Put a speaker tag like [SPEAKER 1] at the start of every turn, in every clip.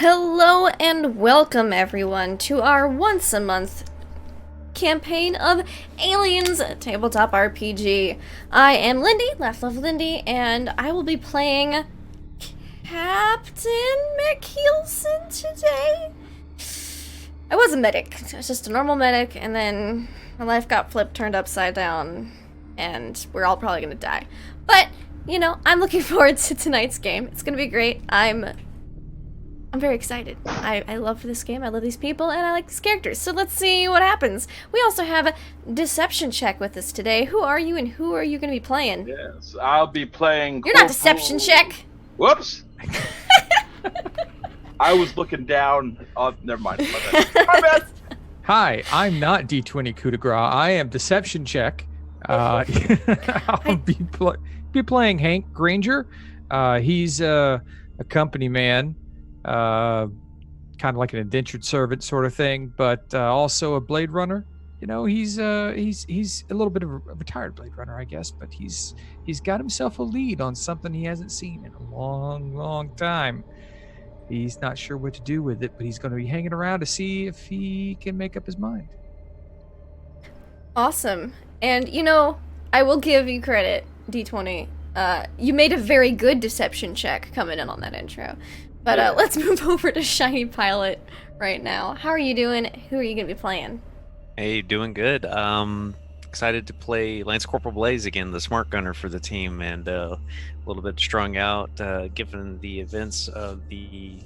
[SPEAKER 1] Hello and welcome everyone to our once a month campaign of Aliens Tabletop RPG. I am Lindy, Laugh Love Lindy, and I will be playing Captain McKeelson today. I was a medic. I was just a normal medic, and then my life got turned upside down, and we're all probably gonna die. But, you know, I'm looking forward to tonight's game. It's gonna be great. I'm very excited. I love this game, I love these people, and I like these characters. So let's see what happens. We also have a deception check with us today. Who are you and who are you going to be playing?
[SPEAKER 2] Yes, I'll be playing...
[SPEAKER 1] You're not deception check!
[SPEAKER 2] Whoops! I was looking down... Oh, never mind. My bad.
[SPEAKER 3] Hi, I'm not D20 coup de grace. I am deception check. I'll be playing Hank Granger. He's a company man. Kind of like an indentured servant sort of thing, but also a Blade Runner. You know, he's a little bit of a retired Blade Runner, I guess, but he's got himself a lead on something he hasn't seen in a long time. He's not sure what to do with it, but he's going to be hanging around to see if he can make up his mind.
[SPEAKER 1] Awesome. And, you know, I will give you credit, D20. You made a very good deception check coming in on that intro. But let's move over to Shiny Pilot right now. How are you doing? Who are you going to be playing?
[SPEAKER 4] Hey, doing good. Excited to play Lance Corporal Blaze again, the smart gunner for the team, and a little bit strung out given the events of the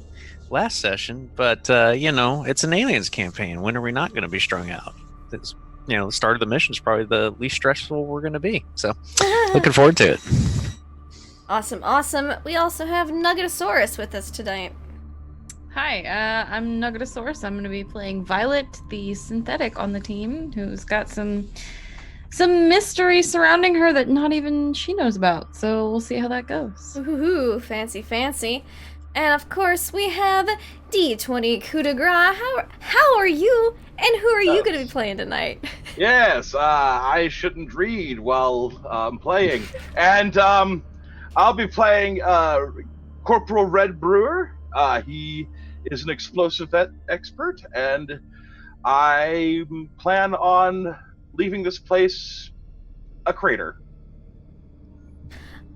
[SPEAKER 4] last session. But, you know, it's an Aliens campaign. When are we not going to be strung out? It's, you know, the start of the mission is probably the least stressful we're going to be. So, looking forward to it.
[SPEAKER 1] Awesome. We also have Nuggetosaurus with us tonight.
[SPEAKER 5] Hi, I'm Nuggetosaurus. I'm going to be playing Violet, the synthetic on the team, who's got some mystery surrounding her that not even she knows about. So we'll see how that goes.
[SPEAKER 1] Ooh, fancy. And of course, we have D20 coup de grace. How are you? And who are you going to be playing tonight?
[SPEAKER 2] Yes, I shouldn't read while playing. And I'll be playing Corporal Red Brewer. He is an explosive expert, and I plan on leaving this place a crater.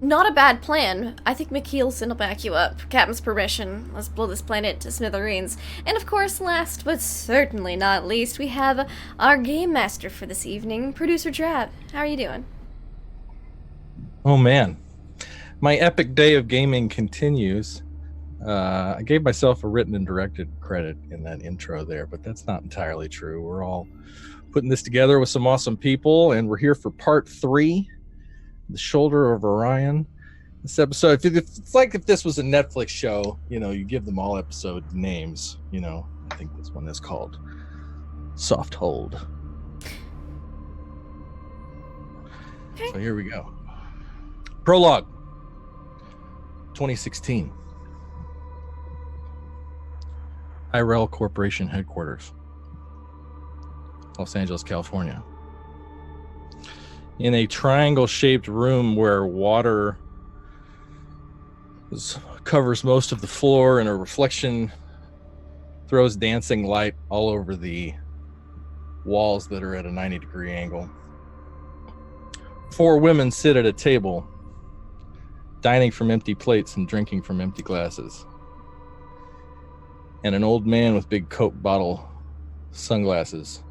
[SPEAKER 1] Not a bad plan. I think McKeelson will back you up. Captain's permission. Let's blow this planet to smithereens. And of course, last but certainly not least, we have our game master for this evening, Producer Drab. How are you doing?
[SPEAKER 6] Oh man, my epic day of gaming continues. I gave myself a written and directed credit in that intro there, but that's not entirely true. We're all putting this together with some awesome people, and we're here for part 3, The Shoulder of Orion. This episode, it's like if this was a Netflix show, you know, you give them all episode names, you know. I think this one is called Soft Hold.
[SPEAKER 1] Okay.
[SPEAKER 6] So here we go. Prologue, 2016. IRL Corporation Headquarters, Los Angeles, California. In a triangle-shaped room where water covers most of the floor and a reflection throws dancing light all over the walls that are at a 90-degree angle. 4 women sit at a table, dining from empty plates and drinking from empty glasses. And an old man with big Coke bottle sunglasses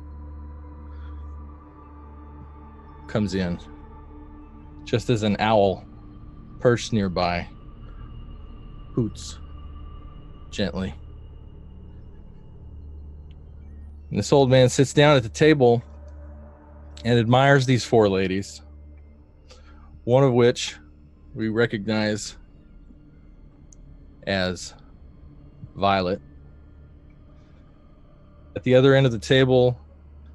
[SPEAKER 6] comes in, just as an owl perched nearby hoots gently. And this old man sits down at the table and admires these 4 ladies, one of which we recognize as Violet. At the other end of the table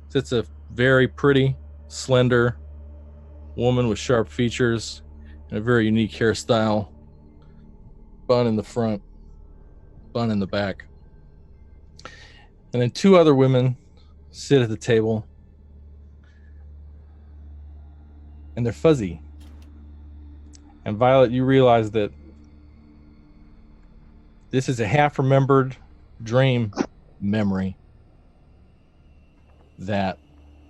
[SPEAKER 6] sits a very pretty, slender woman with sharp features and a very unique hairstyle. Bun in the front, bun in the back. And then 2 other women sit at the table, and they're fuzzy. And Violet, you realize that this is a half-remembered dream, memory that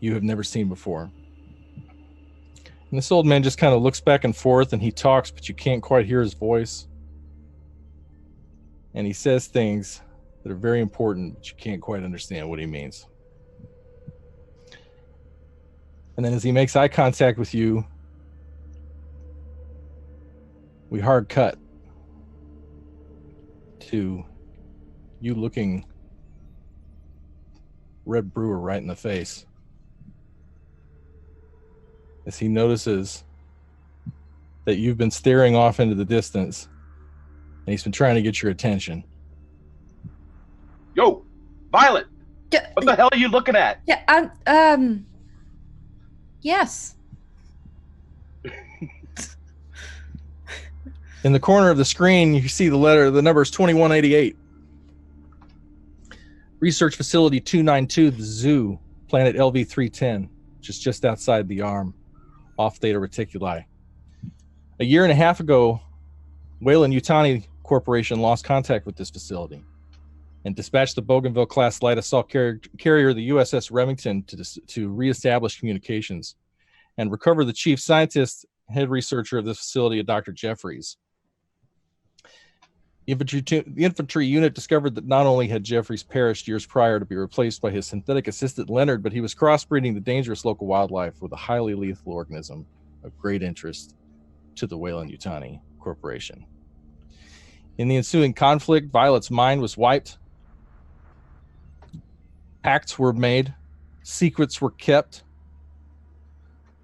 [SPEAKER 6] you have never seen before. And this old man just kind of looks back and forth, and he talks, but you can't quite hear his voice. And he says things that are very important, but you can't quite understand what he means. And then as he makes eye contact with you, we hard cut to you looking Red Brewer right in the face as he notices that you've been staring off into the distance and he's been trying to get your attention.
[SPEAKER 2] Yo, Violet!
[SPEAKER 5] Yeah,
[SPEAKER 2] What the hell are you looking at?
[SPEAKER 5] yeah, yes.
[SPEAKER 6] In the corner of the screen, you see the number is 2188. Research Facility 292, the Zoo, planet LV-310, which is just outside the arm, off Theta Reticuli. A year and a half ago, Weyland-Yutani Corporation lost contact with this facility and dispatched the Bougainville-class light assault carrier, the USS Remington, to reestablish communications and recover the chief scientist, head researcher of this facility, Dr. Jeffries. The infantry unit discovered that not only had Jeffries perished years prior to be replaced by his synthetic assistant Leonard, but he was crossbreeding the dangerous local wildlife with a highly lethal organism of great interest to the Weyland-Yutani Corporation. In the ensuing conflict, Violet's mind was wiped. Pacts were made. Secrets were kept.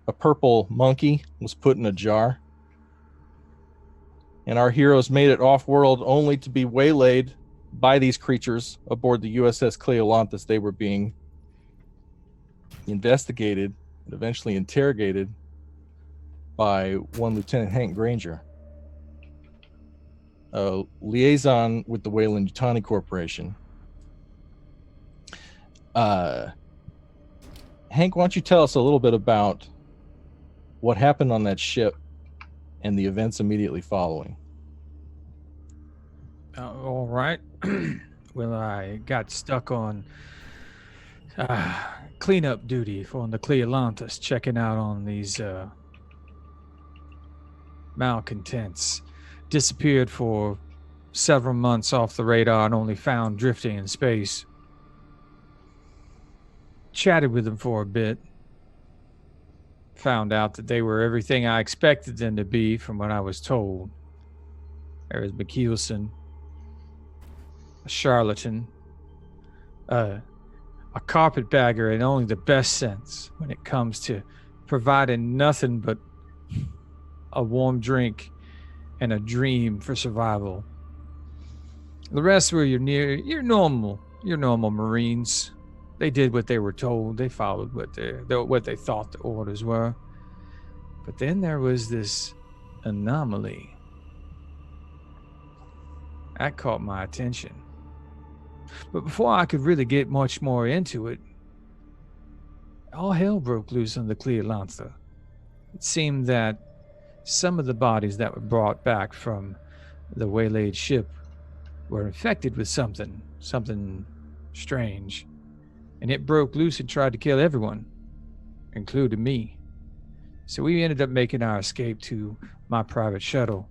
[SPEAKER 6] A purple monkey was put in a jar. And our heroes made it off-world only to be waylaid by these creatures aboard the USS Cleolanthus. They were being investigated and eventually interrogated by one Lieutenant Hank Granger, a liaison with the Weyland-Yutani Corporation. Hank, why don't you tell us a little bit about what happened on that ship and the events immediately following?
[SPEAKER 3] All right. Well, I got stuck on cleanup duty for the Cleolanthus, checking out on these malcontents. Disappeared for several months off the radar and only found drifting in space. Chatted with them for a bit. Found out that they were everything I expected them to be from what I was told. There was McKeelson, a charlatan, a carpetbagger in only the best sense when it comes to providing nothing but a warm drink and a dream for survival. The rest were your normal Marines. They did what they were told. They followed what they thought the orders were. But then there was this anomaly. That caught my attention. But before I could really get much more into it, all hell broke loose on the Cleolantha. It seemed that some of the bodies that were brought back from the waylaid ship were infected with something strange. And it broke loose and tried to kill everyone, including me. So we ended up making our escape to my private shuttle.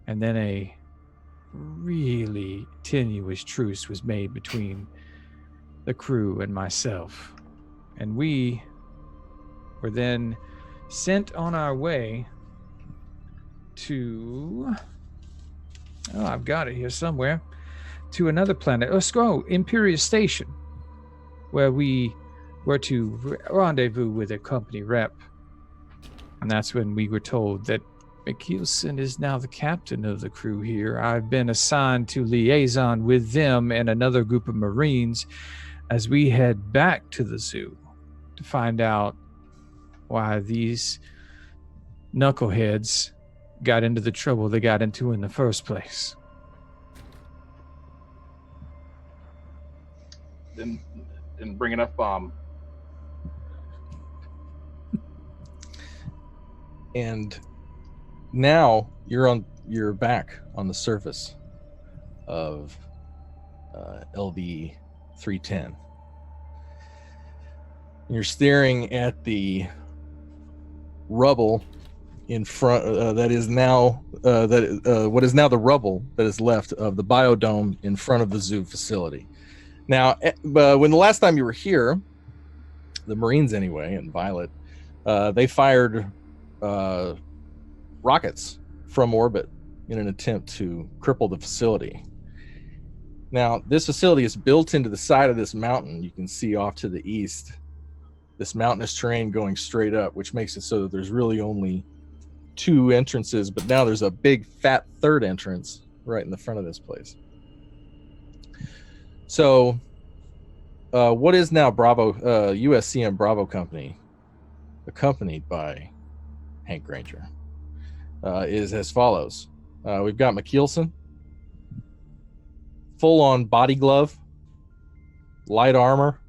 [SPEAKER 3] And then a really tenuous truce was made between the crew and myself. And we were then sent on our way to... Oh, I've got it here somewhere. To another planet. Let's go, Imperial Station, where we were to rendezvous with a company rep. And that's when we were told that McKeelson is now the captain of the crew here. I've been assigned to liaison with them and another group of Marines as we head back to the zoo to find out why these knuckleheads got into the trouble they got into in the first place.
[SPEAKER 2] Didn't bring enough bomb.
[SPEAKER 6] And now you're back on the surface of LV 310. You're staring at the rubble in front that is now what is now the rubble that is left of the biodome in front of the zoo facility. Now, when the last time you were here, the Marines anyway, and Violet, they fired rockets from orbit in an attempt to cripple the facility. Now, this facility is built into the side of this mountain. You can see off to the east this mountainous terrain going straight up, which makes it so that there's really only 2 entrances, but now there's a big fat third entrance right in the front of this place. So what is now Bravo, USCM Bravo Company, accompanied by Hank Granger, is as follows. We've got McKeelson, full-on body glove, light armor,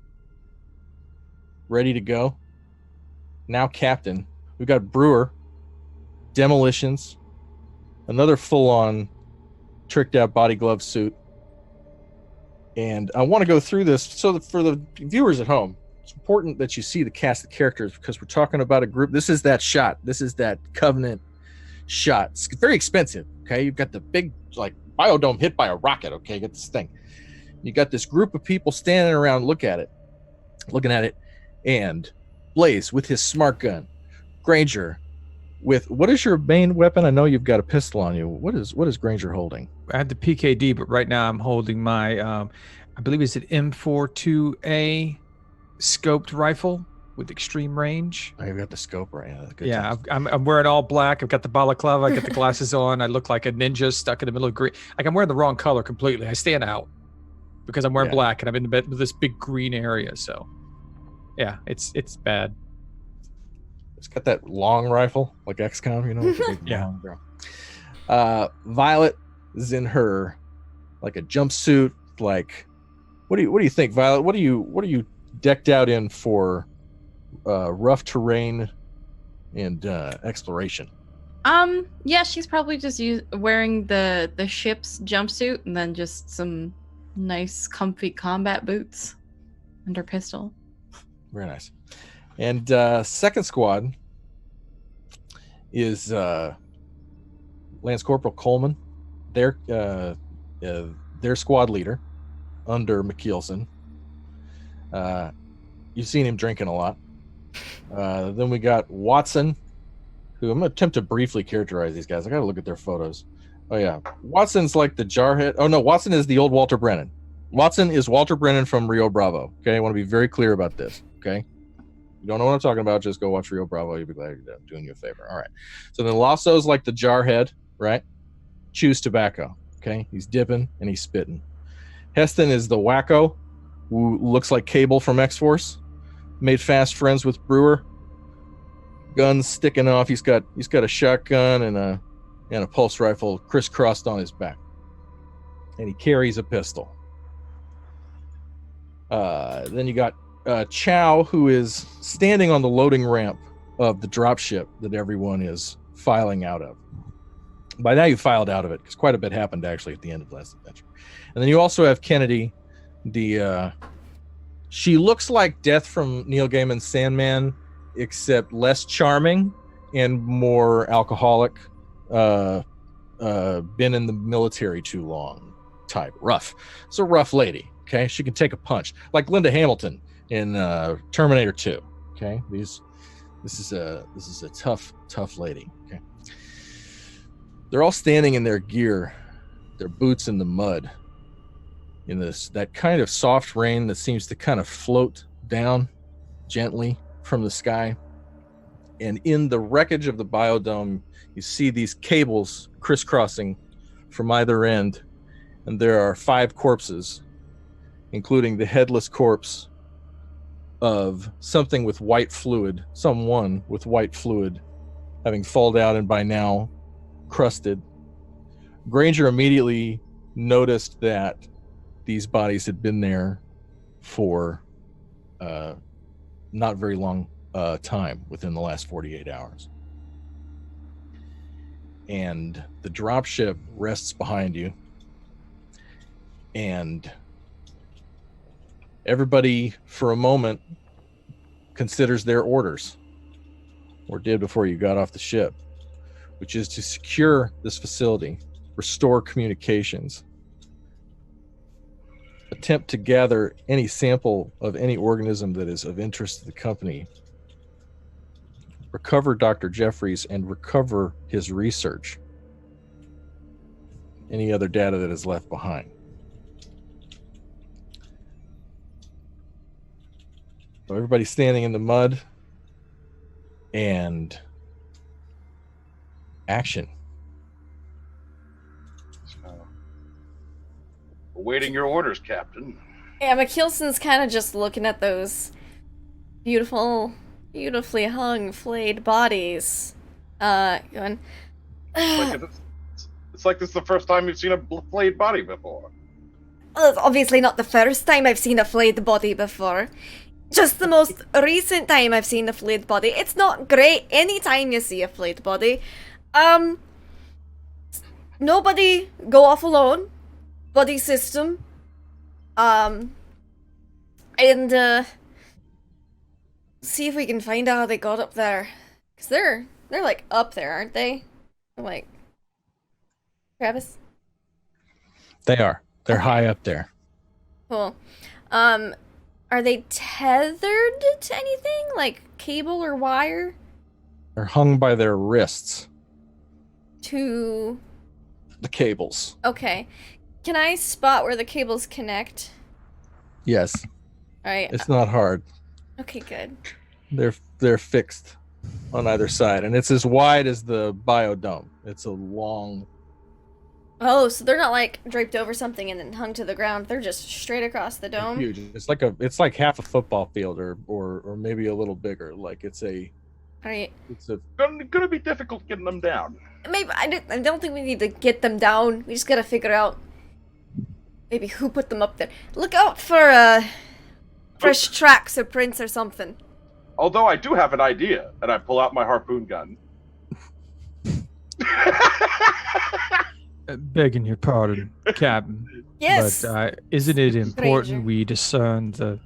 [SPEAKER 6] ready to go. Now captain. We've got Brewer, demolitions, another full-on tricked-out body glove suit. And I want to go through this so that for the viewers at home, it's important that you see the cast of characters because we're talking about a group. This is that shot. This is that Covenant shot. It's very expensive. Okay, you've got the big like biodome hit by a rocket. Okay, get this thing. You got this group of people standing around, looking at it, and Blaze with his smart gun, Granger with what is your main weapon? I know you've got a pistol on you. What is Granger holding?
[SPEAKER 3] I had the PKD, but right now I'm holding my, I believe it's an M42A scoped rifle with extreme range.
[SPEAKER 6] Oh, you've got the scope right.
[SPEAKER 3] Yeah, I'm wearing all black. I've got the balaclava. I got the glasses on. I look like a ninja stuck in the middle of green. Like I'm wearing the wrong color completely. I stand out because I'm wearing black and I'm in this big green area. So, yeah, it's bad.
[SPEAKER 6] It's got that long rifle like XCOM, you know. With the big
[SPEAKER 3] Yeah.
[SPEAKER 6] long barrel. Violet is in her like a jumpsuit. Like, what do you think, Violet? What are you decked out in for rough terrain and exploration?
[SPEAKER 5] Yeah, she's probably just wearing the ship's jumpsuit and then just some nice comfy combat boots and her pistol.
[SPEAKER 6] Very nice. And second squad is Lance Corporal Coleman, their squad leader under McKeelson. You've seen him drinking a lot. Then we got Watson, who I'm going to attempt to briefly characterize these guys. I got to look at their photos. Oh, yeah. Watson's like the jarhead. Oh, no. Watson is the old Walter Brennan. Watson is Walter Brennan from Rio Bravo. Okay. I want to be very clear about this. Okay. You don't know what I'm talking about, just go watch Rio Bravo. You'll be glad you're doing you a favor. All right. So then Lasso's like the jarhead, right? Chews tobacco. Okay. He's dipping and he's spitting. Heston is the wacko who looks like Cable from X-Force. Made fast friends with Brewer. Guns sticking off. He's got a shotgun and a pulse rifle crisscrossed on his back. And he carries a pistol. Then you got Chow, who is standing on the loading ramp of the dropship that everyone is filing out of. By now you filed out of it because quite a bit happened actually at the end of last adventure. And then you also have Kennedy, she looks like Death from Neil Gaiman's Sandman, except less charming and more alcoholic. Been in the military too long type. Rough. It's a rough lady. Okay, she can take a punch like Linda Hamilton in Terminator 2. Okay, this is a tough lady. Okay, they're all standing in their gear, their boots in the mud, in that kind of soft rain that seems to kind of float down gently from the sky. And in the wreckage of the biodome, you see these cables crisscrossing from either end, and there are 5 corpses, including the headless corpse of someone with white fluid, having fallen out and by now crusted. Granger immediately noticed that these bodies had been there for not very long time, within the last 48 hours. And the dropship rests behind you, and Everybody, for a moment, considers their orders, or did before you got off the ship, which is to secure this facility, restore communications, attempt to gather any sample of any organism that is of interest to the company, recover Dr. Jeffries, and recover his research, any other data that is left behind. So everybody's standing in the mud, and action.
[SPEAKER 2] Awaiting your orders, Captain.
[SPEAKER 1] Yeah, McKeelson's kind of just looking at those beautifully hung, flayed bodies. Going,
[SPEAKER 2] It's like this is the first time you've seen a flayed body before.
[SPEAKER 1] well, it's obviously not the first time I've seen a flayed body before. Just the most recent time I've seen a flayed body. It's not great any time you see a flayed body. Nobody go off alone. Buddy system. And, see if we can find out how they got up there. Because they're like up there, aren't they? Like, Travis?
[SPEAKER 6] They are. They're
[SPEAKER 1] Okay.
[SPEAKER 6] high up there.
[SPEAKER 1] Cool. Are they tethered to anything? Like cable or wire?
[SPEAKER 6] They're hung by their wrists,
[SPEAKER 1] To...
[SPEAKER 6] the cables.
[SPEAKER 1] Okay. Can I spot where the cables connect?
[SPEAKER 6] Yes,
[SPEAKER 1] Alright.
[SPEAKER 6] it's not hard.
[SPEAKER 1] Okay, good.
[SPEAKER 6] They're fixed on either side, and it's as wide as the biodome. It's a long.
[SPEAKER 1] Oh, so they're not like draped over something and then hung to the ground. They're just straight across the dome.
[SPEAKER 6] Huge. It's like half a football field, or maybe a little bigger. Like it's a
[SPEAKER 1] Alright.
[SPEAKER 2] Gonna be difficult getting them down.
[SPEAKER 1] Maybe I don't think we need to get them down. We just gotta figure out maybe who put them up there. Look out for fresh tracks or prints or something.
[SPEAKER 2] Although I do have an idea, and I pull out my harpoon gun.
[SPEAKER 3] Begging your pardon, Captain.
[SPEAKER 1] Yes.
[SPEAKER 3] But isn't it important
[SPEAKER 1] Stranger.
[SPEAKER 3] we discern the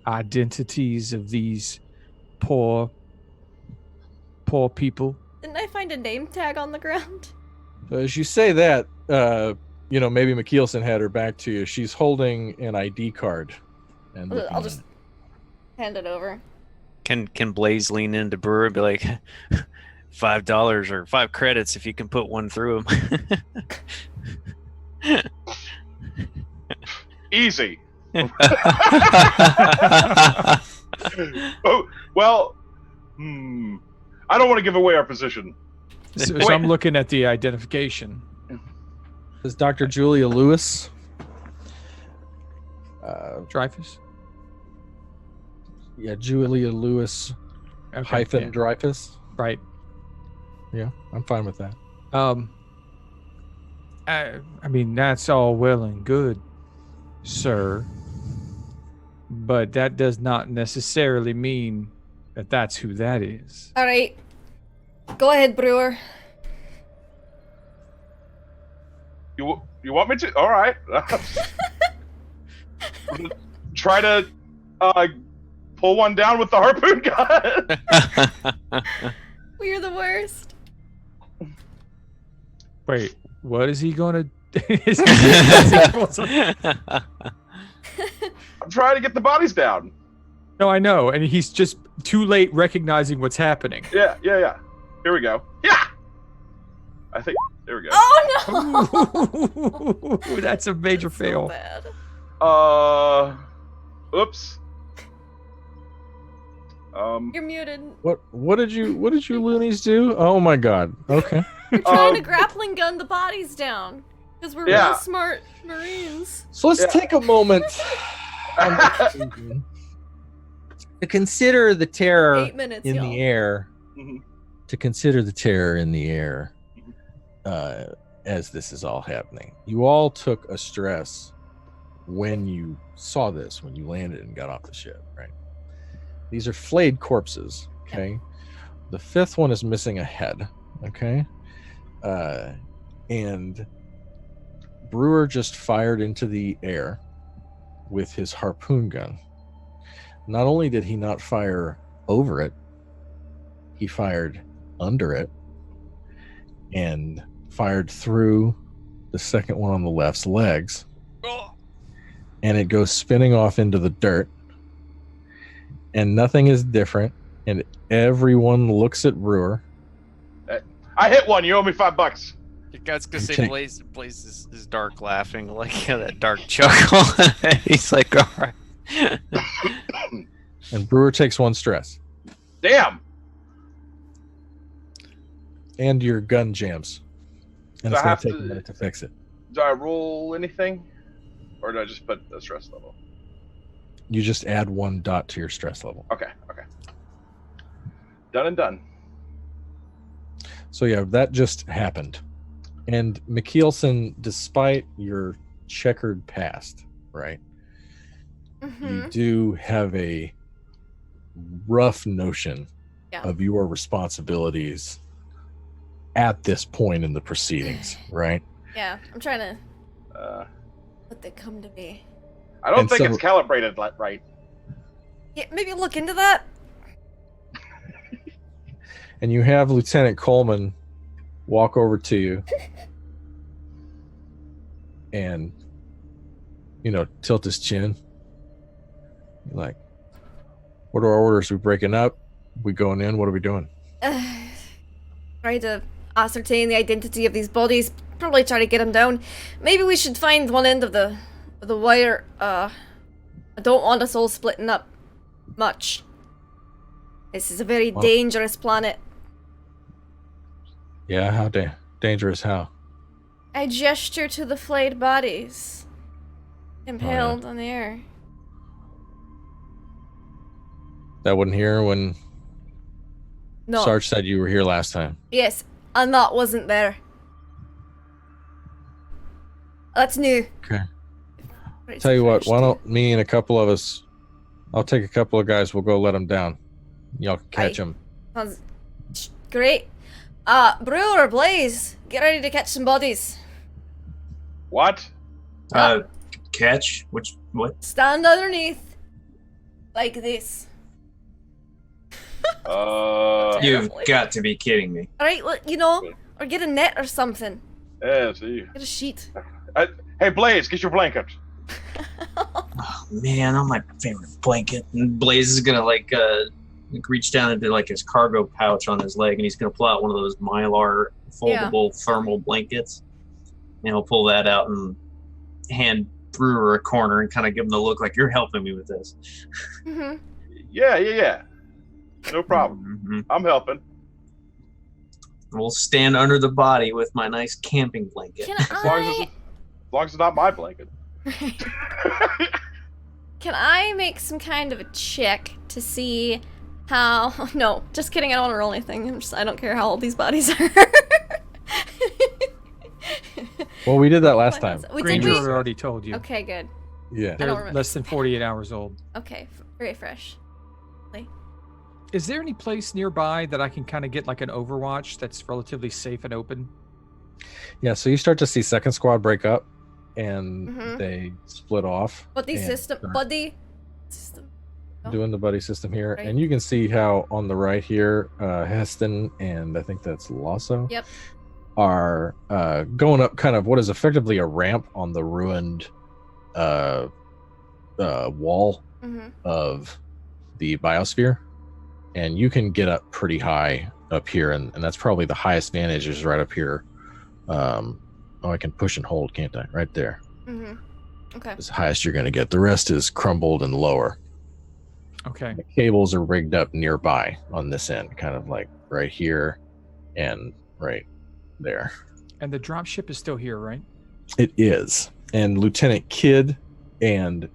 [SPEAKER 3] identities of these poor people?
[SPEAKER 1] Didn't I find a name tag on the ground?
[SPEAKER 6] So as you say that, maybe McKeelson had her back to you. She's holding an ID card, and
[SPEAKER 1] I'll just hand it over.
[SPEAKER 4] Can Blaze lean into Brewer and be like, $5 or 5 credits if you can put one through him?
[SPEAKER 2] Easy. Oh, well, I don't want to give away our position.
[SPEAKER 3] So I'm looking at the identification.
[SPEAKER 6] This is Dr. Julia Lewis.
[SPEAKER 3] Dreyfus?
[SPEAKER 6] Yeah, Julia Lewis hyphen
[SPEAKER 3] yeah.
[SPEAKER 6] Dreyfus.
[SPEAKER 3] Right.
[SPEAKER 6] Yeah, I'm fine with that.
[SPEAKER 3] I mean, that's all well and good, sir. But that does not necessarily mean that that's who that is.
[SPEAKER 1] Alright. Go ahead, Brewer.
[SPEAKER 2] You want me to? All right. Try to pull one down with the harpoon gun.
[SPEAKER 1] We're the worst.
[SPEAKER 3] Wait, what is he going to
[SPEAKER 2] I'm trying to get the bodies down.
[SPEAKER 3] No, I know, and he's just too late recognizing what's happening.
[SPEAKER 2] Yeah. Here we go. Yeah. I think there we go.
[SPEAKER 1] Oh no!
[SPEAKER 3] That's a major
[SPEAKER 1] So
[SPEAKER 3] fail.
[SPEAKER 1] bad.
[SPEAKER 2] Oops.
[SPEAKER 1] You're muted.
[SPEAKER 6] What did you loonies do? Oh my god. Okay.
[SPEAKER 1] We're trying to grappling gun the bodies down. Because we're real smart Marines.
[SPEAKER 6] So let's take a moment to consider the terror
[SPEAKER 1] 8 minutes,
[SPEAKER 6] in
[SPEAKER 1] y'all.
[SPEAKER 6] the air.
[SPEAKER 2] Mhm.
[SPEAKER 6] To consider the terror in the air as this is all happening. You all took a stress when you saw this, when you landed and got off the ship, right? These are flayed corpses, okay? The fifth one is missing a head, okay? And Brewer just fired into the air with his harpoon gun. Not only did he not fire over it, he fired under it and fired through the second one on the left's legs. And it goes spinning off into the dirt. And nothing is different. And everyone looks at Brewer.
[SPEAKER 2] I hit one. You owe me $5.
[SPEAKER 4] You guys gonna say Blaze is dark laughing, like that dark chuckle. He's like, all right.
[SPEAKER 6] And Brewer takes 1 stress.
[SPEAKER 2] Damn.
[SPEAKER 6] And your gun jams. And
[SPEAKER 2] Do
[SPEAKER 6] it's
[SPEAKER 2] I
[SPEAKER 6] going
[SPEAKER 2] have
[SPEAKER 6] to take
[SPEAKER 2] to-
[SPEAKER 6] a minute to fix it.
[SPEAKER 2] Do I roll anything? Or do I just put the stress level?
[SPEAKER 6] You just add 1 dot to your stress level.
[SPEAKER 2] Okay. Done and done.
[SPEAKER 6] So yeah, that just happened. And Mikkelsen, despite your checkered past, right? You do have a rough notion of your responsibilities at this point in the proceedings, right?
[SPEAKER 1] Yeah, I'm trying to let they come to me.
[SPEAKER 2] I don't
[SPEAKER 6] And
[SPEAKER 2] think
[SPEAKER 6] so-
[SPEAKER 2] it's calibrated right.
[SPEAKER 1] Yeah, maybe look into that.
[SPEAKER 6] And you have Lieutenant Coleman walk over to you and, tilt his chin. Like, what are our orders? We breaking up? We going in? What are we doing?
[SPEAKER 1] Try to ascertain the identity of these bodies. Probably try to get them down. Maybe we should find one end of the wire. I don't want us all splitting up much. This is a very dangerous planet.
[SPEAKER 6] Yeah, how dangerous? How?
[SPEAKER 1] I gesture to the flayed bodies, impaled on the air.
[SPEAKER 6] That wasn't here when
[SPEAKER 1] No.
[SPEAKER 6] Sarge said you were here last time.
[SPEAKER 1] Yes, and that wasn't there. That's new.
[SPEAKER 6] Okay.
[SPEAKER 1] Right,
[SPEAKER 6] Tell you what,
[SPEAKER 1] fresh
[SPEAKER 6] why
[SPEAKER 1] too.
[SPEAKER 6] don't me and a couple of us, I'll take a couple of guys, we'll go let them down. Y'all can catch them.
[SPEAKER 1] Sounds great. Brewer or Blaze, get ready to catch some bodies.
[SPEAKER 2] What?
[SPEAKER 7] Catch? What?
[SPEAKER 1] Stand underneath. Like this.
[SPEAKER 7] You've got to be kidding me.
[SPEAKER 1] Alright, well, or get a net or something.
[SPEAKER 2] Yeah, see.
[SPEAKER 1] Get a sheet.
[SPEAKER 2] Hey, Blaze, get your blanket.
[SPEAKER 7] Oh man, on my favorite blanket. And Blaze is gonna reach down into his cargo pouch on his leg, and he's gonna pull out one of those Mylar foldable thermal blankets, and he'll pull that out and hand Brewer a corner and kind of give him the look like you're helping me with this.
[SPEAKER 1] Mm-hmm.
[SPEAKER 2] Yeah. No problem.
[SPEAKER 7] Mm-hmm.
[SPEAKER 2] I'm helping.
[SPEAKER 7] We'll stand under the body with my nice camping blanket.
[SPEAKER 1] Can
[SPEAKER 2] As long as it's not my blanket.
[SPEAKER 1] Can I make some kind of a check to see how... No, just kidding, I don't want to roll anything. I don't care how old these bodies are.
[SPEAKER 6] Well, we did that last time.
[SPEAKER 1] Did
[SPEAKER 3] Granger
[SPEAKER 1] we?
[SPEAKER 3] already told you.
[SPEAKER 1] Okay, good.
[SPEAKER 6] Yeah.
[SPEAKER 1] I don't
[SPEAKER 3] They're
[SPEAKER 1] remember.
[SPEAKER 3] less than 48 hours old.
[SPEAKER 1] Okay, very fresh.
[SPEAKER 3] Is there any place nearby that I can kind of get like an Overwatch that's relatively safe and open?
[SPEAKER 6] Yeah, so you start to see second squad break up and
[SPEAKER 1] Mhm.
[SPEAKER 6] they split off.
[SPEAKER 1] Buddy
[SPEAKER 6] and
[SPEAKER 1] system.
[SPEAKER 6] start
[SPEAKER 1] Buddy system.
[SPEAKER 6] doing the buddy system here.
[SPEAKER 1] Right.
[SPEAKER 6] And you can see how on the right here, Heston and I think that's Lasso
[SPEAKER 1] Yep.
[SPEAKER 6] are going up kind of what is effectively a ramp on the ruined wall
[SPEAKER 1] Mm-hmm.
[SPEAKER 6] of the biosphere. And you can get up pretty high up here, and that's probably the highest vantage is right up here. I can push and hold, can't I? Right there.
[SPEAKER 1] Mm-hmm. Okay.
[SPEAKER 6] It's the highest you're going to get. The rest is crumbled and lower.
[SPEAKER 3] Okay.
[SPEAKER 6] The cables are rigged up nearby on this end, kind of like right here and right there.
[SPEAKER 3] And the dropship is still here, right?
[SPEAKER 6] It is. And Lieutenant Kidd and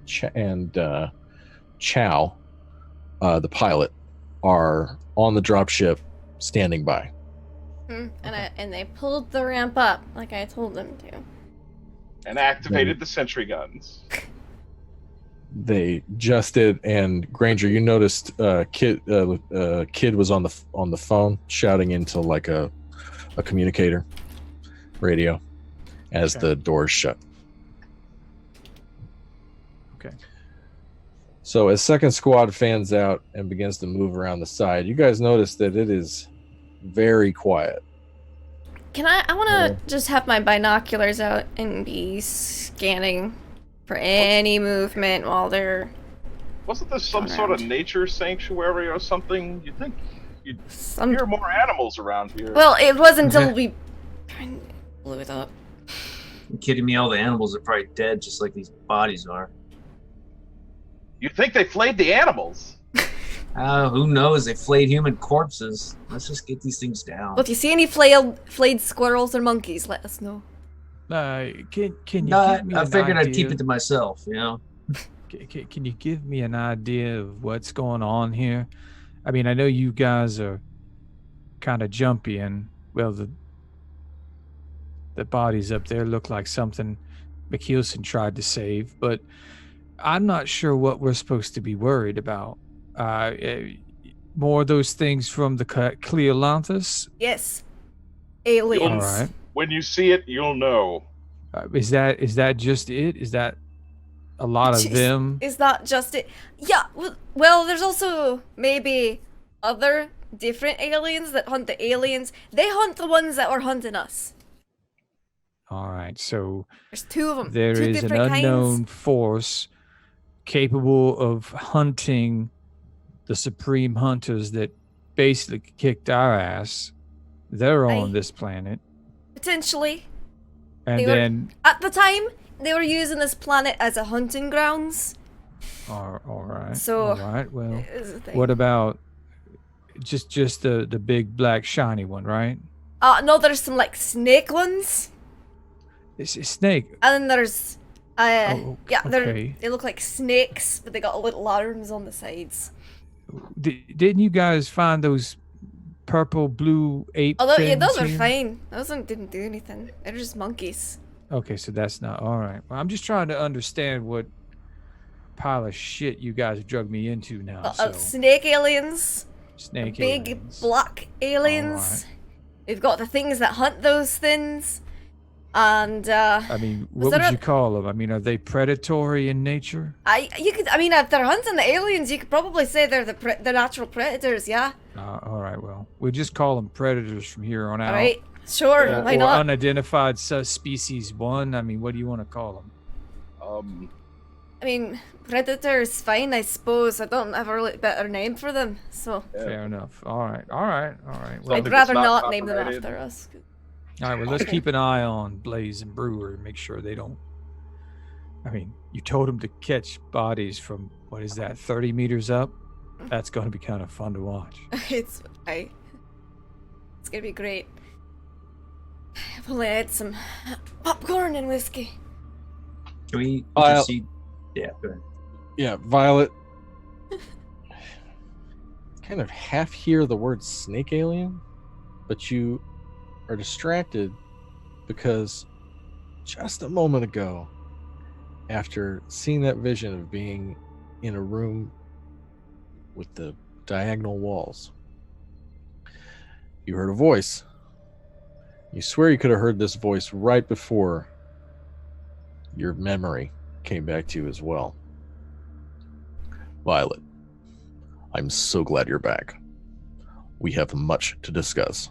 [SPEAKER 6] Chow, the pilot, are on the dropship standing by.
[SPEAKER 1] And they pulled the ramp up like I told them to.
[SPEAKER 2] And activated the sentry guns.
[SPEAKER 6] They just did, and Granger, you noticed Kidd was on the phone shouting into like a communicator radio as
[SPEAKER 3] Okay.
[SPEAKER 6] the doors shut.
[SPEAKER 3] Okay.
[SPEAKER 6] So as second squad fans out and begins to move around the side, you guys notice that it is very quiet.
[SPEAKER 1] I want to just have my binoculars out and be scanning for any movement while they're...
[SPEAKER 2] Wasn't this some sort of nature sanctuary or something? You'd think you'd
[SPEAKER 1] Some...
[SPEAKER 2] hear more animals around here.
[SPEAKER 1] Well, it wasn't until we blew it up.
[SPEAKER 7] You kidding me? All the animals are probably dead, just like these bodies are.
[SPEAKER 2] You'd think they flayed the animals.
[SPEAKER 7] Who knows? They flayed human corpses. Let's just get these things down.
[SPEAKER 1] Well, if you see any flayed squirrels or monkeys, let us know.
[SPEAKER 3] Can you give me
[SPEAKER 7] I
[SPEAKER 3] an
[SPEAKER 7] figured
[SPEAKER 3] idea?
[SPEAKER 7] I'd keep it to myself, you know?
[SPEAKER 3] Can you give me an idea of what's going on here? I mean, I know you guys are kind of jumpy, and, well, the bodies up there look like something McHilson tried to save, but I'm not sure what we're supposed to be worried about. More of those things from the Cleolanthus?
[SPEAKER 1] Yes. Aliens.
[SPEAKER 3] All right.
[SPEAKER 2] When you see it, you'll know.
[SPEAKER 3] Is that just it? Is that a lot of them?
[SPEAKER 1] Is that just it? Yeah, well, there's also maybe other different aliens that hunt the aliens. They hunt the ones that were hunting us.
[SPEAKER 3] All right, so
[SPEAKER 1] there's two of them.
[SPEAKER 3] There
[SPEAKER 1] two
[SPEAKER 3] is an unknown force capable of hunting the supreme hunters that basically kicked our ass. They're on this planet.
[SPEAKER 1] Potentially.
[SPEAKER 3] And then...
[SPEAKER 1] At the time, they were using this planet as a hunting grounds.
[SPEAKER 3] All right.
[SPEAKER 1] So,
[SPEAKER 3] all right, well, what about just the big black shiny one, right?
[SPEAKER 1] No, there's some, like, snake ones.
[SPEAKER 3] It's a snake.
[SPEAKER 1] And then there's... yeah,
[SPEAKER 3] okay.
[SPEAKER 1] they look like snakes, but they got little arms on the sides.
[SPEAKER 3] Didn't you guys find those purple, blue ape
[SPEAKER 1] yeah,
[SPEAKER 3] things
[SPEAKER 1] those are
[SPEAKER 3] here?
[SPEAKER 1] fine. Those didn't do anything. They're just monkeys.
[SPEAKER 3] Okay, so that's not... All right. Well, I'm just trying to understand what pile of shit you guys have drugged me into now.
[SPEAKER 1] Snake aliens.
[SPEAKER 3] Snake
[SPEAKER 1] big
[SPEAKER 3] aliens.
[SPEAKER 1] Black aliens.
[SPEAKER 3] Right.
[SPEAKER 1] We've got the things that hunt those things. And
[SPEAKER 3] I mean, what would you call them? I mean, are they predatory in nature?
[SPEAKER 1] If they're hunting the aliens, you could probably say they're the natural predators, yeah.
[SPEAKER 3] All right, well, we'll just call them predators from here on out.
[SPEAKER 1] All right, sure, why not?
[SPEAKER 3] Or unidentified species 1. I mean, what do you want to call them?
[SPEAKER 1] I mean, predator's fine, I suppose. I don't have a really better name for them, so.
[SPEAKER 3] Fair enough. All right. Well,
[SPEAKER 1] I'd rather not name them after us.
[SPEAKER 3] All right, well, let's keep an eye on Blaze and Brewer and make sure they don't... I mean, you told them to catch bodies from, what is that, 30 meters up? That's going to be kind of fun to watch.
[SPEAKER 1] It's going to be great. I've only had some popcorn and whiskey.
[SPEAKER 7] Can we proceed? Yeah, go ahead.
[SPEAKER 6] Yeah, Violet. Kind of half hear the word snake alien, but you are distracted because just a moment ago, after seeing that vision of being in a room with the diagonal walls, you heard a voice. You swear you could have heard this voice right before your memory came back to you as well. Violet, I'm so glad you're back. We have much to discuss.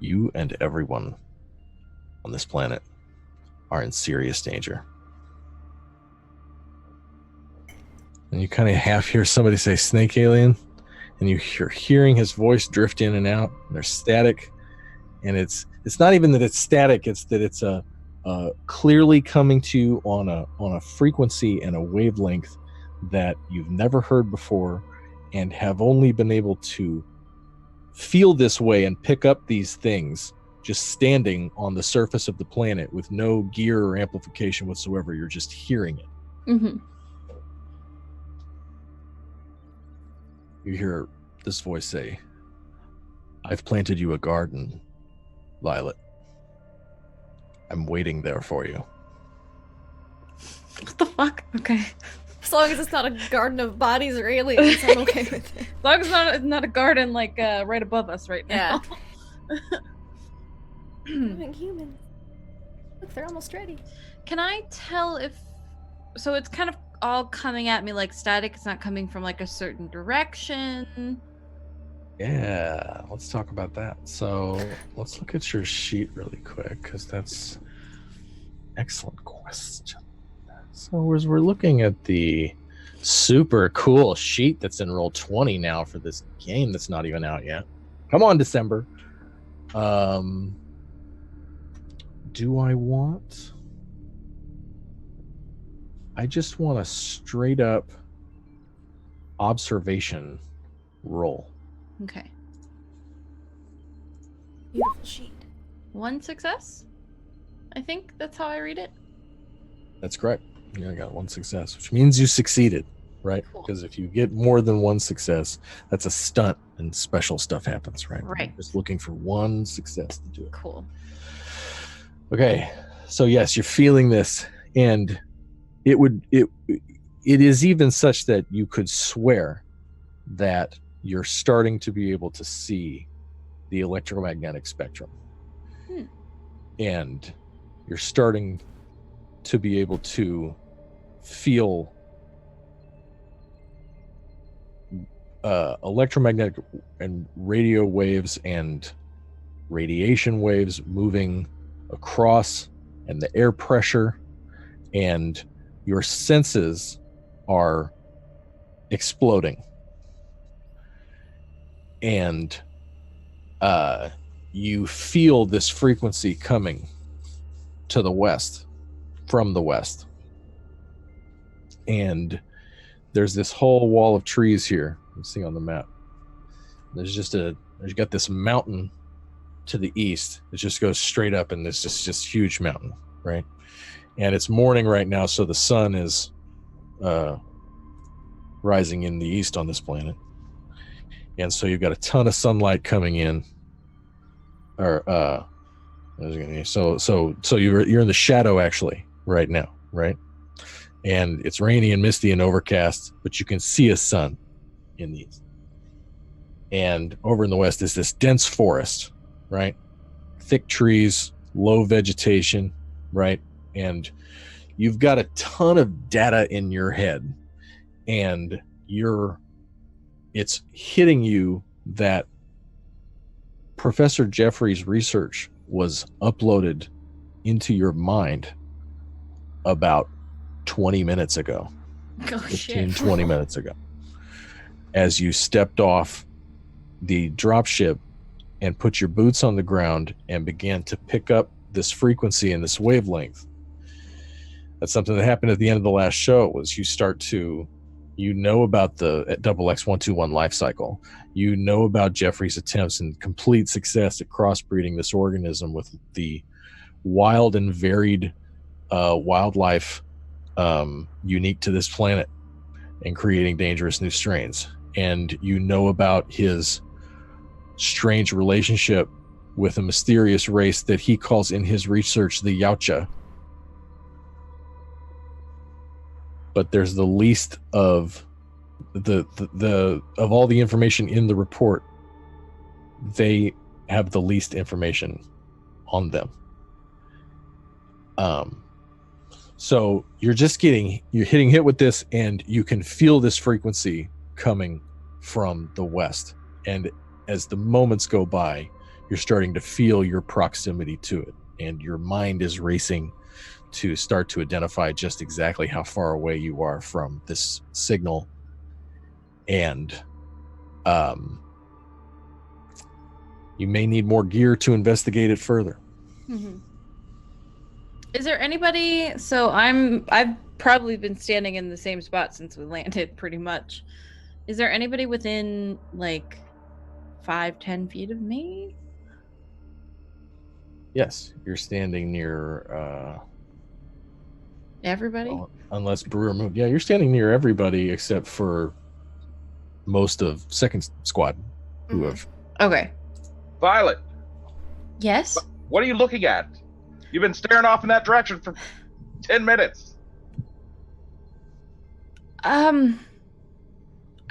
[SPEAKER 6] You and everyone on this planet are in serious danger. And you kind of half hear somebody say snake alien, and you're hearing his voice drift in and out. And there's static, and it's not even that it's static, it's that it's a clearly coming to you on a frequency and a wavelength that you've never heard before and have only been able to feel this way and pick up these things just standing on the surface of the planet with no gear or amplification whatsoever. You're just hearing it.
[SPEAKER 5] Mm-hmm.
[SPEAKER 6] You hear this voice say, I've planted you a garden, Violet. I'm waiting there for you.
[SPEAKER 5] What the fuck? Okay.
[SPEAKER 1] As long as it's not a garden of bodies or aliens, I'm okay with it.
[SPEAKER 5] As long as it's not a garden like right above us right now.
[SPEAKER 1] Yeah. Living humans. Look, they're almost ready.
[SPEAKER 5] Can I tell if So it's kind of all coming at me like static. It's not coming from like a certain direction.
[SPEAKER 6] Yeah, let's talk about that. So let's look at your sheet really quick, because that's excellent question. So as we're looking at the super cool sheet that's in roll 20 now for this game that's not even out yet. Come on, December. Do I want... I just want a straight up observation roll.
[SPEAKER 5] Okay.
[SPEAKER 1] Beautiful sheet.
[SPEAKER 5] 1 success? I think that's how I read it.
[SPEAKER 6] That's correct. Yeah, I got 1 success, which means you succeeded, right?
[SPEAKER 5] Cool.
[SPEAKER 6] Because if you get more than 1 success, that's a stunt and special stuff happens, right?
[SPEAKER 5] Right.
[SPEAKER 6] You're just looking for 1 success to do it.
[SPEAKER 5] Cool.
[SPEAKER 6] Okay. So yes, you're feeling this, and it is even such that you could swear that you're starting to be able to see the electromagnetic spectrum. And you're starting to be able to feel electromagnetic and radio waves and radiation waves moving across, and the air pressure, and your senses are exploding. And you feel this frequency coming to the west, from the west. And there's this whole wall of trees here. You see on the map. There's got this mountain to the east. It just goes straight up, and there's just huge mountain, right? And it's morning right now, so the sun is rising in the east on this planet. And so you've got a ton of sunlight coming in. So you're in the shadow actually right now, right? And it's rainy and misty and overcast, but you can see a sun in the east. And over in the west is this dense forest, right? Thick trees, low vegetation, right? And you've got a ton of data in your head, and it's hitting you that Professor Jeffrey's research was uploaded into your mind about 20 minutes ago.
[SPEAKER 5] Oh,
[SPEAKER 6] 15,
[SPEAKER 5] shit.
[SPEAKER 6] 20 minutes ago. As you stepped off the dropship and put your boots on the ground and began to pick up this frequency and this wavelength. That's something that happened at the end of the last show. Was you know about the XX121 life cycle. You know about Jeffrey's attempts and complete success at crossbreeding this organism with the wild and varied wildlife unique to this planet, and creating dangerous new strains. And you know about his strange relationship with a mysterious race that he calls in his research the Yautja. But there's the least of of all the information in the report. They have the least information on them. So you're hitting hit with this, and you can feel this frequency coming from the west. And as the moments go by, you're starting to feel your proximity to it, and your mind is racing to start to identify just exactly how far away you are from this signal. And you may need more gear to investigate it further.
[SPEAKER 5] Mm-hmm. Is there anybody? So I've probably been standing in the same spot since we landed, pretty much. Is there anybody within like 5-10 feet of me?
[SPEAKER 6] Yes, you're standing near
[SPEAKER 5] Everybody?
[SPEAKER 6] well, unless Brewer moved. Yeah, you're standing near everybody except for most of second squad who have.
[SPEAKER 5] Okay.
[SPEAKER 2] Violet,
[SPEAKER 5] Yes?
[SPEAKER 2] what are you looking at? You've been staring off in that direction for 10 minutes.
[SPEAKER 5] I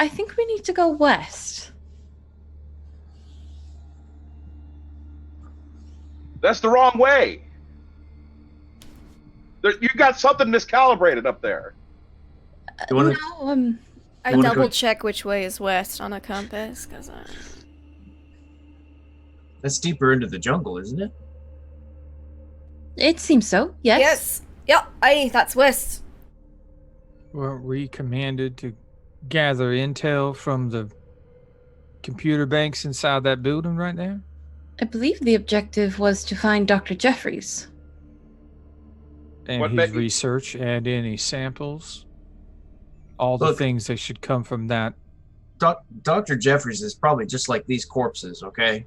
[SPEAKER 5] think we need to go west.
[SPEAKER 2] That's the wrong way. You got something miscalibrated up there.
[SPEAKER 7] You wanna-
[SPEAKER 5] No,
[SPEAKER 1] I
[SPEAKER 7] You wanna
[SPEAKER 1] double
[SPEAKER 7] go-
[SPEAKER 1] check which way is west on a compass, because
[SPEAKER 7] That's deeper into the jungle, isn't it?
[SPEAKER 5] it seems so. Yes.
[SPEAKER 1] Yes. Yep, aye, that's west.
[SPEAKER 3] Were we commanded to gather intel from the computer banks inside that building right there?
[SPEAKER 5] I believe the objective was to find Dr. Jeffries.
[SPEAKER 3] And
[SPEAKER 2] What
[SPEAKER 3] his
[SPEAKER 2] ma-
[SPEAKER 3] research and any samples? All the
[SPEAKER 7] Look.
[SPEAKER 3] things that should come from that.
[SPEAKER 7] Dr. Jeffries is probably just like these corpses, okay?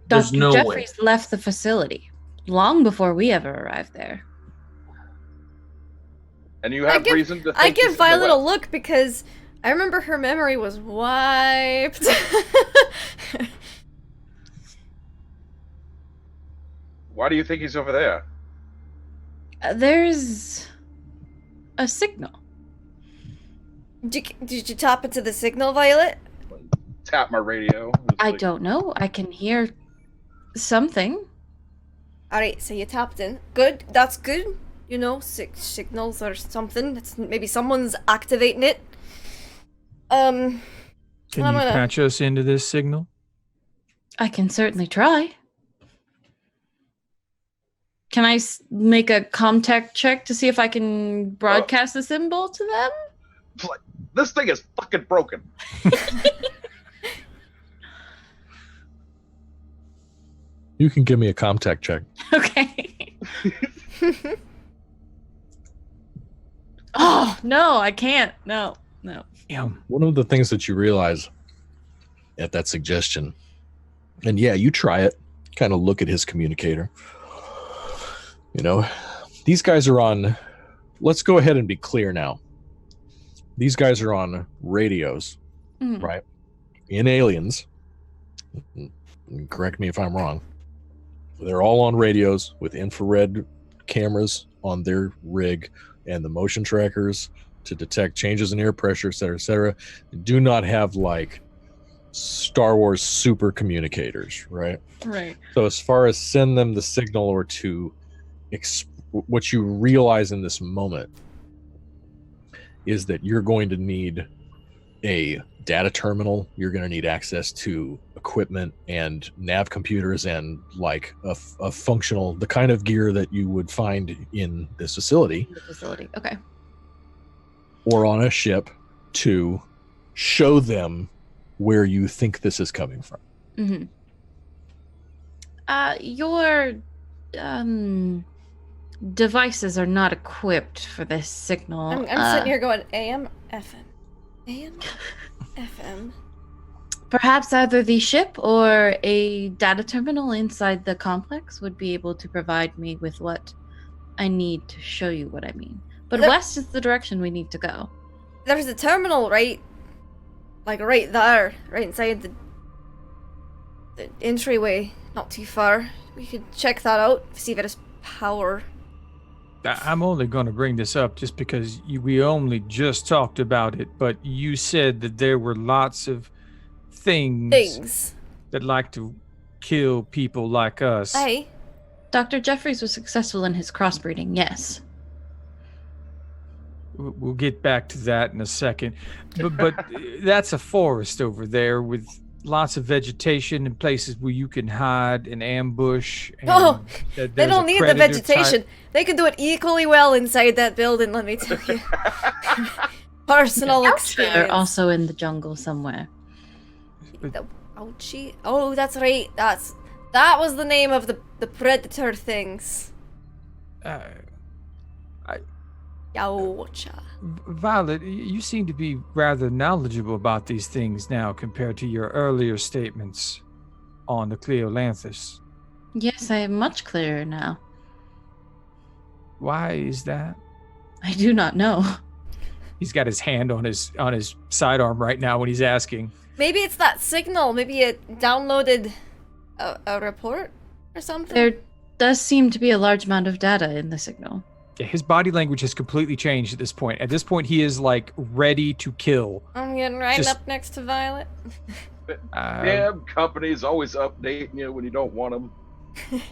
[SPEAKER 7] There's
[SPEAKER 5] Dr.
[SPEAKER 7] no
[SPEAKER 5] Jeffries left the facility long before we ever arrived there.
[SPEAKER 2] And you have reason to think
[SPEAKER 1] I
[SPEAKER 2] he's in
[SPEAKER 1] give
[SPEAKER 2] the
[SPEAKER 1] Violet a
[SPEAKER 2] west.
[SPEAKER 1] look because I remember her memory was wiped.
[SPEAKER 2] Why do you think he's over there?
[SPEAKER 5] There's a signal.
[SPEAKER 1] Did you tap into the signal, Violet?
[SPEAKER 2] Tap my radio. It's
[SPEAKER 5] I
[SPEAKER 2] like,
[SPEAKER 5] don't know. I can hear something.
[SPEAKER 1] Alright, so you tapped in. Good, that's good. You know, signals or something. It's maybe someone's activating it.
[SPEAKER 3] Can you
[SPEAKER 1] I'm gonna-
[SPEAKER 3] patch us into this signal?
[SPEAKER 5] I can certainly try. Can I make a comtech check to see if I can broadcast the symbol to them?
[SPEAKER 2] This thing is fucking broken.
[SPEAKER 6] You can give me a comtech check.
[SPEAKER 5] Okay. Oh, no, I can't. No.
[SPEAKER 3] Yeah.
[SPEAKER 6] One of the things that you realize at that suggestion, and yeah, you try it, kind of look at his communicator. You know, these guys are on, let's go ahead and be clear now. These guys are on radios,
[SPEAKER 5] Mm.
[SPEAKER 6] right? In Aliens. Correct me if I'm wrong. They're all on radios with infrared cameras on their rig and the motion trackers to detect changes in air pressure, et cetera, et cetera. They do not have like Star Wars super communicators, right?
[SPEAKER 5] Right.
[SPEAKER 6] So as far as send them the signal or to what you realize in this moment is that you're going to need a data terminal. You're going to need access to equipment and nav computers and like a functional, the kind of gear that you would find in this facility
[SPEAKER 5] The facility. Okay.
[SPEAKER 6] or on a ship to show them where you think this is coming from.
[SPEAKER 5] Mm-hmm. Your devices are not equipped for this signal.
[SPEAKER 1] I'm sitting here going AM, FM. AM, FM.
[SPEAKER 5] Perhaps either the ship or a data terminal inside the complex would be able to provide me with what I need to show you what I mean. But
[SPEAKER 1] Look-
[SPEAKER 5] west is the direction we need to go.
[SPEAKER 1] There's a terminal right there, right inside the entryway, not too far. We could check that out, see if it has power.
[SPEAKER 3] I'm only going to bring this up just because we only just talked about it, but you said that there were lots of things that like to kill people like us.
[SPEAKER 1] Hey,
[SPEAKER 5] Dr. Jeffries was successful in his crossbreeding, yes.
[SPEAKER 3] We'll get back to that in a second. But that's a forest over there with lots of vegetation and places where you can hide and ambush. And
[SPEAKER 1] Oh,
[SPEAKER 3] that
[SPEAKER 1] they
[SPEAKER 3] there's a
[SPEAKER 1] don't need the
[SPEAKER 3] predator
[SPEAKER 1] vegetation. They could do it equally well inside that building, let me tell you. Personal
[SPEAKER 5] They're
[SPEAKER 1] experience.
[SPEAKER 5] also in the jungle somewhere.
[SPEAKER 1] The ouchie. Oh, that's right. That was the name of the predator things.
[SPEAKER 3] Type.
[SPEAKER 1] Yowcha.
[SPEAKER 3] Violet, you seem to be rather knowledgeable about these things now compared to your earlier statements on the Cleolanthus.
[SPEAKER 5] Yes, I am much clearer now.
[SPEAKER 3] Why is that?
[SPEAKER 5] I do not know.
[SPEAKER 3] He's got his hand on his sidearm right now when he's asking.
[SPEAKER 1] Maybe it's that signal. Maybe it downloaded a report or something.
[SPEAKER 5] There does seem to be a large amount of data in the signal.
[SPEAKER 3] Yeah, his body language has completely changed at this point. At this point, he is like ready to kill.
[SPEAKER 1] I'm getting right
[SPEAKER 3] Just-
[SPEAKER 1] up next to Violet.
[SPEAKER 2] Damn companies always updating you when you don't want them.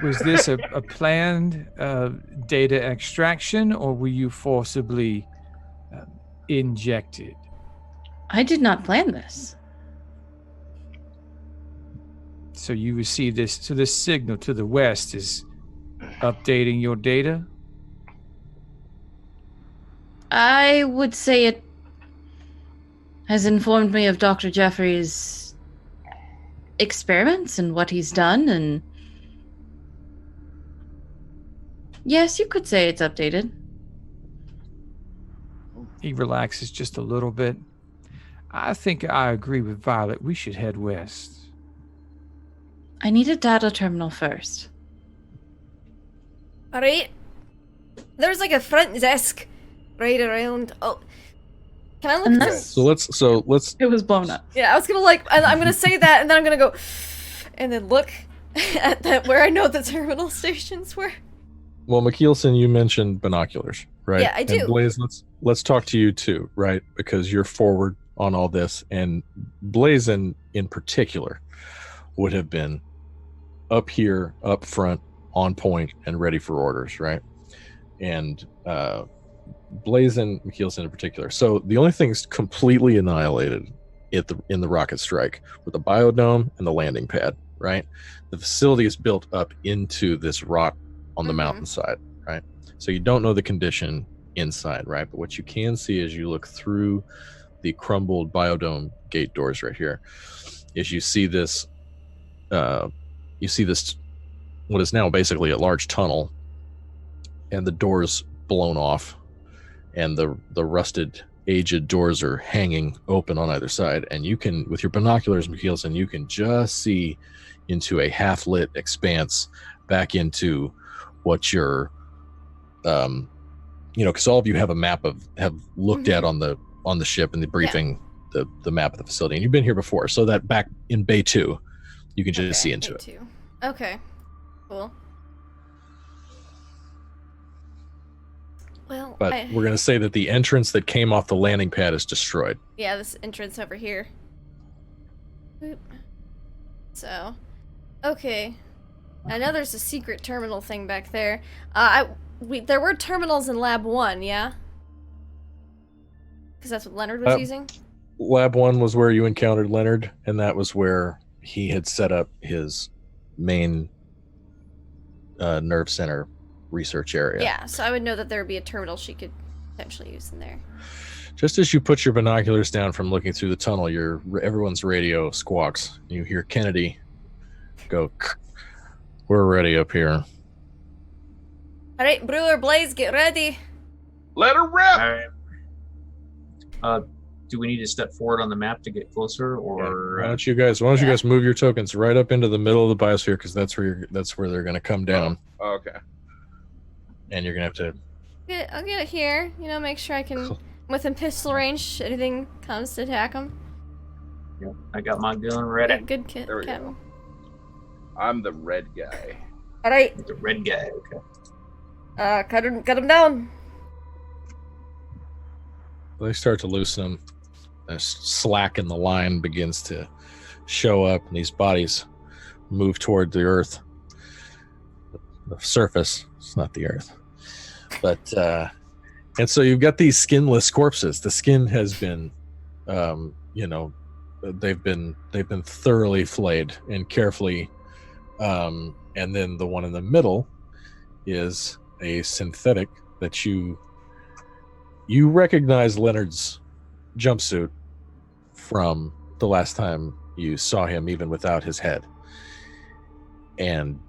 [SPEAKER 3] Was this a planned data extraction, or were you forcibly injected?
[SPEAKER 5] I did not plan this.
[SPEAKER 3] So you receive this. So this signal to the west is updating your data?
[SPEAKER 5] I would say it has informed me of Dr. Jeffrey's experiments and what he's done, and yes, you could say it's updated.
[SPEAKER 3] He relaxes just a little bit. I think I agree with Violet. We should head west.
[SPEAKER 5] I need a data terminal first.
[SPEAKER 1] Alright. There's like a front desk right around. Oh, can I look at this?
[SPEAKER 6] So let's.
[SPEAKER 5] It was blown up.
[SPEAKER 1] Yeah, I was gonna I'm gonna say that, and then I'm gonna go, and then look at that where I know the terminal stations were.
[SPEAKER 6] Well, McKeelson, you mentioned binoculars, right?
[SPEAKER 1] Yeah, I do.
[SPEAKER 6] And Blaze, let's talk to you too, right? Because you're forward on all this, and Blaze in particular would have been up here, up front, on point, and ready for orders, right? And Blaze and McKeelson in particular. So the only things completely annihilated in the rocket strike were the biodome and the landing pad, right? The facility is built up into this rock on the mountainside, right? So you don't know the condition inside, right? But what you can see as you look through the crumbled biodome gate doors right here is you see this what is now basically a large tunnel, and the doors blown off, and the rusted, aged doors are hanging open on either side, and you can, with your binoculars, McKeelson, you can just see into a half-lit expanse back into what you're because all of you have a map have looked at on the ship in the briefing, the map of the facility, and you've been here before, so that back in Bay 2 you can just see into it.
[SPEAKER 1] Okay, cool. Well,
[SPEAKER 6] but we're going to say that the entrance that came off the landing pad is destroyed.
[SPEAKER 1] Yeah, this entrance over here. Boop. So, okay. I know there's a secret terminal thing back there. There were terminals in Lab 1, yeah? Because that's what Leonard was using?
[SPEAKER 6] Lab 1 was where you encountered Leonard, and that was where he had set up his main nerve center research area.
[SPEAKER 1] Yeah, so I would know that there would be a terminal she could potentially use in there.
[SPEAKER 6] Just as you put your binoculars down from looking through the tunnel, everyone's radio squawks. You hear Kennedy go, "We're ready up here."
[SPEAKER 1] All right, Brewer, Blaze, get ready.
[SPEAKER 2] Let her rip.
[SPEAKER 7] All right. Do we need to step forward on the map to get closer, or
[SPEAKER 6] why don't you guys move your tokens right up into the middle of the biosphere, because that's where they're going to come down.
[SPEAKER 2] Oh, okay.
[SPEAKER 6] And you're going to have to.
[SPEAKER 1] I'll get it here. Make sure I can, within pistol range, anything comes to attack them.
[SPEAKER 7] Yeah, I got my gun ready.
[SPEAKER 1] Good kid,
[SPEAKER 2] There we
[SPEAKER 1] Captain.
[SPEAKER 2] go. I'm the red guy.
[SPEAKER 1] All right.
[SPEAKER 7] The red guy. Okay.
[SPEAKER 1] Cut him down.
[SPEAKER 6] They start to loosen them. A slack in the line begins to show up, and these bodies move toward the earth. The surface, it's not the earth. But, and so you've got these skinless corpses. The skin has been, they've been thoroughly flayed and carefully. And then the one in the middle is a synthetic that you recognize Leonard's jumpsuit from the last time you saw him, even without his head. And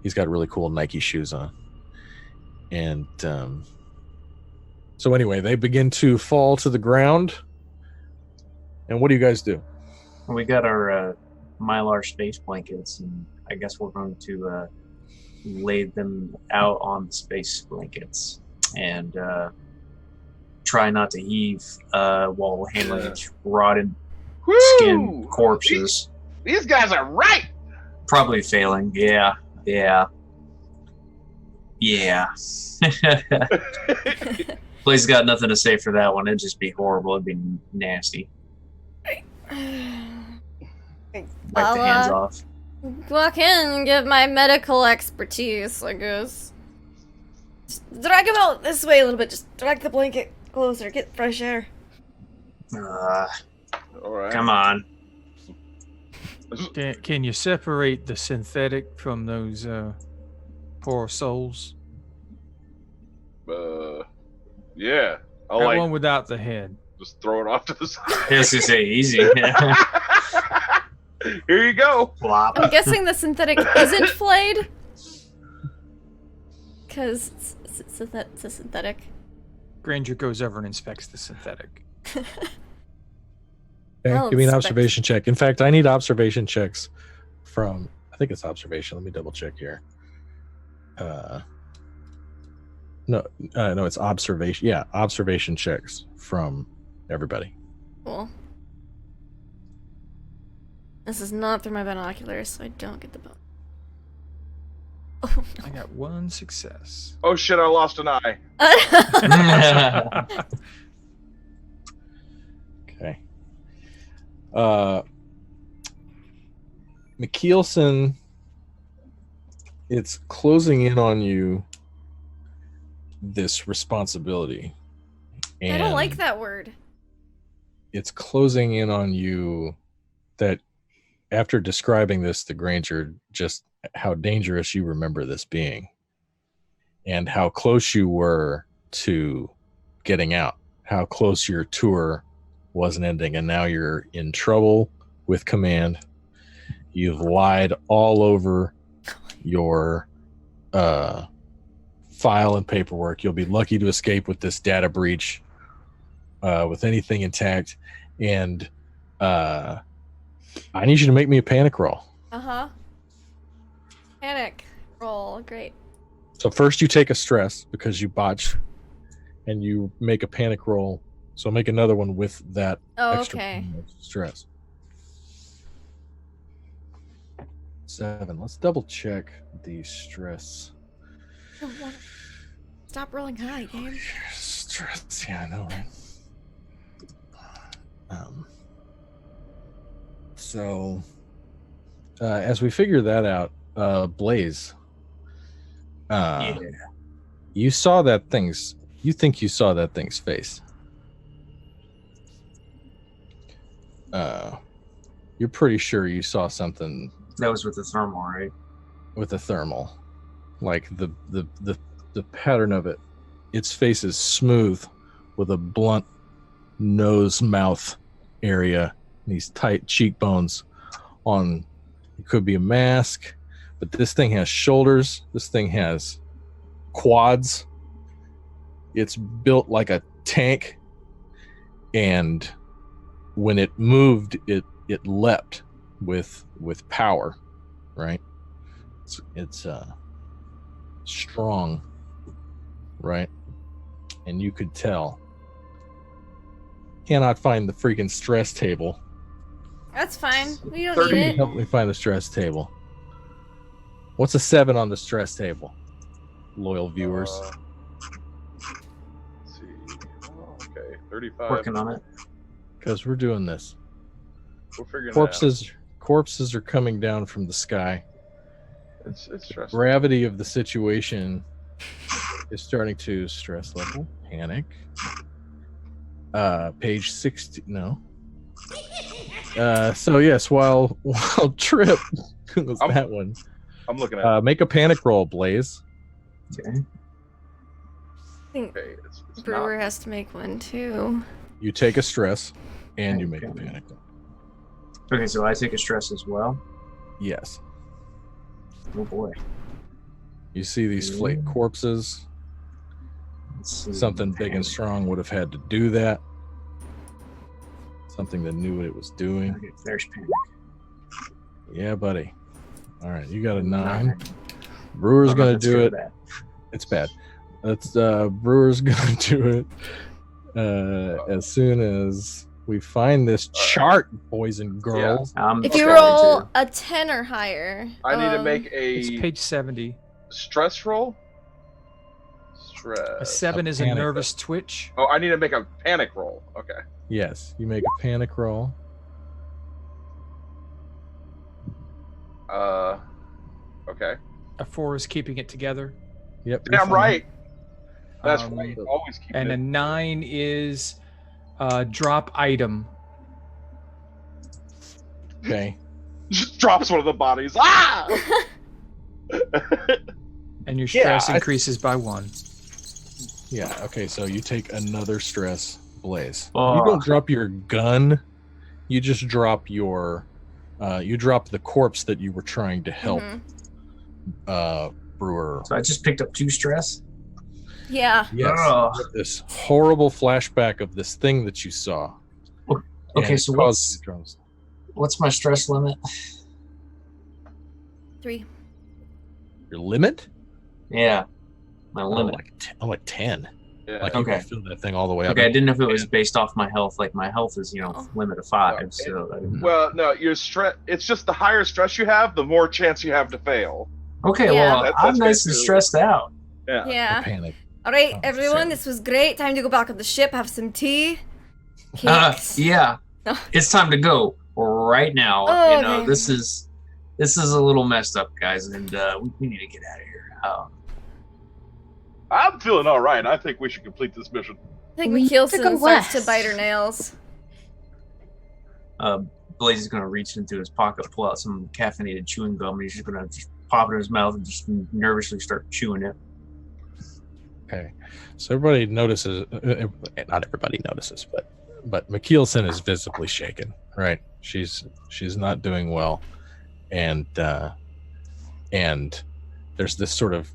[SPEAKER 6] he's got really cool Nike shoes on. And so anyway, they begin to fall to the ground. And what do you guys do?
[SPEAKER 7] We got our Mylar space blankets, and I guess we're going to lay them out on the space blankets and try not to heave while handling each rotted skin corpses.
[SPEAKER 2] These guys are right.
[SPEAKER 7] Probably failing. Yeah. Blaze got nothing to say for that one. It'd just be horrible. It'd be nasty. Wipe the hands off.
[SPEAKER 1] walk in and get my medical expertise, I guess. Just drag him out this way a little bit. Just drag the blanket closer. Get fresh air.
[SPEAKER 2] All right.
[SPEAKER 7] Come on.
[SPEAKER 3] Can you separate the synthetic from those poor souls?
[SPEAKER 2] Yeah. I'll
[SPEAKER 3] That
[SPEAKER 2] like
[SPEAKER 3] one without the head.
[SPEAKER 2] just throw it off to the side.
[SPEAKER 7] I was gonna say easy.
[SPEAKER 2] Here you go.
[SPEAKER 7] Flop.
[SPEAKER 1] I'm guessing the synthetic isn't flayed. Because it's a synthetic.
[SPEAKER 3] Granger goes over and inspects the synthetic.
[SPEAKER 6] Okay,
[SPEAKER 1] I'll
[SPEAKER 6] give me an
[SPEAKER 1] inspect.
[SPEAKER 6] observation check. In fact, I need observation checks from. I think it's observation. Let me double check here. No, it's observation. Yeah, observation checks from everybody.
[SPEAKER 1] Cool. This is not through my binoculars, so I don't get the bone. Oh
[SPEAKER 3] I got one success.
[SPEAKER 2] Oh shit! I lost an eye.
[SPEAKER 1] no.
[SPEAKER 6] Okay. McKeelson, it's closing in on you. This responsibility.
[SPEAKER 1] I don't
[SPEAKER 6] And
[SPEAKER 1] like that word.
[SPEAKER 6] it's closing in on you that after describing this to Granger, just how dangerous you remember this being and how close you were to getting out, how close your tour wasn't ending, and now you're in trouble with command. You've lied all over your file and paperwork. You'll be lucky to escape with this data breach with anything intact, and I need you to make me a panic roll.
[SPEAKER 1] Panic roll. Great.
[SPEAKER 6] So first you take a stress because you botched, and you make a panic roll. So make another one with that
[SPEAKER 1] Oh,
[SPEAKER 6] extra
[SPEAKER 1] okay.
[SPEAKER 6] stress. 7. Let's double check the stress.
[SPEAKER 1] Stop rolling high, game.
[SPEAKER 6] Stress, yeah, I know, right? So, as we figure that out, Blaze, you saw that thing's. You think you saw that thing's face? You're pretty sure you saw something
[SPEAKER 7] That was with the thermal, right?
[SPEAKER 6] with a thermal, like the pattern of it. Its face is smooth with a blunt nose mouth area, these tight cheekbones on. It could be a mask, but this thing has shoulders. This thing has quads. It's built like a tank, and when it moved, it leapt with power, right? It's strong, right? And you could tell. Cannot find the freaking stress table.
[SPEAKER 1] That's fine. We don't
[SPEAKER 2] 30.
[SPEAKER 1] need it.
[SPEAKER 6] Help me find the stress table. What's a 7 on the stress table? Loyal viewers.
[SPEAKER 2] Let's see. Oh, okay, 35.
[SPEAKER 7] Working on it.
[SPEAKER 6] Because we're doing this.
[SPEAKER 2] We're figuring
[SPEAKER 6] Corpses are coming down from the sky.
[SPEAKER 2] it out. It's stressful.
[SPEAKER 6] Gravity of the situation is starting to stress level, panic. Page 60. No. So yes, while Trip was that one.
[SPEAKER 2] I'm looking at it.
[SPEAKER 6] Make a panic roll, Blaze.
[SPEAKER 7] Okay.
[SPEAKER 1] I think
[SPEAKER 2] Okay, it's
[SPEAKER 1] Brewer
[SPEAKER 2] not.
[SPEAKER 1] has to make one too.
[SPEAKER 6] You take a stress, and you make a panic roll.
[SPEAKER 7] Okay, so I take a stress as well.
[SPEAKER 6] Yes.
[SPEAKER 7] Oh boy.
[SPEAKER 6] You see these flayed corpses.
[SPEAKER 7] Let's see.
[SPEAKER 6] Something big and strong would have had to do that. Something that knew what it was doing.
[SPEAKER 7] Okay, there's panic.
[SPEAKER 6] Yeah, buddy. All right, you got a 9. Brewer's gonna do it. It's bad. That's Brewer's gonna do it as soon as we find this chart, boys and girls.
[SPEAKER 1] If you roll a 10 or higher,
[SPEAKER 2] I need to make
[SPEAKER 3] It's
[SPEAKER 2] a
[SPEAKER 3] page 70.
[SPEAKER 2] stress roll.
[SPEAKER 3] A
[SPEAKER 2] Stress.
[SPEAKER 3] 7 is a
[SPEAKER 6] panic.
[SPEAKER 3] nervous twitch.
[SPEAKER 2] Oh, I need to make a panic roll. Okay.
[SPEAKER 6] Yes, you make a panic roll.
[SPEAKER 2] Okay.
[SPEAKER 3] A 4 is keeping it together.
[SPEAKER 6] Yep. you're
[SPEAKER 2] Damn
[SPEAKER 6] fine.
[SPEAKER 2] right. That's
[SPEAKER 3] Um,
[SPEAKER 2] right. Always keep
[SPEAKER 3] And
[SPEAKER 2] it.
[SPEAKER 3] a 9 is drop item.
[SPEAKER 6] Okay.
[SPEAKER 2] Just drops one of the bodies. Ah!
[SPEAKER 3] And your
[SPEAKER 6] Yeah,
[SPEAKER 3] stress increases by 1.
[SPEAKER 6] Yeah. Okay. So you take another stress, Blaze.
[SPEAKER 7] Oh.
[SPEAKER 6] You don't drop your gun. You just drop your. You drop the corpse that you were trying to help. Brewer.
[SPEAKER 7] So I just picked up 2 stress.
[SPEAKER 1] Yeah.
[SPEAKER 6] Yes.
[SPEAKER 7] Ugh.
[SPEAKER 6] This horrible flashback of this thing that you saw.
[SPEAKER 7] Okay,
[SPEAKER 6] And
[SPEAKER 7] so
[SPEAKER 6] it caused you drums.
[SPEAKER 7] what's my stress limit?
[SPEAKER 1] 3.
[SPEAKER 6] Your limit?
[SPEAKER 7] Yeah, my limit.
[SPEAKER 6] Like 10.
[SPEAKER 2] Yeah.
[SPEAKER 6] Like you
[SPEAKER 7] Okay.
[SPEAKER 6] can fill that thing all the way up.
[SPEAKER 7] Okay, I didn't know if it was based off my health. Like my health is,
[SPEAKER 1] Oh.
[SPEAKER 7] limit of 5.
[SPEAKER 2] No,
[SPEAKER 7] So I didn't know.
[SPEAKER 2] Well, no, your stress. It's just the higher stress you have, the more chance you have to fail.
[SPEAKER 7] Okay,
[SPEAKER 1] Yeah.
[SPEAKER 7] well,
[SPEAKER 2] That's
[SPEAKER 7] I'm nice and
[SPEAKER 2] basically-
[SPEAKER 7] stressed out.
[SPEAKER 2] Yeah.
[SPEAKER 1] Yeah.
[SPEAKER 6] Panic.
[SPEAKER 1] All right,
[SPEAKER 6] Oh,
[SPEAKER 1] everyone,
[SPEAKER 6] sorry.
[SPEAKER 1] this was great. Time to go back on the ship, have some tea. Cakes.
[SPEAKER 7] Yeah,
[SPEAKER 1] No.
[SPEAKER 7] it's time to go right now.
[SPEAKER 1] Oh,
[SPEAKER 7] you know,
[SPEAKER 1] okay.
[SPEAKER 7] this is a little messed up, guys, and we need to get out of here.
[SPEAKER 2] I'm feeling all right. I think we should complete this mission.
[SPEAKER 1] I think
[SPEAKER 5] We
[SPEAKER 1] McKeelson
[SPEAKER 5] took a
[SPEAKER 1] starts to
[SPEAKER 5] west.
[SPEAKER 1] bite her nails.
[SPEAKER 7] Blaze is gonna reach into his pocket, pull out some caffeinated chewing gum, and he's just gonna pop it in his mouth and just nervously start chewing it.
[SPEAKER 6] Okay. So everybody notices. Not everybody notices, but McKeelson is visibly shaken. Right. She's not doing well, and there's this sort of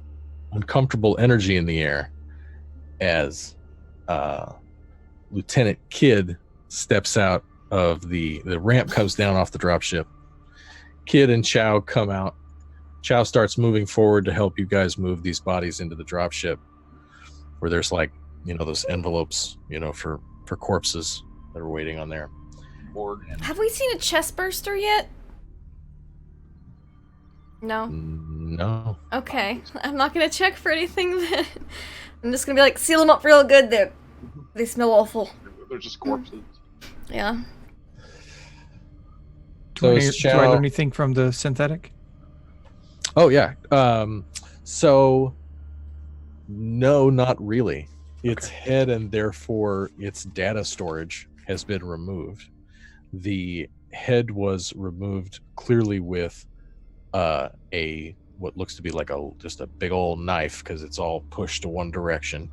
[SPEAKER 6] uncomfortable energy in the air as Lieutenant Kidd steps out of the ramp, comes down off the dropship. Kidd and Chow come out. Chow starts moving forward to help you guys move these bodies into the dropship, where there's those envelopes, for corpses that are waiting on there.
[SPEAKER 1] Have we seen a chest burster yet? No.
[SPEAKER 6] No.
[SPEAKER 1] Okay. I'm not gonna check for anything then. I'm just gonna be like, seal them up real good. They smell awful.
[SPEAKER 2] They're just corpses.
[SPEAKER 1] Yeah.
[SPEAKER 3] Do I
[SPEAKER 6] Chow-
[SPEAKER 3] learn anything from the synthetic?
[SPEAKER 6] Oh yeah. So no, not really. Its head and therefore its data storage has been removed. The head was removed clearly with what looks to be like just a big old knife, because it's all pushed to one direction.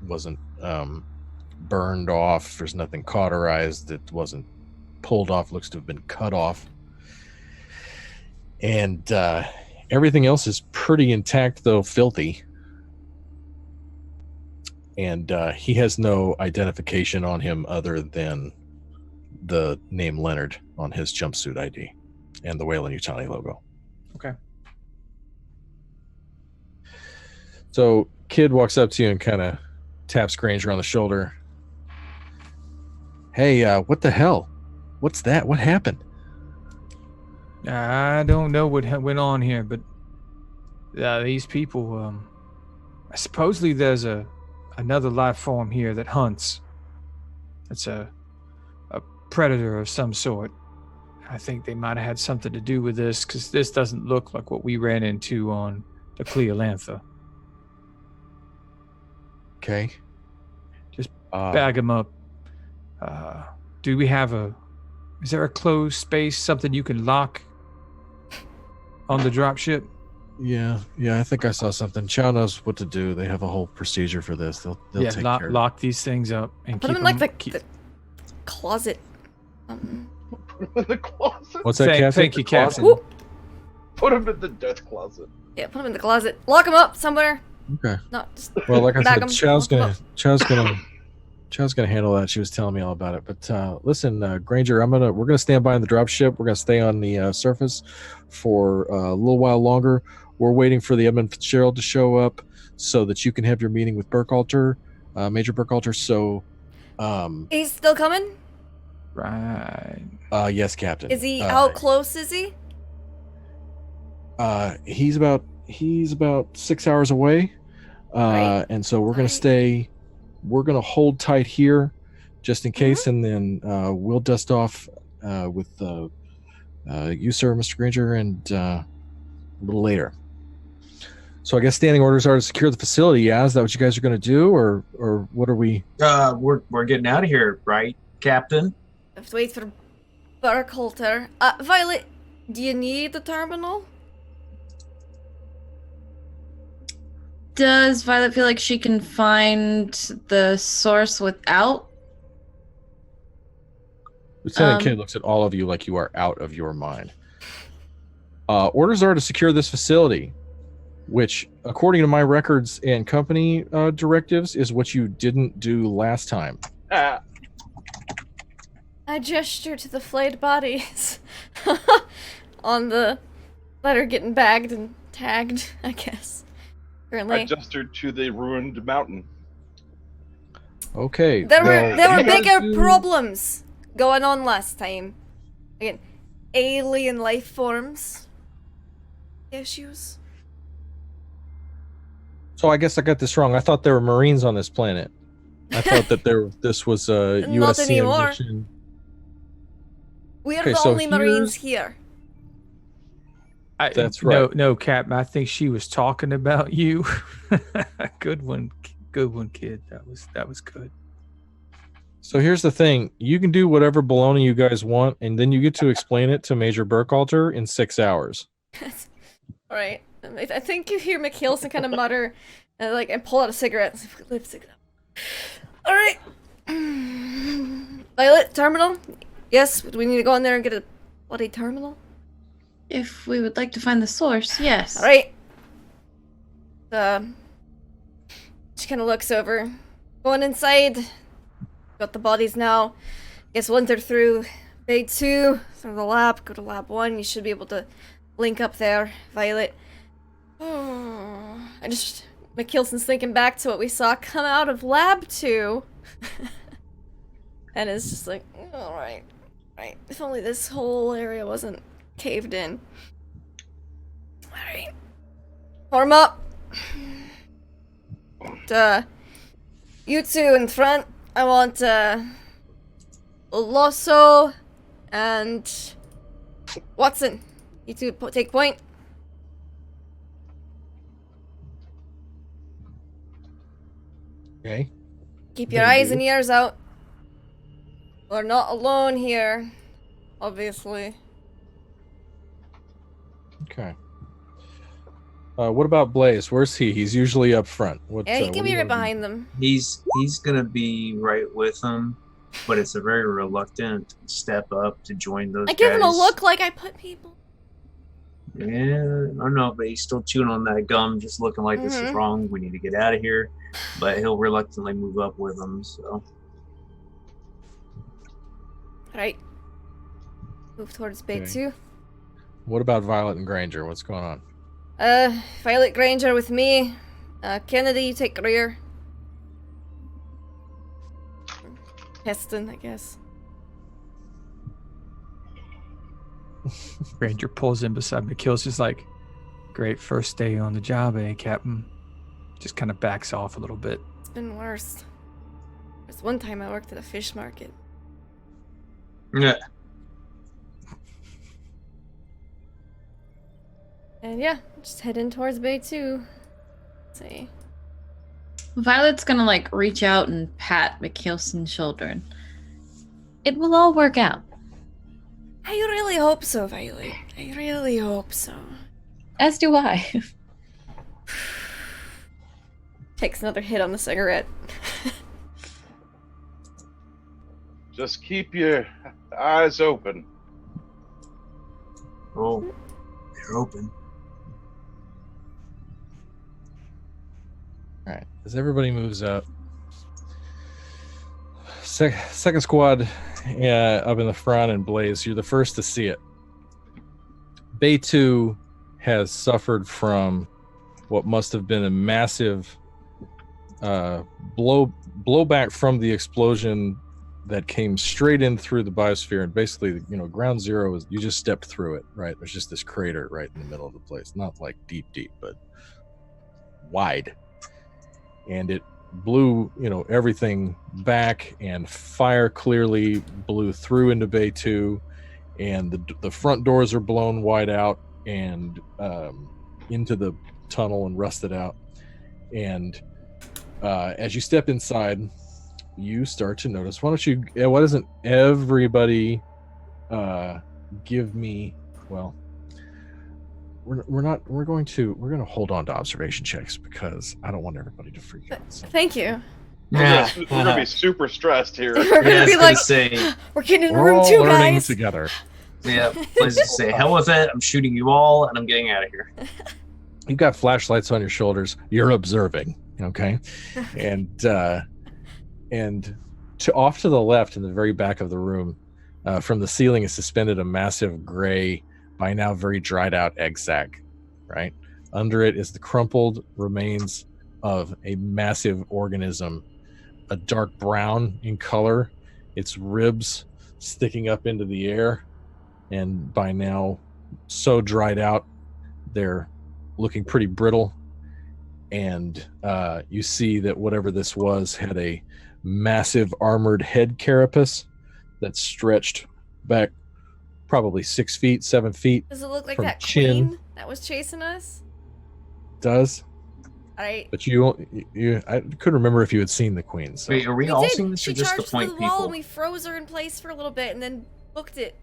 [SPEAKER 6] It wasn't burned off. There's nothing cauterized. It wasn't pulled off. Looks to have been cut off. And everything else is pretty intact, though filthy. And he has no identification on him other than the name Leonard on his jumpsuit ID and the Weyland-Yutani logo.
[SPEAKER 3] Okay.
[SPEAKER 6] So Kidd walks up to you and kind of taps Granger on the shoulder. Hey, what the hell? What's that? What happened?
[SPEAKER 3] I don't know what went on here, but these people, supposedly there's another life form here that hunts. It's a predator of some sort. I think they might have had something to do with this, because this doesn't look like what we ran into on the Cleolantha.
[SPEAKER 6] Okay.
[SPEAKER 3] Just bag them up. Do we have is there a closed space, something you can lock on the dropship?
[SPEAKER 6] Yeah, I think I saw something. Chow knows what to do. They have a whole procedure for this. They'll take care of it.
[SPEAKER 3] Lock these things up and
[SPEAKER 1] Put
[SPEAKER 3] keep
[SPEAKER 1] them in like
[SPEAKER 3] keep-
[SPEAKER 1] the closet.
[SPEAKER 2] In the closet.
[SPEAKER 6] What's that, Captain?
[SPEAKER 3] Thank you, Captain.
[SPEAKER 1] Whoop.
[SPEAKER 2] Put them in the death closet.
[SPEAKER 1] Yeah, put them in the closet. Lock them up somewhere.
[SPEAKER 6] Okay.
[SPEAKER 1] No, just
[SPEAKER 6] Well, like I
[SPEAKER 1] bag
[SPEAKER 6] said,
[SPEAKER 1] 'em,
[SPEAKER 6] Chow's
[SPEAKER 1] lock 'em
[SPEAKER 6] gonna handle that. She was telling me all about it. But listen, Granger, we're gonna stand by on the dropship. We're gonna stay on the surface for a little while longer. We're waiting for the Edmund Fitzgerald to show up so that you can have your meeting with Burkhalter, Major Burkhalter. So,
[SPEAKER 1] He's still coming?
[SPEAKER 3] Right.
[SPEAKER 6] yes, Captain.
[SPEAKER 1] Is he how close is he?
[SPEAKER 6] He's about 6 hours away,
[SPEAKER 1] Right.
[SPEAKER 6] and so we're gonna
[SPEAKER 1] Right.
[SPEAKER 6] stay. We're gonna hold tight here, just in case, and then we'll dust off with You, sir, Mr. Granger, and a little later. So I guess standing orders are to secure the facility. Yeah, is that what you guys are going to do, or what are we?
[SPEAKER 7] We're getting out of here, right, Captain?
[SPEAKER 1] I have to wait for Burkhalter. Violet, do you need the terminal?
[SPEAKER 5] Does Violet feel like she can find the source without?
[SPEAKER 6] Lieutenant Kidd looks at all of you like you are out of your mind. Orders are to secure this facility, which, according to my records and company directives, is what you didn't do last time.
[SPEAKER 2] Ah,
[SPEAKER 1] I gesture to the flayed bodies on the letter getting bagged and tagged, I guess. Currently.
[SPEAKER 2] I gestured to the ruined mountain.
[SPEAKER 6] Okay.
[SPEAKER 1] There were
[SPEAKER 6] you guys
[SPEAKER 1] bigger
[SPEAKER 6] do-
[SPEAKER 1] problems going on last time. Again, alien life forms issues.
[SPEAKER 6] So I guess I got this wrong. I thought there were Marines on this planet. I thought that this was a
[SPEAKER 1] Not
[SPEAKER 6] USC
[SPEAKER 1] anymore.
[SPEAKER 6] mission.
[SPEAKER 1] We are
[SPEAKER 6] Okay,
[SPEAKER 1] the
[SPEAKER 6] so
[SPEAKER 1] only Marines
[SPEAKER 6] here's-
[SPEAKER 1] here.
[SPEAKER 6] That's right.
[SPEAKER 3] No, Captain. I think she was talking about you. Good one, kid. That was good.
[SPEAKER 6] So here's the thing. You can do whatever baloney you guys want, and then you get to explain it to Major Burkhalter in 6 hours.
[SPEAKER 1] Alright. I think you hear McKelson kind of mutter and pull out a cigarette. Lipstick. Alright. Violet, terminal? Yes, do we need to go in there and get a bloody terminal?
[SPEAKER 5] If we would like to find the source, yes.
[SPEAKER 1] Alright. She kind of looks over. Going inside. Got the bodies now. Guess once they're through Bay 2, through the lab, go to Lab 1. You should be able to link up there, Violet. McKelson's thinking back to what we saw come out of Lab 2. And it's just like, alright. Right. If only this whole area wasn't caved in. Alright. Form up. You two in front. I want, Losso and Watson. You two take point.
[SPEAKER 6] Okay.
[SPEAKER 1] Keep your eyes and ears out. We're not alone here, obviously.
[SPEAKER 6] Okay. What about Blaze? Where's he? He's usually up front.
[SPEAKER 1] Yeah, he can
[SPEAKER 6] what
[SPEAKER 1] be
[SPEAKER 6] do you
[SPEAKER 1] right
[SPEAKER 6] wanna do?
[SPEAKER 1] behind them.
[SPEAKER 7] He's gonna be right with them, but it's a very reluctant step up to join those
[SPEAKER 1] I give him a
[SPEAKER 7] guys.
[SPEAKER 1] look like I put people.
[SPEAKER 7] Yeah, I don't know, but he's still chewing on that gum, just looking like this is wrong. We need to get out of here. But he'll reluctantly move up with them. So
[SPEAKER 1] Right. Move towards Bay
[SPEAKER 6] Okay.
[SPEAKER 1] 2.
[SPEAKER 6] What about Violet and Granger? What's going on?
[SPEAKER 1] Violet Granger with me. Kennedy, you take rear. Heston, I guess.
[SPEAKER 3] Ranger pulls in beside McKill's just like, great first day on the job, eh, Captain? Just kind of backs off a little bit.
[SPEAKER 1] It's been worse. There's one time I worked at a fish market.
[SPEAKER 7] yeah,
[SPEAKER 1] And yeah, just heading towards Bay 2. Let's see.
[SPEAKER 5] Violet's gonna reach out and pat McKelson's shoulder. And it will all work out.
[SPEAKER 1] I really hope so, Violet. I really hope so.
[SPEAKER 5] As do I.
[SPEAKER 1] Takes another hit on the cigarette.
[SPEAKER 2] Just keep your eyes open.
[SPEAKER 7] oh, they're open.
[SPEAKER 6] All right. As everybody moves up, second squad up in the front, and Blaze, you're the first to see it. Bay 2 has suffered from what must have been a massive blowback from the explosion that came straight in through the biosphere. And basically, ground zero is you just stepped through it, right? There's just this crater right in the middle of the place, not like deep, but wide. And it blew, everything back, and fire clearly blew through into Bay 2. and the front doors are blown wide out and into the tunnel and rusted out. And as you step inside, you start to notice. Why doesn't everybody give me? Well, we're going to hold on to observation checks because I don't want everybody to freak out. So.
[SPEAKER 1] Thank you.
[SPEAKER 2] We're gonna be super stressed here.
[SPEAKER 1] We're gonna be like, we're getting in a room
[SPEAKER 6] all
[SPEAKER 1] too,
[SPEAKER 6] learning
[SPEAKER 1] guys.
[SPEAKER 6] together.
[SPEAKER 7] Yeah, let's just say, hell with it. I'm shooting you all, and I'm getting out of here.
[SPEAKER 6] You've got flashlights on your shoulders. You're observing, okay? and off to the left, in the very back of the room, from the ceiling is suspended a massive gray, by now very dried out egg sack. Right under it is the crumpled remains of a massive organism, a dark brown in color, its ribs sticking up into the air, and by now so dried out they're looking pretty brittle. And you see that whatever this was had a massive armored head carapace that stretched back probably 6 feet, 7 feet.
[SPEAKER 1] Does it look like
[SPEAKER 6] from
[SPEAKER 1] that
[SPEAKER 6] chin.
[SPEAKER 1] queen that was chasing us?
[SPEAKER 6] Does.
[SPEAKER 1] I
[SPEAKER 6] But I couldn't remember if you had seen the queen. So.
[SPEAKER 7] Wait, are we all seeing this
[SPEAKER 1] She
[SPEAKER 7] or just the
[SPEAKER 1] charged through
[SPEAKER 7] point
[SPEAKER 1] the wall
[SPEAKER 7] people?
[SPEAKER 1] and we froze her in place for a little bit and then booked it.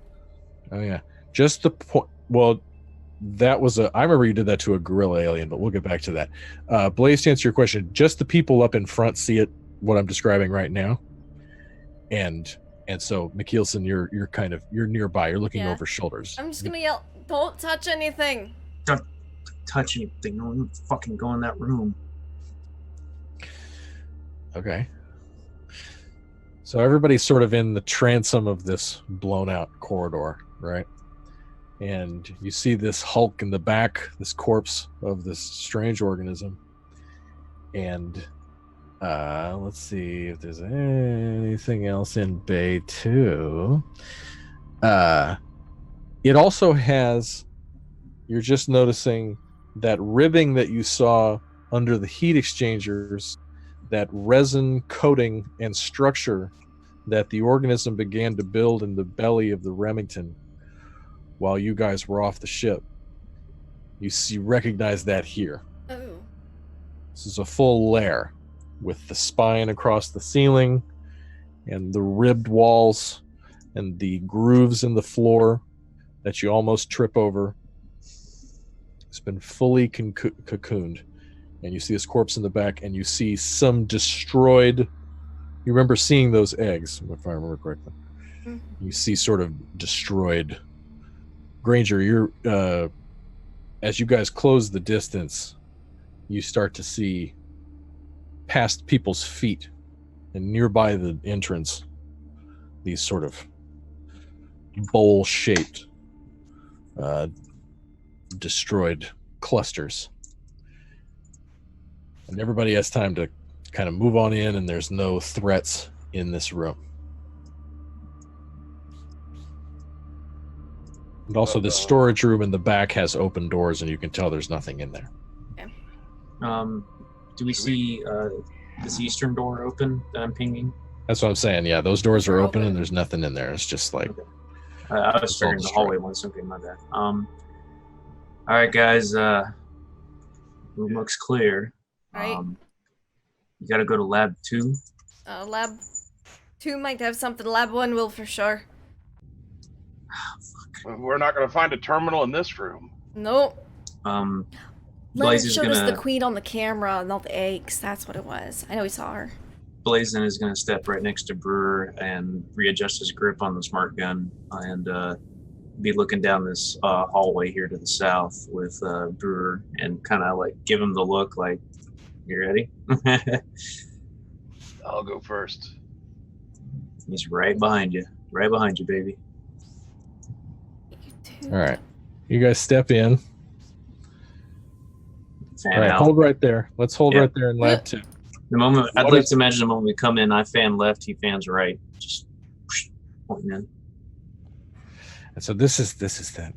[SPEAKER 6] Oh yeah, just the point. Well, that was I remember you did that to a gorilla alien, but we'll get back to that. Blaze, to answer your question, just the people up in front see it. What I'm describing right now, and so McKeelson, you're nearby. You're looking over shoulders.
[SPEAKER 1] I'm just gonna yell, "Don't touch anything!"
[SPEAKER 7] Don't touch anything. No one fucking go in that room.
[SPEAKER 6] Okay. So everybody's sort of in the transom of this blown out corridor, right? And you see this hulk in the back, this corpse of this strange organism. And let's see if there's anything else in Bay 2. It also has, you're just noticing that ribbing that you saw under the heat exchangers, that resin coating and structure that the organism began to build in the belly of the Remington while you guys were off the ship. You recognize that here.
[SPEAKER 1] Oh.
[SPEAKER 6] This is a full lair with the spine across the ceiling and the ribbed walls and the grooves in the floor that you almost trip over. It's been fully cocooned. And you see his corpse in the back, and you see some destroyed. You remember seeing those eggs, if I remember correctly. You see sort of destroyed. Granger, you're as you guys close the distance, you start to see past people's feet, and nearby the entrance, these sort of bowl-shaped, destroyed clusters. And everybody has time to kind of move on in, and there's no threats in this room. And also, the storage room in the back has open doors, and you can tell there's nothing in there.
[SPEAKER 1] Okay.
[SPEAKER 7] Do we see this eastern door open that I'm pinging?
[SPEAKER 6] That's what I'm saying. Yeah, those doors are open, and there's nothing in there. It's just like...
[SPEAKER 7] Okay. I was figuring the hallway ones. Okay, my bad. All right, guys. Room looks clear.
[SPEAKER 1] Right.
[SPEAKER 7] You gotta go to lab 2.
[SPEAKER 1] Lab 2 might have something. Lab 1 will for sure.
[SPEAKER 2] We're not going to find a terminal in this room.
[SPEAKER 1] Nope.
[SPEAKER 7] Blaze
[SPEAKER 1] Leonard
[SPEAKER 7] is
[SPEAKER 1] showed us
[SPEAKER 7] gonna-
[SPEAKER 1] the queen on the camera and all the eggs. That's what it was. I know we saw her.
[SPEAKER 7] Blazin is gonna step right next to Brewer and readjust his grip on the smart gun and be looking down this hallway here to the south with Brewer and kind of like give him the look like, you ready?
[SPEAKER 2] I'll go first.
[SPEAKER 7] He's right behind you, baby.
[SPEAKER 6] All right. You guys step in.
[SPEAKER 7] Fan
[SPEAKER 6] All right,
[SPEAKER 7] out.
[SPEAKER 6] hold right there. Let's hold
[SPEAKER 7] Yeah.
[SPEAKER 6] right there in lab 2.
[SPEAKER 7] The moment I'd
[SPEAKER 6] What
[SPEAKER 7] like
[SPEAKER 6] is-
[SPEAKER 7] to imagine the moment we come in, I fan left, he fans right, just pointing in.
[SPEAKER 6] And so this is that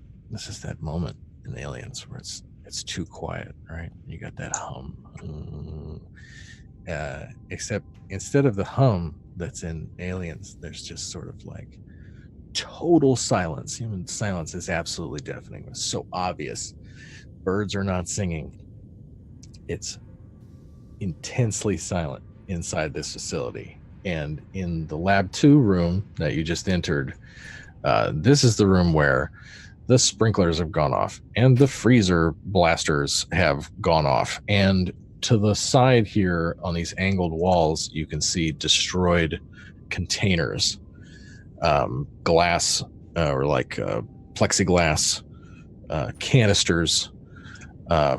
[SPEAKER 6] moment in Aliens where it's too quiet, right? You got that hum. Except instead of the hum that's in Aliens, there's just sort of like total silence. Human silence is absolutely deafening. It's so obvious. Birds are not singing. It's intensely silent inside this facility. And in the Lab 2 room that you just entered, this is the room where the sprinklers have gone off and the freezer blasters have gone off. And to the side here on these angled walls, you can see destroyed containers, glass or like plexiglass canisters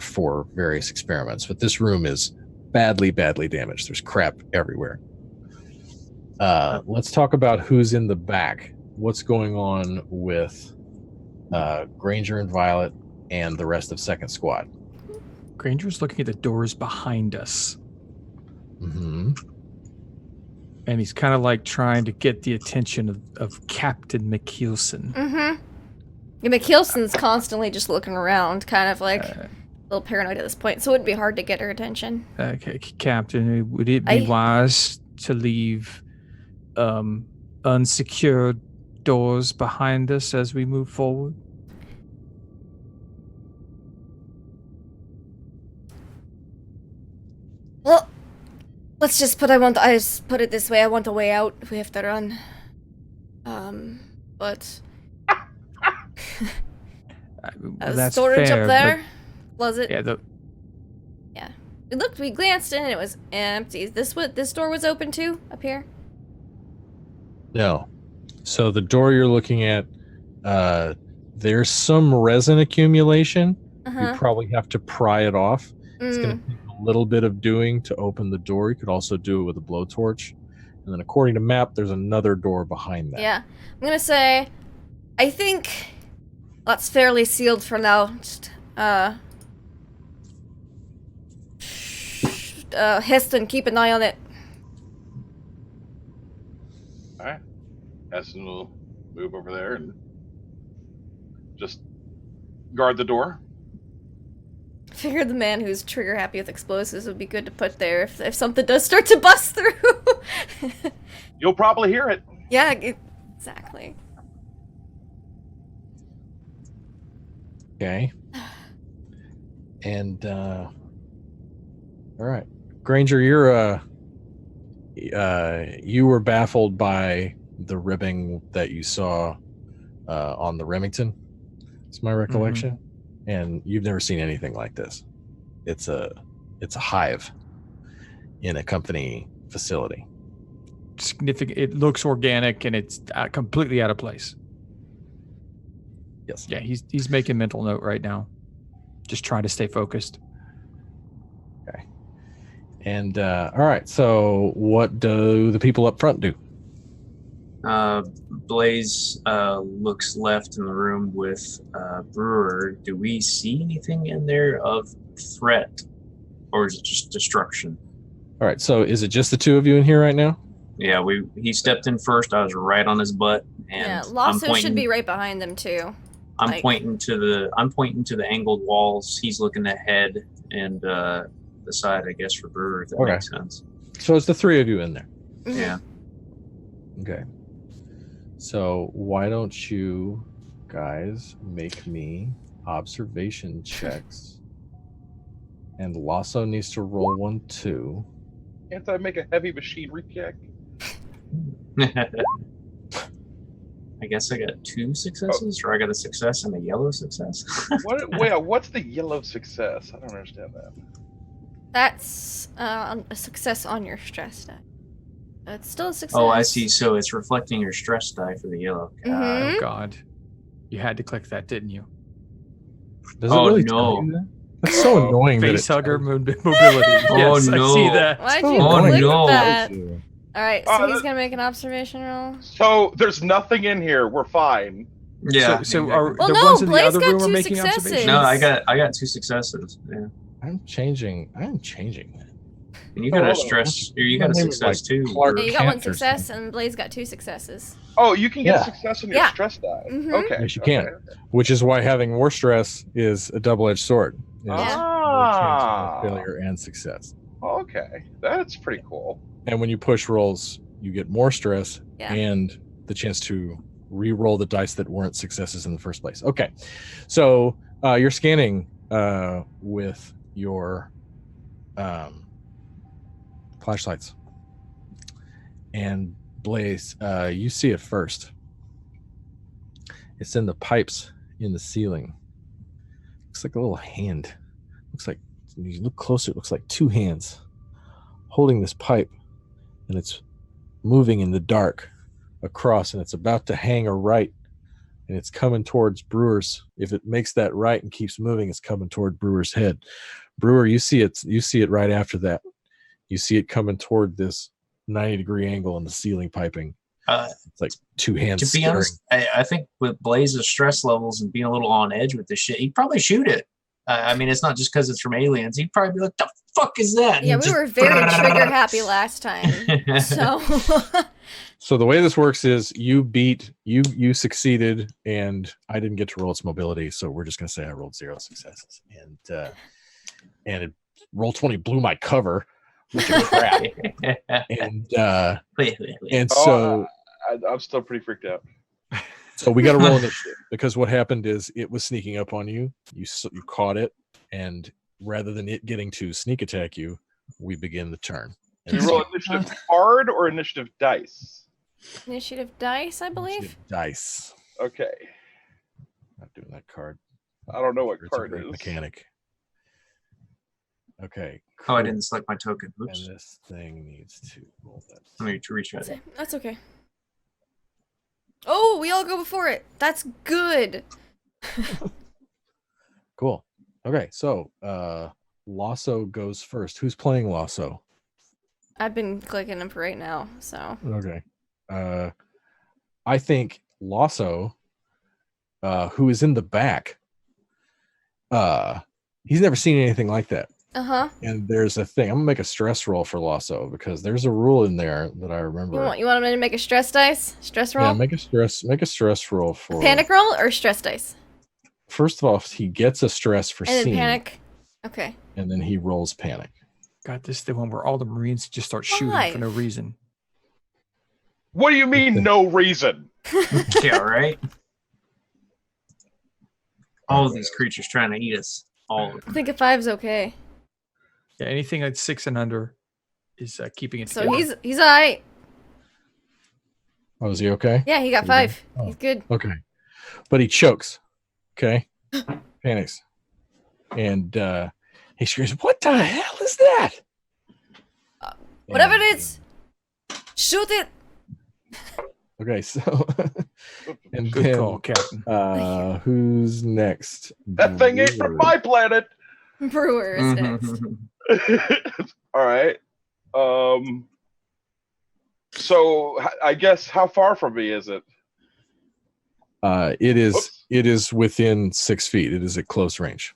[SPEAKER 6] for various experiments. But this room is badly damaged. There's crap everywhere. Let's talk about who's in the back. What's going on with Granger and Violet and the rest of Second Squad?
[SPEAKER 3] Granger's looking at the doors behind us.
[SPEAKER 6] Mm-hmm.
[SPEAKER 3] And he's kind of like trying to get the attention of Captain McKeelson.
[SPEAKER 1] Mm-hmm. Yeah, McKeelson's constantly just looking around, kind of like a little paranoid at this point, so it would be hard to get her attention.
[SPEAKER 3] Okay, Captain, would it be wise to leave unsecured doors behind us as we move forward?
[SPEAKER 1] Well, let's just put it this way, I want a way out if we have to run. But
[SPEAKER 3] That's
[SPEAKER 1] storage
[SPEAKER 3] fair,
[SPEAKER 1] up there? Was it?
[SPEAKER 3] Yeah,
[SPEAKER 1] Yeah. We glanced in and it was empty. This door was open too, up here?
[SPEAKER 6] No. So the door you're looking at, there's some resin accumulation. You probably have to pry it off. It's going to take a little bit of doing to open the door. You could also do it with a blowtorch. And then according to map, there's another door behind that.
[SPEAKER 1] Yeah. I'm going to say, I think that's fairly sealed for now. Just, Heston, keep an eye on it.
[SPEAKER 2] Alright. Heston will move over there and just guard the door.
[SPEAKER 1] Figured the man who's trigger happy with explosives would be good to put there if something does start to bust through.
[SPEAKER 2] You'll probably hear it.
[SPEAKER 1] Yeah, exactly.
[SPEAKER 6] Okay. And all right, Granger, you were baffled by the ribbing that you saw on the Remington. It's my recollection, and you've never seen anything like this. It's a hive in a company facility.
[SPEAKER 3] significant. It looks organic and it's completely out of place.
[SPEAKER 6] Yes.
[SPEAKER 3] Yeah, he's making mental note right now. Just trying to stay focused.
[SPEAKER 6] Okay. And all right. So, what do the people up front do?
[SPEAKER 7] Blaze looks left in the room with Brewer. Do we see anything in there of threat, or is it just destruction?
[SPEAKER 6] All right. So, is it just the two of you in here right now?
[SPEAKER 7] Yeah, he stepped in first. I was right on his butt, and
[SPEAKER 1] yeah, Lasso should be right behind them too.
[SPEAKER 7] I'm pointing to the angled walls. He's looking ahead and the side, I guess, for Brewer. If that makes sense.
[SPEAKER 6] So it's the three of you in there.
[SPEAKER 1] Mm-hmm.
[SPEAKER 7] Yeah.
[SPEAKER 6] Okay. So why don't you guys make me observation checks? And Lasso needs to roll 1, 2.
[SPEAKER 2] Can't I make a heavy machinery check?
[SPEAKER 7] I guess I got 2 successes, or I got a success and a yellow success.
[SPEAKER 2] What's the yellow success? I don't understand that.
[SPEAKER 1] That's a success on your stress die. It's still a success.
[SPEAKER 7] Oh, I see. So it's reflecting your stress die for the yellow.
[SPEAKER 3] Oh God, you had to click that, didn't you?
[SPEAKER 6] Does it really tell you that? That's so annoying.
[SPEAKER 3] Face hugger mobility.
[SPEAKER 7] Oh,
[SPEAKER 3] Yes,
[SPEAKER 7] no.
[SPEAKER 3] I see that.
[SPEAKER 1] Why'd
[SPEAKER 6] Oh,
[SPEAKER 1] you
[SPEAKER 7] no.
[SPEAKER 1] click
[SPEAKER 7] No.
[SPEAKER 1] that? Alright, so
[SPEAKER 2] Oh,
[SPEAKER 1] he's gonna make an observation roll.
[SPEAKER 2] So there's nothing in here. We're fine.
[SPEAKER 7] Yeah.
[SPEAKER 3] So are
[SPEAKER 1] Well,
[SPEAKER 3] the
[SPEAKER 1] no,
[SPEAKER 3] ones in the
[SPEAKER 1] Blaze
[SPEAKER 3] other
[SPEAKER 1] got
[SPEAKER 3] room are
[SPEAKER 1] 2
[SPEAKER 3] making
[SPEAKER 1] successes.
[SPEAKER 3] observations?
[SPEAKER 7] No, I got 2 successes. Yeah.
[SPEAKER 6] I'm changing that.
[SPEAKER 7] And you got
[SPEAKER 2] Oh,
[SPEAKER 7] a stress. Or you got a
[SPEAKER 6] My name is
[SPEAKER 7] success
[SPEAKER 6] like
[SPEAKER 7] too.
[SPEAKER 6] Clark
[SPEAKER 1] Yeah, you got 1
[SPEAKER 6] Kent or
[SPEAKER 1] success,
[SPEAKER 6] something.
[SPEAKER 1] and Blaze got 2 successes.
[SPEAKER 2] Oh, you can get
[SPEAKER 6] Yeah.
[SPEAKER 2] success on your
[SPEAKER 1] Yeah.
[SPEAKER 2] stress die.
[SPEAKER 1] Mhm.
[SPEAKER 2] Okay.
[SPEAKER 6] Yes, you
[SPEAKER 2] okay,
[SPEAKER 6] can.
[SPEAKER 2] okay.
[SPEAKER 6] Which is why having more stress is a double-edged sword. It's more chances
[SPEAKER 2] Ah.
[SPEAKER 6] of failure and success.
[SPEAKER 2] Okay, that's pretty cool.
[SPEAKER 6] And when you push rolls, you get more stress
[SPEAKER 1] Yeah.
[SPEAKER 6] and the chance to re-roll the dice that weren't successes in the first place. Okay, so you're scanning with your flashlights, and Blaze, you see it first. It's in the pipes in the ceiling. Looks like a little hand. Looks like, when you look closer, it looks like two hands holding this pipe, and it's moving in the dark across, and it's about to hang a right, and it's coming towards Brewer's. If it makes that right and keeps moving, it's coming toward Brewer's head. Brewer, you see it right after that. You see it coming toward this 90-degree angle in the ceiling piping. It's like two hands.
[SPEAKER 7] To be honest, I think with Blaze's stress levels and being a little on edge with this shit, he'd probably shoot it. I mean, it's not just because it's from aliens. He'd probably be like, "The fuck is that?"
[SPEAKER 1] Yeah, we were very trigger happy last time. So
[SPEAKER 6] So the way this works is you succeeded, and I didn't get to roll its mobility, so we're just gonna say I rolled 0 successes, and it roll 20 blew my cover, which is crap. And so
[SPEAKER 2] I'm still pretty freaked out.
[SPEAKER 6] so we got to roll initiative, because what happened is it was sneaking up on you. You caught it, and rather than it getting to sneak attack you, we begin the turn.
[SPEAKER 2] Do you roll initiative card or initiative dice?
[SPEAKER 1] initiative dice, I believe.
[SPEAKER 6] Initiative dice.
[SPEAKER 2] Okay.
[SPEAKER 6] Not doing that card.
[SPEAKER 2] I don't know what
[SPEAKER 6] It's a
[SPEAKER 2] card
[SPEAKER 6] great
[SPEAKER 2] is.
[SPEAKER 6] mechanic. Okay.
[SPEAKER 7] Oh, I
[SPEAKER 6] cool.
[SPEAKER 7] didn't select my token.
[SPEAKER 6] And
[SPEAKER 7] Oops.
[SPEAKER 6] this thing needs to roll that.
[SPEAKER 7] Let me retry it.
[SPEAKER 1] That's okay. Oh, we all go before it. That's good.
[SPEAKER 6] Cool. Okay, so Lasso goes first. Who's playing Lasso?
[SPEAKER 1] I've been clicking him for right now, so.
[SPEAKER 6] Okay. I think Lasso, who is in the back, he's never seen anything like that.
[SPEAKER 1] Uh-huh.
[SPEAKER 6] And there's a thing. I'm gonna make a stress roll for Lasso, because there's a rule in there that I remember.
[SPEAKER 1] You want him to make a stress dice? Stress roll?
[SPEAKER 6] Yeah, make a stress roll for
[SPEAKER 1] Panic roll or stress dice?
[SPEAKER 6] First of all, he gets a stress for
[SPEAKER 1] And then
[SPEAKER 6] seeing,
[SPEAKER 1] panic? Okay.
[SPEAKER 6] and then he rolls panic.
[SPEAKER 3] God, this is the one where all the Marines just start shooting for no reason.
[SPEAKER 2] What do you mean, no reason?
[SPEAKER 7] Yeah, right? All of these creatures trying to eat us. All of
[SPEAKER 1] I
[SPEAKER 7] them.
[SPEAKER 1] think a 5's okay.
[SPEAKER 3] Yeah, anything like 6 and under is keeping it
[SPEAKER 1] So
[SPEAKER 3] together.
[SPEAKER 1] he's alright.
[SPEAKER 6] Oh, is he okay?
[SPEAKER 1] Yeah, he got
[SPEAKER 6] Okay.
[SPEAKER 1] 5.
[SPEAKER 6] Oh.
[SPEAKER 1] He's good.
[SPEAKER 6] Okay. But he chokes. Okay. Panics. And he screams, "What the hell is that?"
[SPEAKER 1] Whatever
[SPEAKER 6] And,
[SPEAKER 1] it is, shoot it.
[SPEAKER 6] Okay, so and
[SPEAKER 3] Good
[SPEAKER 6] then,
[SPEAKER 3] call, Captain.
[SPEAKER 6] who's next?
[SPEAKER 2] That thing ain't from my planet.
[SPEAKER 1] Brewer is next.
[SPEAKER 2] All right. So I guess how far from me is it?
[SPEAKER 6] It is
[SPEAKER 2] Oops.
[SPEAKER 6] it is within 6 feet. It is at close range.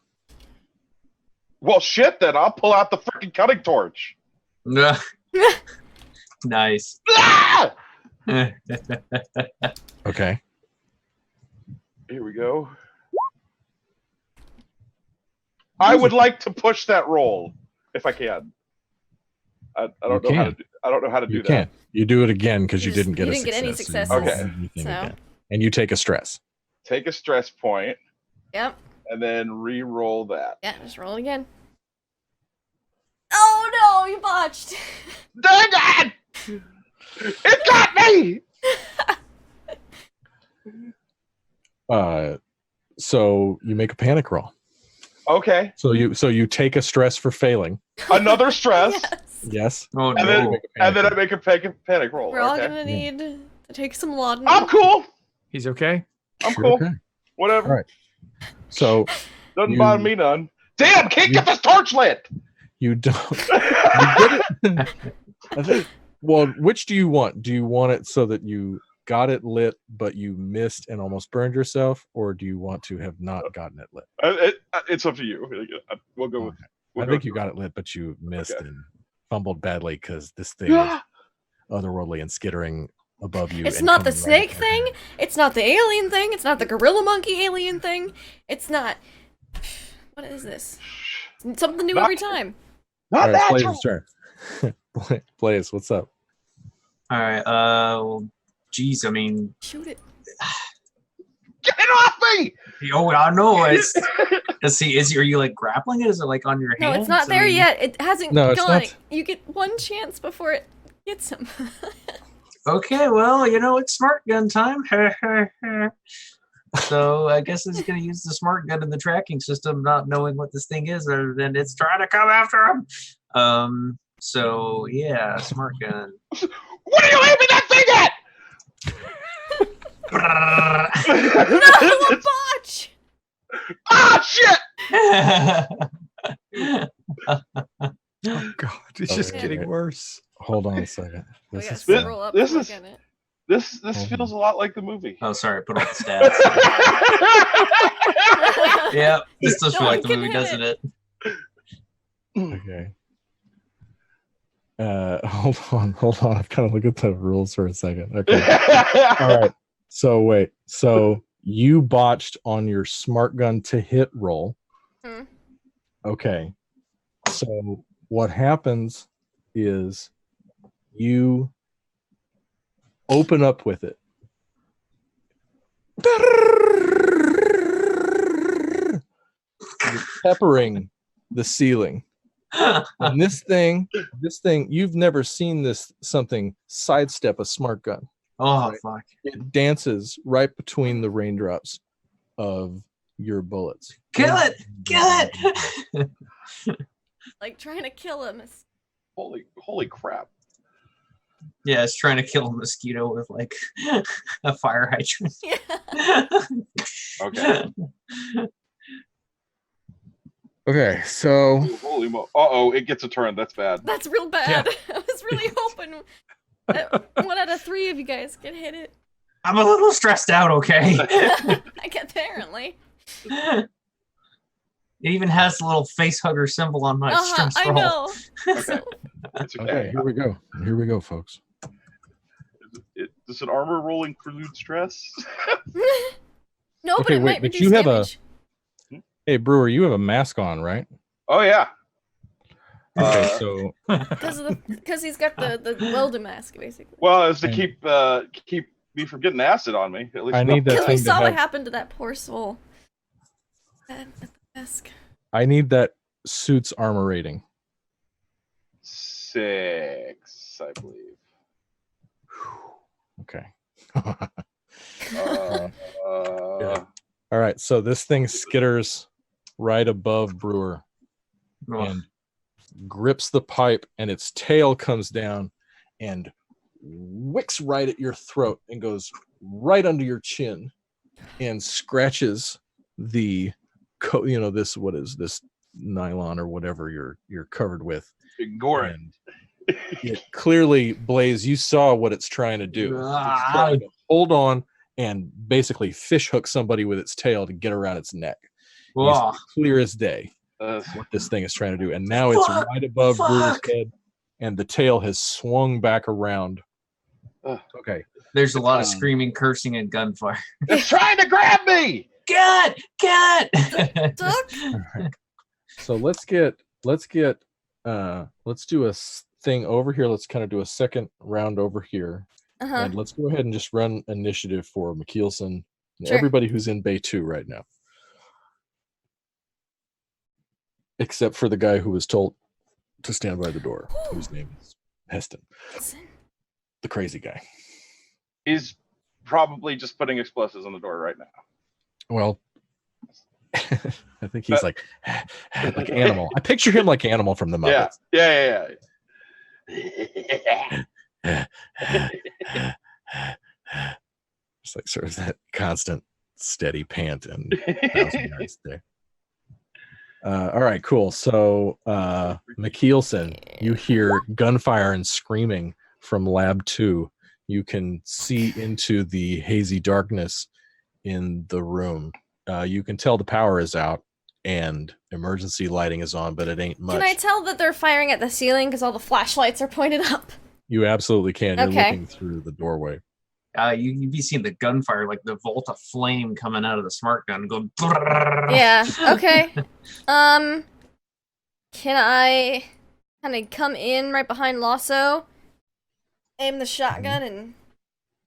[SPEAKER 2] Well, shit. Then I'll pull out the freaking cutting torch.
[SPEAKER 7] Nice.
[SPEAKER 2] Ah!
[SPEAKER 6] Okay.
[SPEAKER 2] Here we go. I would like to push that roll if I can. I don't know how to do. I don't know how to do
[SPEAKER 6] You
[SPEAKER 2] that.
[SPEAKER 6] can. You do it again because you
[SPEAKER 1] You just-
[SPEAKER 6] didn't get
[SPEAKER 1] you
[SPEAKER 6] a
[SPEAKER 1] didn't get any
[SPEAKER 6] success.
[SPEAKER 1] successes.
[SPEAKER 6] You
[SPEAKER 2] Okay.
[SPEAKER 6] do everything
[SPEAKER 1] So.
[SPEAKER 6] again. And you take a stress.
[SPEAKER 2] Take a stress point
[SPEAKER 1] Yep.
[SPEAKER 2] and then re-roll that.
[SPEAKER 1] Yeah, just roll again. Oh no, you botched.
[SPEAKER 2] Dang it! It got me.
[SPEAKER 6] So you make a panic roll.
[SPEAKER 2] Okay,
[SPEAKER 6] So you take a stress for failing.
[SPEAKER 2] another stress,
[SPEAKER 1] Yes.
[SPEAKER 6] Yes.
[SPEAKER 7] Oh,
[SPEAKER 2] and then
[SPEAKER 7] no.
[SPEAKER 2] and then I make a panic roll.
[SPEAKER 1] We're all
[SPEAKER 2] Okay.
[SPEAKER 1] gonna need to take some laudanum.
[SPEAKER 2] I'm cool.
[SPEAKER 3] He's okay?
[SPEAKER 2] I'm
[SPEAKER 6] Sure,
[SPEAKER 2] cool.
[SPEAKER 6] okay.
[SPEAKER 2] Whatever.
[SPEAKER 6] All right. So
[SPEAKER 2] Doesn't
[SPEAKER 6] You-
[SPEAKER 2] bother me none. Damn! Can't get this torch lit.
[SPEAKER 6] you don't. You get it. I think. Well, which do you want? Do you want it so that you got it lit, but you missed and almost burned yourself, or do you want to have not gotten it lit?
[SPEAKER 2] It's up to you. We'll go with. We'll
[SPEAKER 6] I
[SPEAKER 2] go
[SPEAKER 6] think you
[SPEAKER 2] with-
[SPEAKER 6] got it lit, but you missed
[SPEAKER 2] Okay.
[SPEAKER 6] and fumbled badly because this thing is otherworldly and skittering above you.
[SPEAKER 1] It's
[SPEAKER 6] and
[SPEAKER 1] not the
[SPEAKER 6] coming right
[SPEAKER 1] snake
[SPEAKER 6] at
[SPEAKER 1] thing.
[SPEAKER 6] you.
[SPEAKER 1] It's not the alien thing. It's not the gorilla monkey alien thing. It's not. What is this? It's something new
[SPEAKER 2] Not-
[SPEAKER 1] every time.
[SPEAKER 6] All
[SPEAKER 2] Not
[SPEAKER 6] right, it's
[SPEAKER 2] natural.
[SPEAKER 6] Blaze's turn. Blaze, what's up?
[SPEAKER 7] All right. Well, geez. I mean,
[SPEAKER 1] Shoot it.
[SPEAKER 2] Get it off me!
[SPEAKER 7] Oh, I know. Let's see. Are you like grappling it? Is it like on your
[SPEAKER 1] No,
[SPEAKER 7] hands?
[SPEAKER 1] it's not there yet. It hasn't
[SPEAKER 6] No, it's
[SPEAKER 1] gone.
[SPEAKER 6] not.
[SPEAKER 1] You get one chance before it gets him.
[SPEAKER 7] Okay, well, it's smart gun time. So I guess it's going to use the smart gun in the tracking system, not knowing what this thing is, other than it's trying to come after him. So yeah, smart gun.
[SPEAKER 2] What are you aiming that thing at?
[SPEAKER 1] No, a botch!
[SPEAKER 2] Ah, shit!
[SPEAKER 3] Oh God, it's just
[SPEAKER 6] Okay.
[SPEAKER 3] getting worse.
[SPEAKER 6] Hold on a second.
[SPEAKER 1] We
[SPEAKER 6] This
[SPEAKER 1] gotta
[SPEAKER 6] is
[SPEAKER 2] fun.
[SPEAKER 1] scroll up
[SPEAKER 2] This
[SPEAKER 1] and look
[SPEAKER 2] is-
[SPEAKER 1] at it.
[SPEAKER 2] This
[SPEAKER 6] Hold
[SPEAKER 2] feels a lot like the movie.
[SPEAKER 7] Oh, sorry, put all the stats. Yeah, this does feel
[SPEAKER 1] No
[SPEAKER 7] like
[SPEAKER 1] one
[SPEAKER 7] the
[SPEAKER 1] can
[SPEAKER 7] movie,
[SPEAKER 1] hit
[SPEAKER 7] doesn't it?
[SPEAKER 6] okay. Hold on. I've got to look at the rules for a second. Okay. All right. So wait. So you botched on your smart gun to hit roll.
[SPEAKER 1] Hmm.
[SPEAKER 6] Okay. So what happens is you open up with it. You're peppering the ceiling. And this thing, you've never seen something sidestep a smart gun.
[SPEAKER 7] Oh,
[SPEAKER 6] Right.
[SPEAKER 7] fuck.
[SPEAKER 6] It dances right between the raindrops of your bullets.
[SPEAKER 7] Kill it! Kill it!
[SPEAKER 1] Like trying to kill him.
[SPEAKER 2] Holy crap.
[SPEAKER 7] Yeah, it's trying to kill a mosquito with like a fire hydrant.
[SPEAKER 1] Yeah.
[SPEAKER 2] Okay.
[SPEAKER 6] Okay, so
[SPEAKER 2] Holy mo. Uh-oh, it gets a turn. That's bad.
[SPEAKER 1] That's real bad. I was really hoping that 1 out of 3 of you guys could hit it.
[SPEAKER 7] I'm a little stressed out, okay?
[SPEAKER 1] Apparently.
[SPEAKER 7] It even has the little face hugger symbol on my stress
[SPEAKER 1] I
[SPEAKER 7] roll.
[SPEAKER 1] know.
[SPEAKER 2] Okay. It's okay.
[SPEAKER 6] okay, here we go. Here we go, folks.
[SPEAKER 2] Does an armor roll include stress?
[SPEAKER 1] No, but
[SPEAKER 6] Okay,
[SPEAKER 1] it
[SPEAKER 6] wait,
[SPEAKER 1] might
[SPEAKER 6] but
[SPEAKER 1] reduce
[SPEAKER 6] you have a-
[SPEAKER 1] damage.
[SPEAKER 6] Hey Brewer, you have a mask on, right?
[SPEAKER 2] Oh, yeah.
[SPEAKER 6] Okay,
[SPEAKER 2] Uh,
[SPEAKER 6] so
[SPEAKER 1] Because he's got the welder mask, basically.
[SPEAKER 2] Well, it's to
[SPEAKER 6] And-
[SPEAKER 2] keep me from getting acid on me. At least
[SPEAKER 6] I need that
[SPEAKER 1] Because we
[SPEAKER 6] thing to
[SPEAKER 1] saw what
[SPEAKER 6] have.
[SPEAKER 1] happened to that poor soul. At the desk.
[SPEAKER 6] I need that suit's armor rating.
[SPEAKER 2] 6, I believe.
[SPEAKER 6] Okay.
[SPEAKER 2] Uh,
[SPEAKER 6] All right, so this thing skitters right above Brewer
[SPEAKER 7] Ugh.
[SPEAKER 6] and grips the pipe, and its tail comes down and wicks right at your throat and goes right under your chin and scratches the this, what is this, nylon or whatever you're covered with.
[SPEAKER 2] Ignore it.
[SPEAKER 6] And it clearly, Blaze, you saw what it's trying to do. It's
[SPEAKER 7] Ah.
[SPEAKER 6] trying to hold on and basically fish hook somebody with its tail to get around its neck. You see
[SPEAKER 7] Ugh.
[SPEAKER 6] clear as day what this thing is trying to do. And now it's
[SPEAKER 7] Fuck,
[SPEAKER 6] right above Brewer's
[SPEAKER 7] fuck.
[SPEAKER 6] head, and the tail has swung back around.
[SPEAKER 2] Ugh.
[SPEAKER 6] Okay.
[SPEAKER 7] There's a lot of screaming, cursing, and gunfire.
[SPEAKER 2] It's trying to grab me!
[SPEAKER 7] Get it!
[SPEAKER 1] Duck?
[SPEAKER 6] All right. So let's do a thing over here. Let's kind of do a second round over here.
[SPEAKER 1] Uh-huh.
[SPEAKER 6] And let's go ahead and just run initiative for McKeelson and
[SPEAKER 1] Sure.
[SPEAKER 6] everybody who's in Bay 2 right now. Except for the guy who was told to stand by the door, whose name is Heston. The crazy guy.
[SPEAKER 2] He's probably just putting explosives on the door right now.
[SPEAKER 6] Well, I think he's like Animal. I picture him like Animal from the
[SPEAKER 2] Yeah.
[SPEAKER 6] Muppets.
[SPEAKER 2] Yeah.
[SPEAKER 6] It's like sort of that constant steady pant and Thousand Yards there. All right, cool. So McKeelson, you hear gunfire and screaming from Lab 2. You can see into the hazy darkness in the room. You can tell the power is out and emergency lighting is on, but it ain't much.
[SPEAKER 1] Can I tell that they're firing at the ceiling because all the flashlights are pointed up?
[SPEAKER 6] You absolutely can. You're
[SPEAKER 1] Okay.
[SPEAKER 6] looking through the doorway.
[SPEAKER 7] You'd be seeing the gunfire, like the bolt of flame coming out of the smart gun, going.
[SPEAKER 1] Yeah, okay. Can I kind of come in right behind Lasso, aim the shotgun, and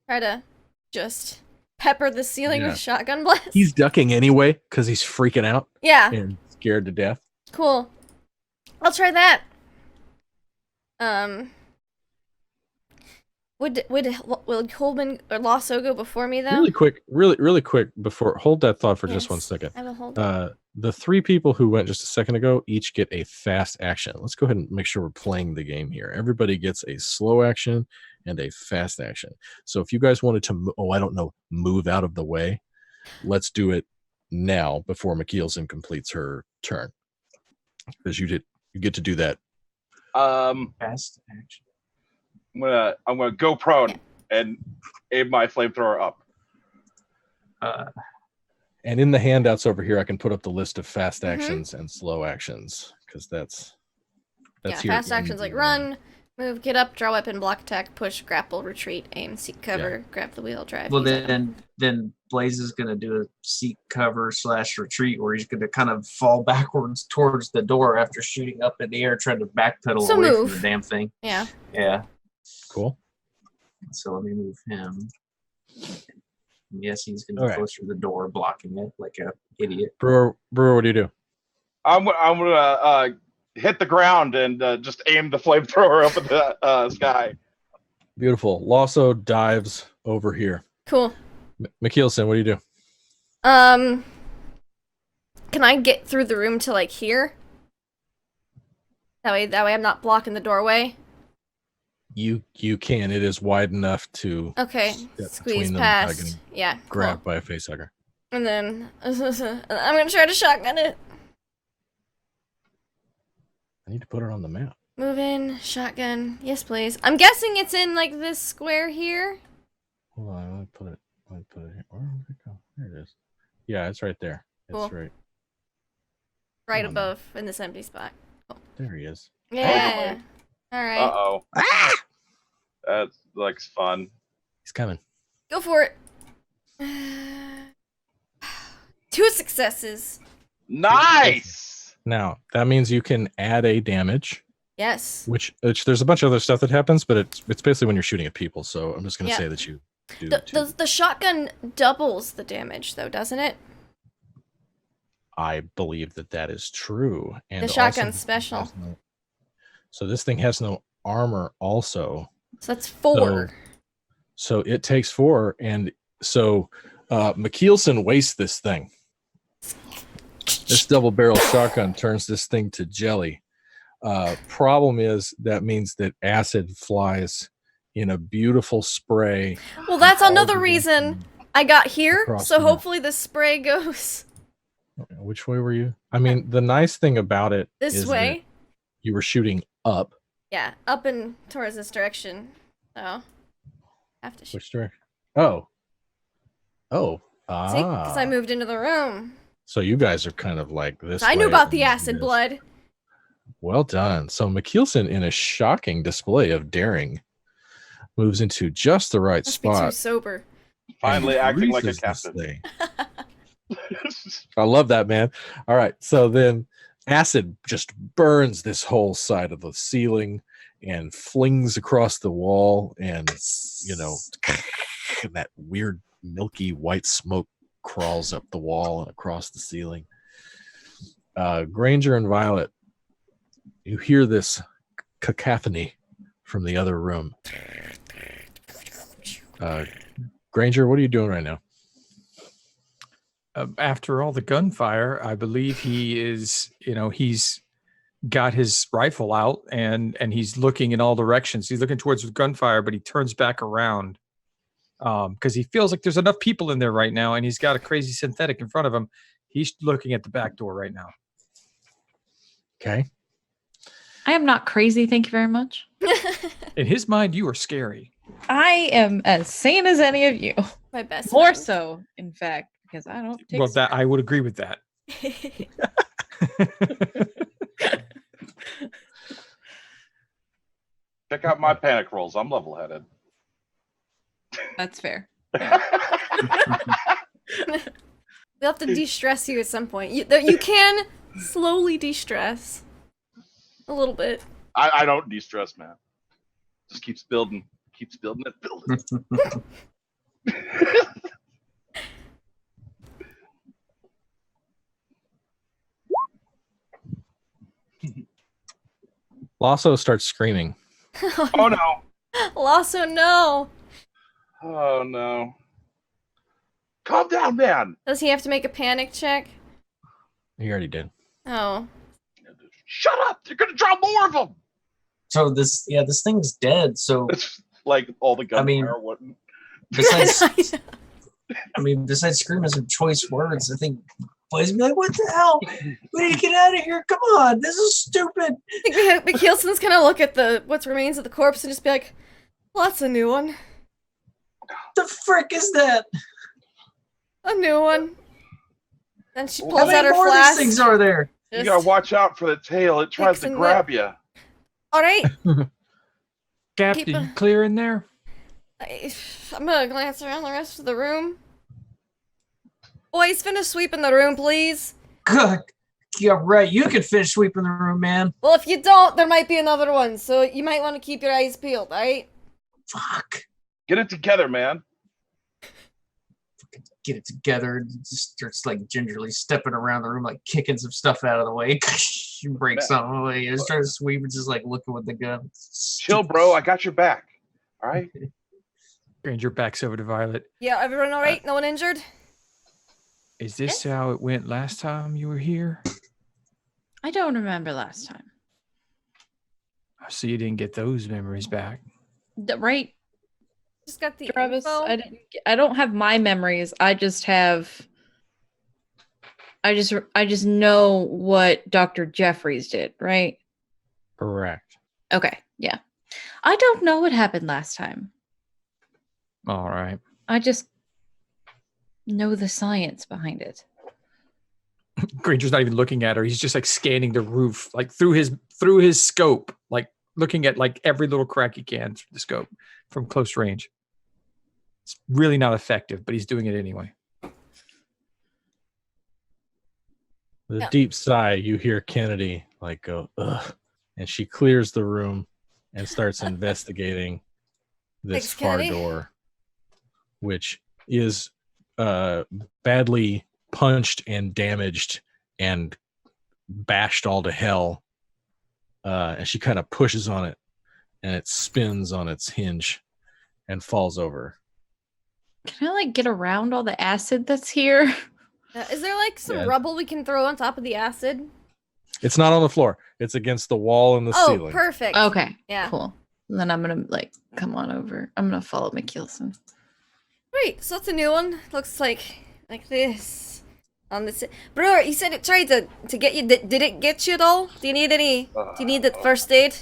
[SPEAKER 1] try to just pepper the ceiling
[SPEAKER 6] Yeah.
[SPEAKER 1] with shotgun blasts.
[SPEAKER 6] He's ducking anyway because he's freaking out
[SPEAKER 1] Yeah,
[SPEAKER 6] and scared to death.
[SPEAKER 1] cool. I'll try that. Will Coleman or Lasso go before me though?
[SPEAKER 6] Really quick before, hold that thought for just
[SPEAKER 1] Yes,
[SPEAKER 6] 1 second.
[SPEAKER 1] I will hold it.
[SPEAKER 6] The 3 people who went just a second ago each get a fast action. Let's go ahead and make sure we're playing the game here. Everybody gets a slow action and a fast action. So if you guys wanted to, move out of the way, let's do it now before McKeelson completes her turn, because you get to do that.
[SPEAKER 7] Fast action.
[SPEAKER 2] I'm gonna go prone and aim my flamethrower up.
[SPEAKER 6] And in the handouts over here, I can put up the list of fast actions and slow actions, because that's here
[SPEAKER 1] fast
[SPEAKER 6] in
[SPEAKER 1] actions like
[SPEAKER 6] the-
[SPEAKER 1] run, move, get up, draw weapon, block attack, push, grapple, retreat, aim, seek cover, grab the wheel, drive.
[SPEAKER 7] Well,
[SPEAKER 1] use item.
[SPEAKER 7] then Blaze is going to do a seek cover / retreat, where he's going to kind of fall backwards towards the door after shooting up in the air, trying to backpedal
[SPEAKER 1] So
[SPEAKER 7] away
[SPEAKER 1] move.
[SPEAKER 7] from the damn thing.
[SPEAKER 1] Yeah.
[SPEAKER 7] Yeah.
[SPEAKER 6] Cool.
[SPEAKER 7] So let me move him. Yes, he's going to
[SPEAKER 6] All
[SPEAKER 7] be
[SPEAKER 6] right.
[SPEAKER 7] closer to the door, blocking it like a idiot.
[SPEAKER 6] Brewer, what do you do?
[SPEAKER 2] I'm gonna hit the ground and just aim the flamethrower up at the sky.
[SPEAKER 6] Beautiful. Lasso dives over here.
[SPEAKER 1] Cool.
[SPEAKER 6] McKeelson, what do you do?
[SPEAKER 1] Can I get through the room to like here? That way I'm not blocking the doorway.
[SPEAKER 6] You can. It is wide enough to
[SPEAKER 1] Okay.
[SPEAKER 6] Step
[SPEAKER 1] Squeeze
[SPEAKER 6] between them without
[SPEAKER 1] past.
[SPEAKER 6] getting
[SPEAKER 1] Yeah.
[SPEAKER 6] grab
[SPEAKER 1] Cool.
[SPEAKER 6] by a facehugger.
[SPEAKER 1] And then I'm gonna try to shotgun it.
[SPEAKER 6] I need to put it on the map.
[SPEAKER 1] Move in, shotgun. Yes, please. I'm guessing it's in like this square here.
[SPEAKER 6] Hold on, let me put it here. Where did it go? There it is. Yeah, it's right there.
[SPEAKER 1] Cool.
[SPEAKER 6] It's right
[SPEAKER 1] Right
[SPEAKER 6] Oh, no.
[SPEAKER 1] above in this empty spot.
[SPEAKER 6] there. He is.
[SPEAKER 1] Yeah. All right.
[SPEAKER 2] Uh-oh. That looks fun.
[SPEAKER 6] He's coming.
[SPEAKER 1] Go for it. 2 successes.
[SPEAKER 2] Nice!
[SPEAKER 6] Now that means you can add a damage,
[SPEAKER 1] Yes.
[SPEAKER 6] which there's a bunch of other stuff that happens, but it's basically when you're shooting at people. So I'm just gonna
[SPEAKER 1] Yeah.
[SPEAKER 6] say that you do.
[SPEAKER 1] The shotgun doubles the damage though, doesn't it?
[SPEAKER 6] I believe that is true. And
[SPEAKER 1] The
[SPEAKER 6] also
[SPEAKER 1] shotgun's
[SPEAKER 6] this thing
[SPEAKER 1] special.
[SPEAKER 6] has so this thing has no armor also.
[SPEAKER 1] So that's 4.
[SPEAKER 6] So it takes 4, and so McKeelson wastes this thing. This double-barrel shotgun turns this thing to jelly. Problem is that means that acid flies in a beautiful spray.
[SPEAKER 1] Well, that's
[SPEAKER 6] all
[SPEAKER 1] another
[SPEAKER 6] the way
[SPEAKER 1] reason I got here.
[SPEAKER 6] across
[SPEAKER 1] So
[SPEAKER 6] the map.
[SPEAKER 1] hopefully the spray goes
[SPEAKER 6] Which way were you? I mean, the nice thing about it
[SPEAKER 1] this
[SPEAKER 6] is
[SPEAKER 1] way.
[SPEAKER 6] that you were shooting up.
[SPEAKER 1] Yeah, up and towards this direction. So have to shoot.
[SPEAKER 6] Which direction? Oh.
[SPEAKER 1] See, because I moved into the room.
[SPEAKER 6] So you guys are kind of like this.
[SPEAKER 1] I knew
[SPEAKER 6] way
[SPEAKER 1] about the
[SPEAKER 6] and
[SPEAKER 1] acid
[SPEAKER 6] this.
[SPEAKER 1] blood.
[SPEAKER 6] Well done. So McKeelson, in a shocking display of daring, moves into just the right
[SPEAKER 1] Must be too
[SPEAKER 6] spot.
[SPEAKER 1] sober.
[SPEAKER 2] Finally
[SPEAKER 6] and
[SPEAKER 2] acting like a
[SPEAKER 6] greases this
[SPEAKER 2] captain.
[SPEAKER 6] thing. I love that, man. All right. So then acid just burns this whole side of the ceiling and flings across the wall, and that weird milky white smoke crawls up the wall and across the ceiling. Granger and Violet, you hear this cacophony from the other room. Granger, what are you doing right now?
[SPEAKER 3] After all the gunfire, I believe he is, he's got his rifle out and he's looking in all directions. He's looking towards the gunfire, but he turns back around because he feels like there's enough people in there right now, and he's got a crazy synthetic in front of him. He's looking at the back door right now.
[SPEAKER 6] Okay.
[SPEAKER 5] I am not crazy, thank you very much.
[SPEAKER 3] In his mind, you are scary.
[SPEAKER 5] I am as sane as any of you.
[SPEAKER 1] My best.
[SPEAKER 5] More
[SPEAKER 1] friend.
[SPEAKER 5] so, in fact, because I don't take
[SPEAKER 3] Well, that I would agree with that.
[SPEAKER 2] Check out my panic rolls. I'm level-headed.
[SPEAKER 5] That's fair.
[SPEAKER 1] We'll have to de-stress you at some point. You can slowly de-stress. A little bit.
[SPEAKER 2] I don't de-stress, man. Just keeps building. Keeps building it, building.
[SPEAKER 6] Lasso starts screaming.
[SPEAKER 2] Oh no!
[SPEAKER 1] Lasso, no.
[SPEAKER 2] Oh no! Calm down, man.
[SPEAKER 1] Does he have to make a panic check?
[SPEAKER 6] He already did.
[SPEAKER 1] Oh.
[SPEAKER 2] Shut up! You're gonna draw more of them.
[SPEAKER 7] So this thing's dead. So
[SPEAKER 2] It's like all the gunfire wouldn't.
[SPEAKER 7] besides, besides screaming some choice words, I think Blaze would be like, "What the hell? We need to get out of here! Come on, this is stupid."
[SPEAKER 1] I think McKeelson's gonna look at the what remains of the corpse and just be like, well, that's a new one.
[SPEAKER 7] The frick is that?
[SPEAKER 1] A new one. Then she
[SPEAKER 7] How
[SPEAKER 1] pulls out
[SPEAKER 7] many
[SPEAKER 1] her
[SPEAKER 7] more of
[SPEAKER 1] flask.
[SPEAKER 7] these things are there?
[SPEAKER 2] You gotta watch out for the tail. It tries to
[SPEAKER 1] Fixing
[SPEAKER 2] grab you.
[SPEAKER 1] Alright.
[SPEAKER 3] Captain, you clear in there?
[SPEAKER 1] I'm gonna glance around the rest of the room. Boys, finish sweeping the room, please.
[SPEAKER 7] God, yeah, right. You can finish sweeping the room, man.
[SPEAKER 1] Well, if you don't, there might be another one, so you might want to keep your eyes peeled, alright?
[SPEAKER 7] Fuck.
[SPEAKER 2] Get it together, man.
[SPEAKER 7] Get it together and just starts like gingerly stepping around the room, like kicking some stuff out of the way. Break something away. Just trying to sweep and just like looking with the gun.
[SPEAKER 2] Chill, bro. I got your back. All right.
[SPEAKER 3] Granger backs over to Violet.
[SPEAKER 1] Yeah, everyone alright? No one injured?
[SPEAKER 3] Is this how it went last time you were here?
[SPEAKER 5] I don't remember last time.
[SPEAKER 3] So you didn't get those memories back.
[SPEAKER 5] Right,
[SPEAKER 1] Just got the
[SPEAKER 5] Travis?
[SPEAKER 1] info.
[SPEAKER 5] I don't have my memories. I just know what Dr. Jeffries did, right?
[SPEAKER 6] Correct.
[SPEAKER 5] Okay, yeah. I don't know what happened last time.
[SPEAKER 3] All right.
[SPEAKER 5] I just know the science behind it.
[SPEAKER 3] Granger's not even looking at her. He's just like scanning the roof, like through his scope, like looking at like every little crack he can through the scope from close range. It's really not effective, but he's doing it anyway.
[SPEAKER 6] With a deep sigh, you hear Kennedy like go, ugh, and she clears the room and starts investigating this
[SPEAKER 1] Thanks,
[SPEAKER 6] far
[SPEAKER 1] Kennedy.
[SPEAKER 6] door, which is badly punched and damaged and bashed all to hell. And she kind of pushes on it, and it spins on its hinge and falls over.
[SPEAKER 5] Can I like get around all the acid that's here?
[SPEAKER 1] Is there like some
[SPEAKER 6] Yeah.
[SPEAKER 1] rubble we can throw on top of the acid?
[SPEAKER 6] It's not on the floor. It's against the wall and the
[SPEAKER 1] Oh,
[SPEAKER 6] ceiling.
[SPEAKER 1] perfect.
[SPEAKER 5] Okay,
[SPEAKER 1] Yeah.
[SPEAKER 5] cool. And then I'm gonna like come on over. I'm gonna follow McKeelson.
[SPEAKER 1] Great, so that's a new one. Looks like this. On this, bro, you said it tried to get you. Did it get you at all? Do you need any? Do you need the first aid?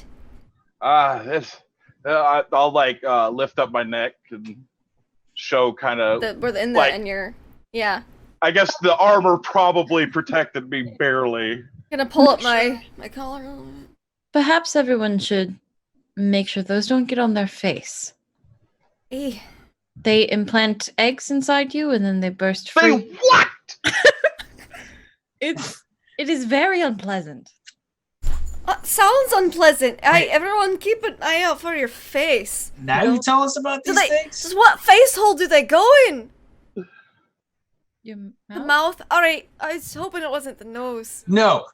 [SPEAKER 2] I'll like lift up my neck and show kind of.
[SPEAKER 1] In your. Yeah.
[SPEAKER 2] I guess the armor probably protected me barely.
[SPEAKER 1] Gonna pull up my collar.
[SPEAKER 5] Perhaps everyone should make sure those don't get on their face.
[SPEAKER 1] Eh.
[SPEAKER 5] They implant eggs inside you and then they burst
[SPEAKER 2] Say
[SPEAKER 5] free.
[SPEAKER 2] what?
[SPEAKER 5] It is very unpleasant.
[SPEAKER 1] Sounds unpleasant. Everyone keep an eye out for your face.
[SPEAKER 7] Now you tell us about these things?
[SPEAKER 1] Just what face hole do they go in?
[SPEAKER 5] Your
[SPEAKER 1] The mouth? Alright, I was hoping it wasn't the nose.
[SPEAKER 7] No,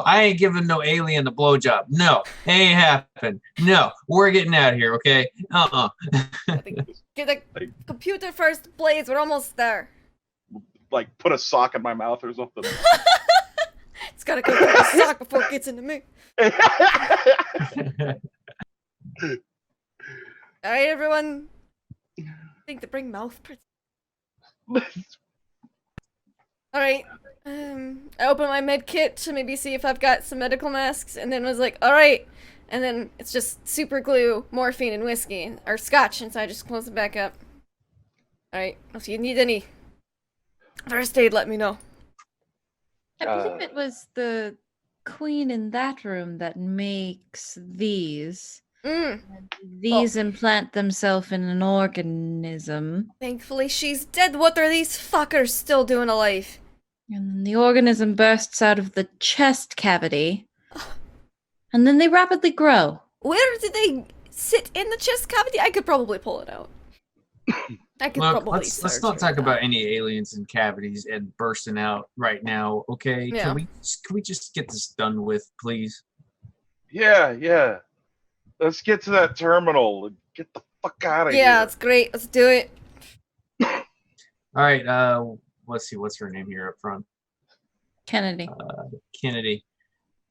[SPEAKER 7] I ain't giving no alien a blowjob. No, ain't happen. No, we're getting out of here, okay?
[SPEAKER 1] Get the computer first, Blaze, we're almost there.
[SPEAKER 2] Like put a sock in my mouth or something.
[SPEAKER 1] It's gotta go through the sock before it gets into me. Alright, everyone. I think to bring mouth Alright. I opened my med kit to maybe see if I've got some medical masks, and then was like, alright. And then it's just super glue, morphine, and whiskey, or scotch, and so I just close it back up. Alright, if you need any first aid, let me know.
[SPEAKER 5] I believe it was the queen in that room that makes these. These implant themselves in an organism.
[SPEAKER 1] Thankfully, she's dead. What are these fuckers still doing alive?
[SPEAKER 5] And then the organism bursts out of the chest cavity. And then they rapidly grow.
[SPEAKER 1] Where did they sit in the chest cavity? I could probably pull it out. I could
[SPEAKER 7] Look,
[SPEAKER 1] probably
[SPEAKER 7] let's not talk about any aliens in cavities and bursting out right now, okay?
[SPEAKER 1] Yeah.
[SPEAKER 7] Can we just get this done with, please?
[SPEAKER 2] Yeah. Let's get to that terminal and get the fuck out of here.
[SPEAKER 1] Yeah, it's great. Let's do it.
[SPEAKER 7] All right. Let's see. What's her name here up front?
[SPEAKER 5] Kennedy.
[SPEAKER 7] Kennedy.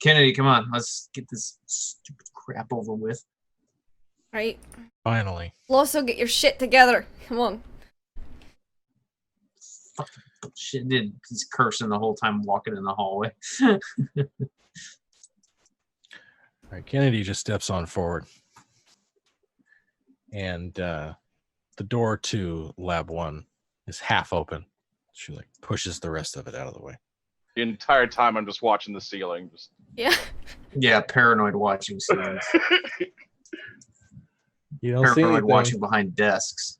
[SPEAKER 7] Kennedy, come on. Let's get this stupid crap over with.
[SPEAKER 1] Right.
[SPEAKER 6] Finally.
[SPEAKER 1] Loso, get your shit together. Come on.
[SPEAKER 7] Fucking shit. He's cursing the whole time walking in the hallway.
[SPEAKER 6] All right, Kennedy just steps on forward. And the door to Lab 1 is half open. She like pushes the rest of it out of the way.
[SPEAKER 2] The entire time I'm just watching the ceiling. Just
[SPEAKER 1] Yeah.
[SPEAKER 7] Yeah, paranoid watching scenes.
[SPEAKER 6] You don't see
[SPEAKER 7] Paranoid
[SPEAKER 6] anything.
[SPEAKER 7] watching behind desks.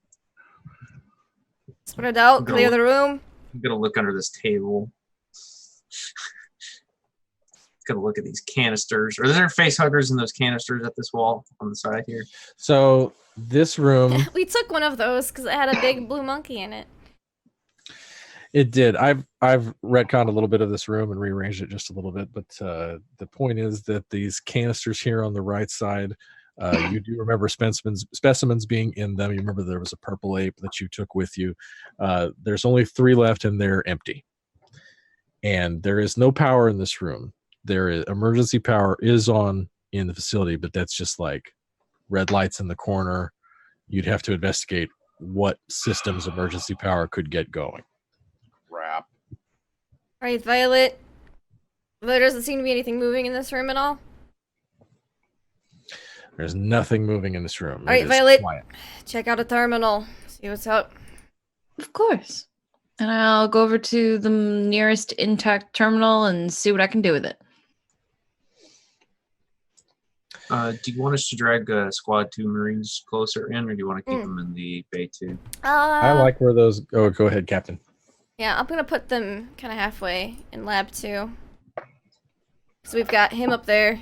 [SPEAKER 1] Spread out,
[SPEAKER 7] Go.
[SPEAKER 1] clear the room.
[SPEAKER 7] I'm gonna look under this table. Gonna look at these canisters. Are there face huggers in those canisters at this wall on the side here?
[SPEAKER 6] So this room,
[SPEAKER 1] We took one of those because it had a big blue monkey in it.
[SPEAKER 6] it did. I've retconned a little bit of this room and rearranged it just a little bit, but the point is that these canisters here on the right side, you do remember specimens being in them. You remember there was a purple ape that you took with you. There's only 3 left and they're empty. And there is no power in this room. There is emergency power is on in the facility, but that's just like red lights in the corner. You'd have to investigate what systems emergency power could get going.
[SPEAKER 2] crap.
[SPEAKER 1] Alright, Violet. There doesn't seem to be anything moving in this room at all.
[SPEAKER 6] There's nothing moving in this room.
[SPEAKER 1] All right,
[SPEAKER 6] It is
[SPEAKER 1] Violet.
[SPEAKER 6] quiet.
[SPEAKER 1] Check out a terminal. See what's up.
[SPEAKER 5] Of course. And I'll go over to the nearest intact terminal and see what I can do with it.
[SPEAKER 7] Do you want us to drag Squad 2 Marines closer in, or do you want to keep them in the Bay 2?
[SPEAKER 6] I like where those. Oh, go ahead, Captain.
[SPEAKER 1] Yeah, I'm gonna put them kind of halfway in Lab 2. So we've got him up there,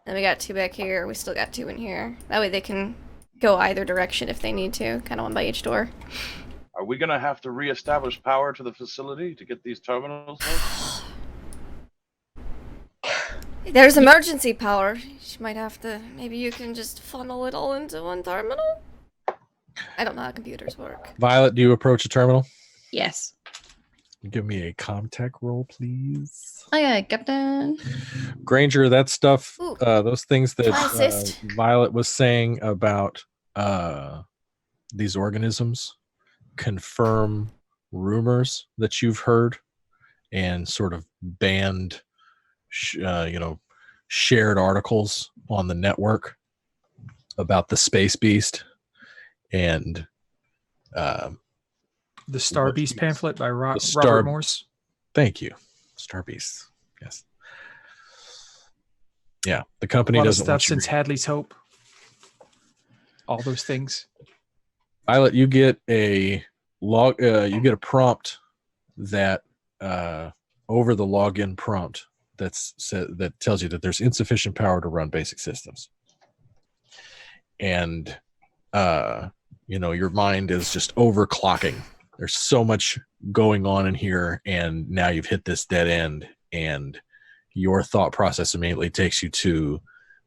[SPEAKER 1] then we got 2 back here. We still got 2 in here. That way they can go either direction if they need to, kind of one by each door.
[SPEAKER 2] Are we gonna have to reestablish power to the facility to get these terminals out?
[SPEAKER 1] There's emergency power. She might have to. Maybe you can just funnel it all into one terminal. I don't know how computers work.
[SPEAKER 6] Violet, do you approach a terminal?
[SPEAKER 5] Yes.
[SPEAKER 6] Give me a comtech roll, please.
[SPEAKER 5] Oh yeah, Captain.
[SPEAKER 6] Granger, that stuff,
[SPEAKER 1] Ooh.
[SPEAKER 6] those things that
[SPEAKER 1] My assist.
[SPEAKER 6] Violet was saying about these organisms confirm rumors that you've heard and sort of banned, shared articles on the network about the space beast and
[SPEAKER 3] The Star
[SPEAKER 6] What
[SPEAKER 3] Beast
[SPEAKER 6] is-
[SPEAKER 3] pamphlet by
[SPEAKER 6] the Star-
[SPEAKER 3] Robert Morse.
[SPEAKER 6] thank you, Star Beast. Yes. Yeah, the company
[SPEAKER 3] A lot of
[SPEAKER 6] doesn't
[SPEAKER 3] stuff
[SPEAKER 6] want you
[SPEAKER 3] since Hadley's Hope. All those things.
[SPEAKER 6] Violet, you get a log. You get a prompt that over the login prompt that tells you that there's insufficient power to run basic systems, and your mind is just overclocking. There's so much going on in here, and now you've hit this dead end, and your thought process immediately takes you to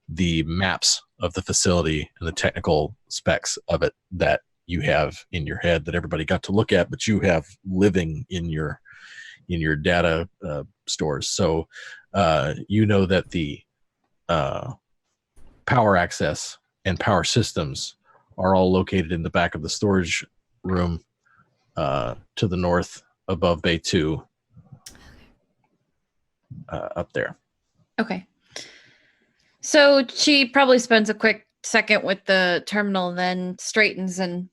[SPEAKER 6] the maps of the facility and the technical specs of it that you have in your head that everybody got to look at, but you have living in your data stores. So you know that the power access and power systems are all located in the back of the storage room to the north above Bay 2 up there.
[SPEAKER 5] Okay. So she probably spends a quick second with the terminal, then straightens and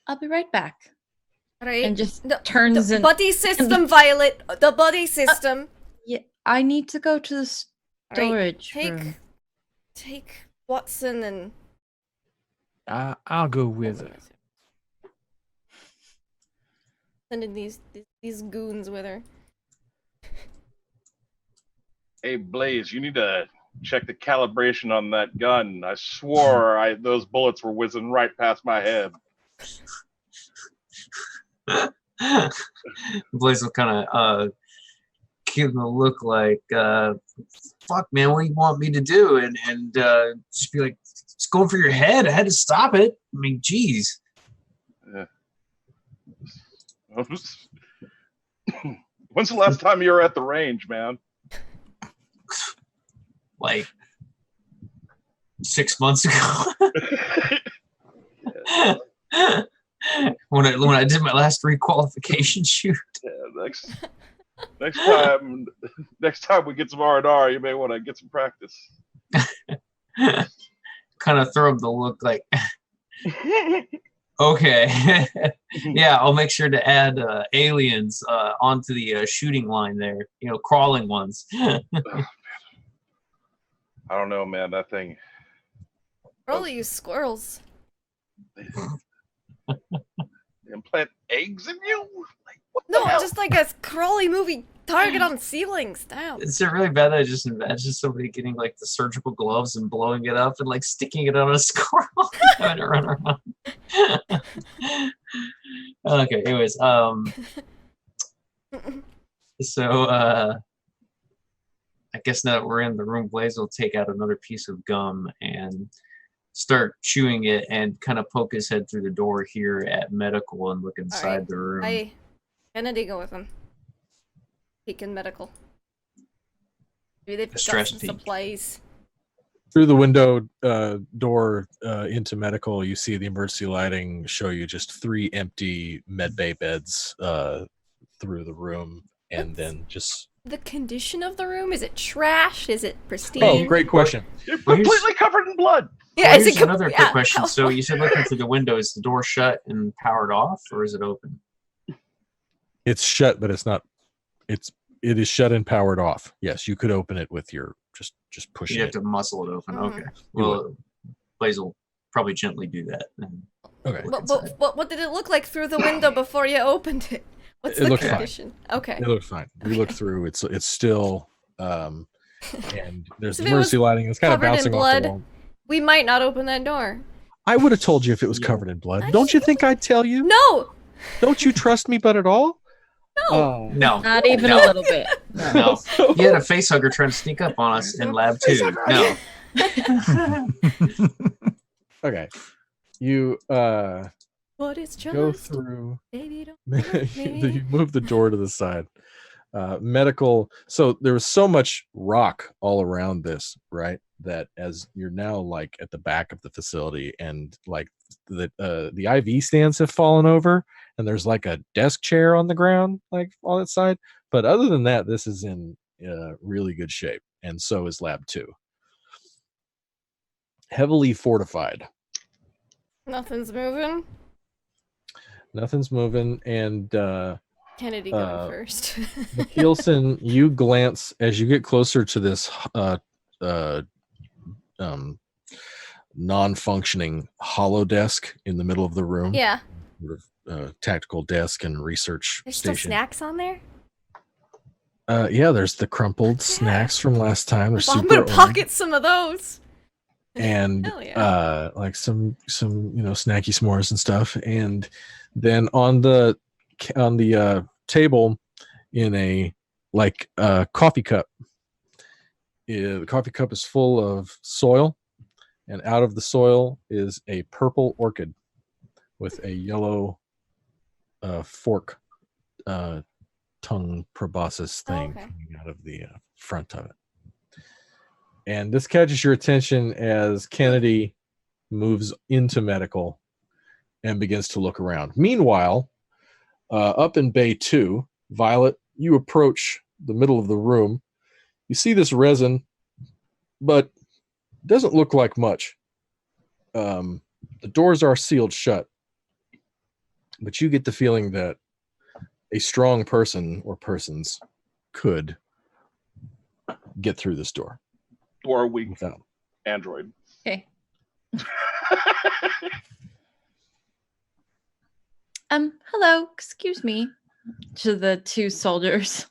[SPEAKER 5] I'll be right back.
[SPEAKER 1] Right?
[SPEAKER 5] And just
[SPEAKER 1] The-
[SPEAKER 5] turns
[SPEAKER 1] the
[SPEAKER 5] and
[SPEAKER 1] buddy system, Violet. The buddy system.
[SPEAKER 5] yeah, I need to go to the
[SPEAKER 1] All right,
[SPEAKER 5] storage room.
[SPEAKER 1] take Watson and
[SPEAKER 3] I'll go with her.
[SPEAKER 1] sending these goons with her.
[SPEAKER 2] Hey, Blaze, you need to check the calibration on that gun. I swore those bullets were whizzing right past my head.
[SPEAKER 7] Blaze will kind of give him a look like, fuck, man, what do you want me to do? And just be like, it's going for your head. I had to stop it. I mean, geez.
[SPEAKER 2] Yeah. When's the last time you were at the range, man?
[SPEAKER 7] Like 6 months ago. when I did my last requalification shoot.
[SPEAKER 2] Yeah, next time we get some R&R, you may want to get some practice.
[SPEAKER 7] Kind of throw up the look like, okay. Yeah, I'll make sure to add aliens onto the shooting line there, crawling ones.
[SPEAKER 2] I don't know, man, that thing.
[SPEAKER 1] Probably use squirrels.
[SPEAKER 2] They implant eggs in you? Like, what the
[SPEAKER 1] No,
[SPEAKER 2] hell?
[SPEAKER 1] just like a crawly movie target on ceilings. Damn.
[SPEAKER 7] Is it really bad that I just imagine somebody getting like the surgical gloves and blowing it up and like sticking it on a squirrel and having to run around? Okay, anyways, so I guess now that we're in the room, Blaze will take out another piece of gum and start chewing it and kind of poke his head through the door here at medical and look inside
[SPEAKER 1] right.
[SPEAKER 7] the room.
[SPEAKER 1] Kennedy, go with him. Peek in medical. Maybe they've got
[SPEAKER 7] Stress
[SPEAKER 1] some
[SPEAKER 7] peek.
[SPEAKER 1] supplies.
[SPEAKER 6] Through the window door into medical, you see the emergency lighting show you just 3 empty med bay beds through the room, and then just.
[SPEAKER 1] The condition of the room? Is it trash? Is it pristine?
[SPEAKER 6] Oh, great question.
[SPEAKER 2] You're
[SPEAKER 7] Well, here's-
[SPEAKER 2] completely covered in blood.
[SPEAKER 1] Yeah,
[SPEAKER 7] Well,
[SPEAKER 1] is
[SPEAKER 7] here's
[SPEAKER 1] it
[SPEAKER 7] another quick question.
[SPEAKER 1] how-
[SPEAKER 7] So you said looking through the window, is the door shut and powered off, or is it open?
[SPEAKER 6] It's shut, but it's not. It is shut and powered off. Yes, you could open it with your just pushing
[SPEAKER 7] You have
[SPEAKER 6] it.
[SPEAKER 7] to muscle it open.
[SPEAKER 1] Mhm.
[SPEAKER 7] Okay. Well, Blaze will probably gently do that. And
[SPEAKER 6] Okay.
[SPEAKER 7] look
[SPEAKER 1] But
[SPEAKER 7] inside.
[SPEAKER 1] what did it look like through the window before you opened it? What's
[SPEAKER 6] It
[SPEAKER 1] the
[SPEAKER 6] looked fine.
[SPEAKER 1] condition? Okay.
[SPEAKER 6] It looks fine. We look through. It's still. And there's
[SPEAKER 1] If it was
[SPEAKER 6] emergency lighting. It's kind of
[SPEAKER 1] covered in
[SPEAKER 6] bouncing off
[SPEAKER 1] blood,
[SPEAKER 6] the wall.
[SPEAKER 1] We might not open that door.
[SPEAKER 6] I would have told you if it was
[SPEAKER 7] Yeah.
[SPEAKER 6] covered in blood. Don't you think I'd tell you?
[SPEAKER 1] No!
[SPEAKER 6] Don't you trust me, but at all?
[SPEAKER 1] No!
[SPEAKER 7] No.
[SPEAKER 5] Not even
[SPEAKER 7] No.
[SPEAKER 5] a little bit.
[SPEAKER 7] No. You had a face hugger trying to sneak up on us in lab 2. No.
[SPEAKER 6] Okay. You
[SPEAKER 1] But it's just
[SPEAKER 6] go through.
[SPEAKER 1] baby, don't love me.
[SPEAKER 6] You move the door to the side. Medical. So there was so much rock all around this, right? That as you're now like at the back of the facility, and like the IV stands have fallen over, and there's like a desk chair on the ground, like on its side. But other than that, this is in really good shape, and so is Lab 2. Heavily fortified.
[SPEAKER 1] Nothing's moving.
[SPEAKER 6] Nothing's moving, and
[SPEAKER 1] Kennedy going first.
[SPEAKER 6] Nielsen, you glance as you get closer to this non-functioning hollow desk in the middle of the room.
[SPEAKER 1] Yeah.
[SPEAKER 6] Sort of, tactical desk and research
[SPEAKER 1] There's still
[SPEAKER 6] station.
[SPEAKER 1] snacks on there?
[SPEAKER 6] Yeah, there's the crumpled snacks from last time. They're
[SPEAKER 1] Well, I'm
[SPEAKER 6] super
[SPEAKER 1] gonna pocket some of those.
[SPEAKER 6] and
[SPEAKER 1] Hell yeah.
[SPEAKER 6] like some snacky s'mores and stuff. And then on the table in a coffee cup. The coffee cup is full of soil, and out of the soil is a purple orchid with a yellow fork tongue proboscis thing
[SPEAKER 1] okay.
[SPEAKER 6] coming out of the front of it. And this catches your attention as Kennedy moves into medical and begins to look around. Meanwhile, up in Bay 2, Violet, you approach the middle of the room. You see this resin, but it doesn't look like much. The doors are sealed shut, but you get the feeling that a strong person or persons could get through this door
[SPEAKER 2] Or a weak
[SPEAKER 6] without.
[SPEAKER 2] android.
[SPEAKER 5] Okay. Hello, excuse me. To the 2 soldiers.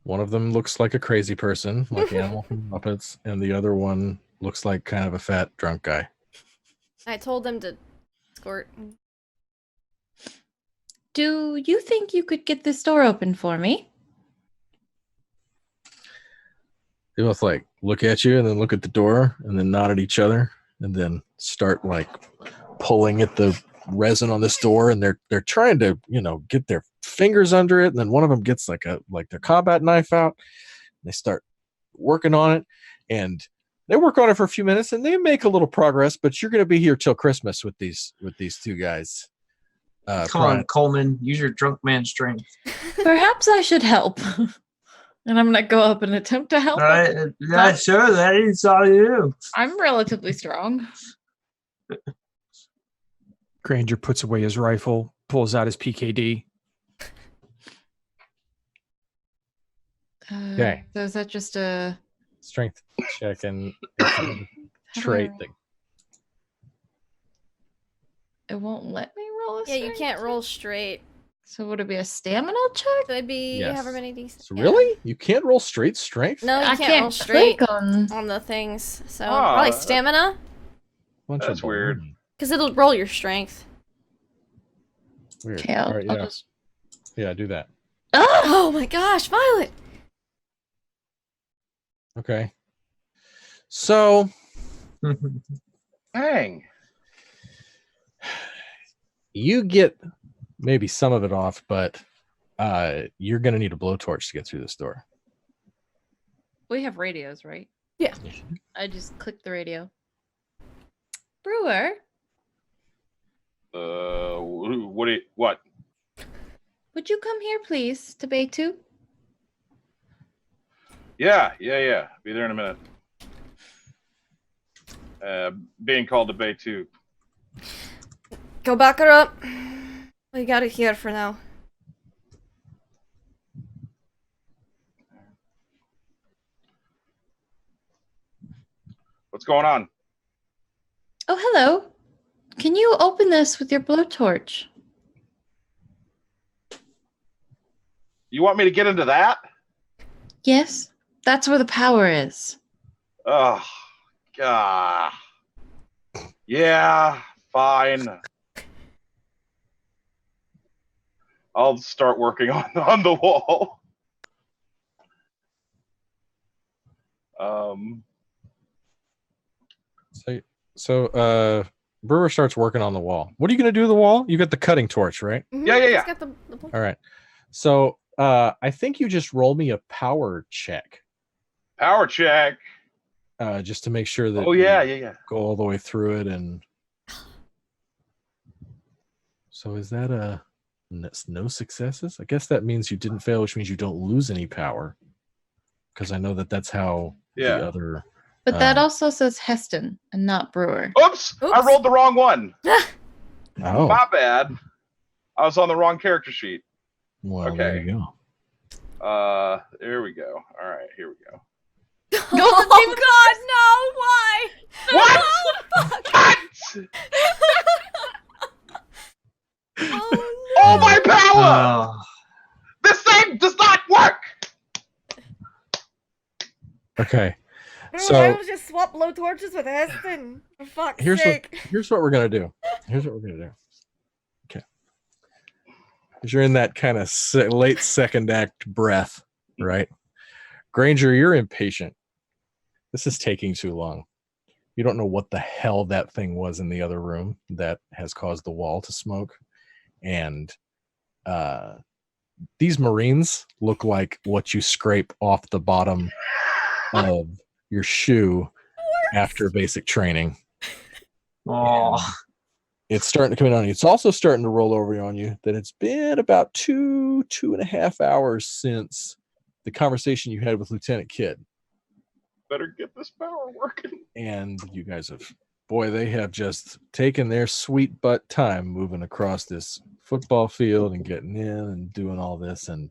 [SPEAKER 6] One of them looks like a crazy person, like Animal from Muppets, and the other one looks like kind of a fat drunk guy.
[SPEAKER 1] I told them to escort.
[SPEAKER 5] Do you think you could get this door open for me?
[SPEAKER 6] They both like look at you and then look at the door and then nod at each other and then start like pulling at the resin on this door, and they're trying to, get their fingers under it, and then one of them gets like their combat knife out. They start working on it, and they work on it for a few minutes, and they make a little progress. But you're going to be here till Christmas with these two guys.
[SPEAKER 7] Come on, Coleman, use your drunk man strength.
[SPEAKER 5] Perhaps I should help. And I'm gonna go up and attempt to help.
[SPEAKER 7] Yeah, sure. That is all you.
[SPEAKER 5] I'm relatively strong.
[SPEAKER 3] Granger puts away his rifle, pulls out his PKD.
[SPEAKER 6] Okay.
[SPEAKER 5] So is that just a
[SPEAKER 6] strength check and trait thing?
[SPEAKER 5] It won't let me roll a
[SPEAKER 1] Yeah, you
[SPEAKER 5] strength
[SPEAKER 1] can't
[SPEAKER 5] check?
[SPEAKER 1] roll straight.
[SPEAKER 5] So would it be a stamina check?
[SPEAKER 1] So it'd be
[SPEAKER 6] Yes.
[SPEAKER 1] however many d6.
[SPEAKER 6] So really? You can't roll straight strength?
[SPEAKER 1] No, you
[SPEAKER 5] I
[SPEAKER 1] can't roll straight
[SPEAKER 5] click on.
[SPEAKER 1] on the things. So
[SPEAKER 2] Ah,
[SPEAKER 1] probably stamina,
[SPEAKER 6] Bunch
[SPEAKER 2] That's
[SPEAKER 6] of
[SPEAKER 2] weird.
[SPEAKER 6] balloons.
[SPEAKER 1] because it'll roll your strength.
[SPEAKER 6] Weird.
[SPEAKER 5] Okay,
[SPEAKER 6] All right,
[SPEAKER 5] I'll
[SPEAKER 6] yeah.
[SPEAKER 5] just.
[SPEAKER 6] Yeah, do that.
[SPEAKER 5] Oh!
[SPEAKER 1] Oh my gosh, Violet!
[SPEAKER 6] Okay. So
[SPEAKER 2] Dang.
[SPEAKER 6] you get maybe some of it off, but you're going to need a blowtorch to get through this door.
[SPEAKER 5] We have radios, right?
[SPEAKER 1] Yeah.
[SPEAKER 5] I just clicked the radio. Brewer,
[SPEAKER 2] What?
[SPEAKER 5] would you come here, please, to Bay 2?
[SPEAKER 2] Yeah. Be there in a minute. Being called to Bay 2.
[SPEAKER 1] Go back her up. We got it here for now.
[SPEAKER 2] What's going on?
[SPEAKER 5] Oh, hello. Can you open this with your blowtorch?
[SPEAKER 2] You want me to get into that?
[SPEAKER 5] Yes, that's where the power is.
[SPEAKER 2] Oh, God. Yeah, fine. I'll start working on the wall.
[SPEAKER 6] So Brewer starts working on the wall. What are you going to do to the wall? You got the cutting torch, right?
[SPEAKER 1] Mhm,
[SPEAKER 2] Yeah.
[SPEAKER 1] it's got the
[SPEAKER 6] All right. So I think you just roll me a power check,
[SPEAKER 2] Power check.
[SPEAKER 6] just to make sure that
[SPEAKER 2] Oh, yeah.
[SPEAKER 6] go all the way through it. And so is that no successes? I guess that means you didn't fail, which means you don't lose any power. Because I know that's how
[SPEAKER 2] Yeah.
[SPEAKER 6] the other.
[SPEAKER 5] But that also says Heston and not Brewer.
[SPEAKER 2] Oops! I
[SPEAKER 1] Oops.
[SPEAKER 2] rolled the wrong one.
[SPEAKER 6] Oh,
[SPEAKER 2] My bad. I was on the wrong character sheet.
[SPEAKER 6] well, there
[SPEAKER 2] okay.
[SPEAKER 6] you go.
[SPEAKER 2] There we go. All right, here we go.
[SPEAKER 1] Oh God, no! Why?
[SPEAKER 2] What? What?
[SPEAKER 1] Oh
[SPEAKER 2] Oh, my power!
[SPEAKER 7] Oh,
[SPEAKER 2] This thing does not work!
[SPEAKER 6] Okay.
[SPEAKER 1] no!
[SPEAKER 6] So-
[SPEAKER 1] I was just swap blowtorches with Heston. For fuck's sake.
[SPEAKER 6] Here's what we're gonna do. Okay. Because you're in that kind of late second act breath, right? Granger, you're impatient. This is taking too long. You don't know what the hell that thing was in the other room that has caused the wall to smoke. And these Marines look like what you scrape off the bottom of your shoe after basic training.
[SPEAKER 7] oh.
[SPEAKER 6] It's starting to come in on you. It's also starting to roll over on you that it's been about 2.5 hours since the conversation you had with Lieutenant Kidd.
[SPEAKER 2] Better get this power working.
[SPEAKER 6] And you guys they have just taken their sweet butt time moving across this football field and getting in and doing all this. And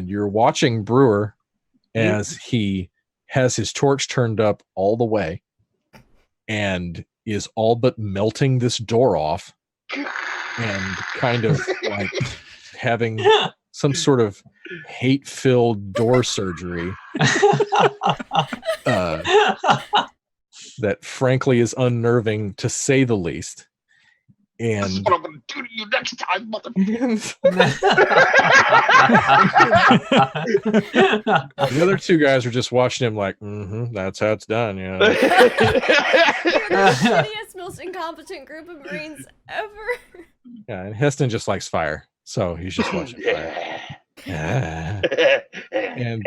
[SPEAKER 6] you're watching Brewer as he has his torch turned up all the way and is all but melting this door off and kind of like having some sort of hate-filled door surgery that frankly is unnerving to say the least.
[SPEAKER 2] This is
[SPEAKER 6] And
[SPEAKER 2] what I'm going to do to you next time, mother.
[SPEAKER 6] the other two guys are just watching him like, that's how it's done.
[SPEAKER 1] You're the shittiest, most incompetent group of Marines ever.
[SPEAKER 6] Yeah, and Heston just likes fire, so he's just watching fire. And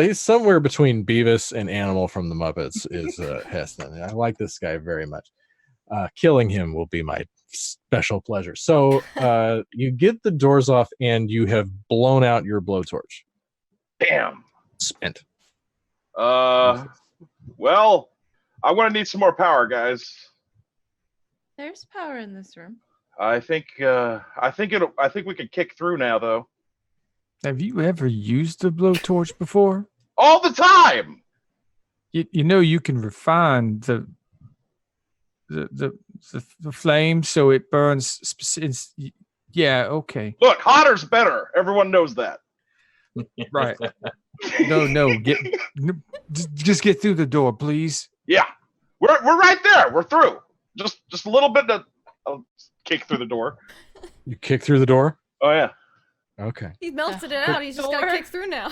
[SPEAKER 6] he's somewhere between Beavis and Animal from the Muppets is Heston. I like this guy very much. Killing him will be my special pleasure. So you get the doors off and you have blown out your blowtorch.
[SPEAKER 2] Damn.
[SPEAKER 6] Spent.
[SPEAKER 2] Well, I'm going to need some more power, guys.
[SPEAKER 5] There's power in this room.
[SPEAKER 2] I think we can kick through now, though.
[SPEAKER 3] Have you ever used a blowtorch before?
[SPEAKER 2] All the time.
[SPEAKER 3] You know you can refine the flame so it burns. Yeah, okay.
[SPEAKER 2] Look, hotter's better. Everyone knows that.
[SPEAKER 3] Right. No. Just get through the door, please.
[SPEAKER 2] Yeah, we're right there. We're through. Just a little bit of kick through the door.
[SPEAKER 6] You kick through the door?
[SPEAKER 2] Oh yeah.
[SPEAKER 6] Okay.
[SPEAKER 1] He melted it out. He's just got to kick through now.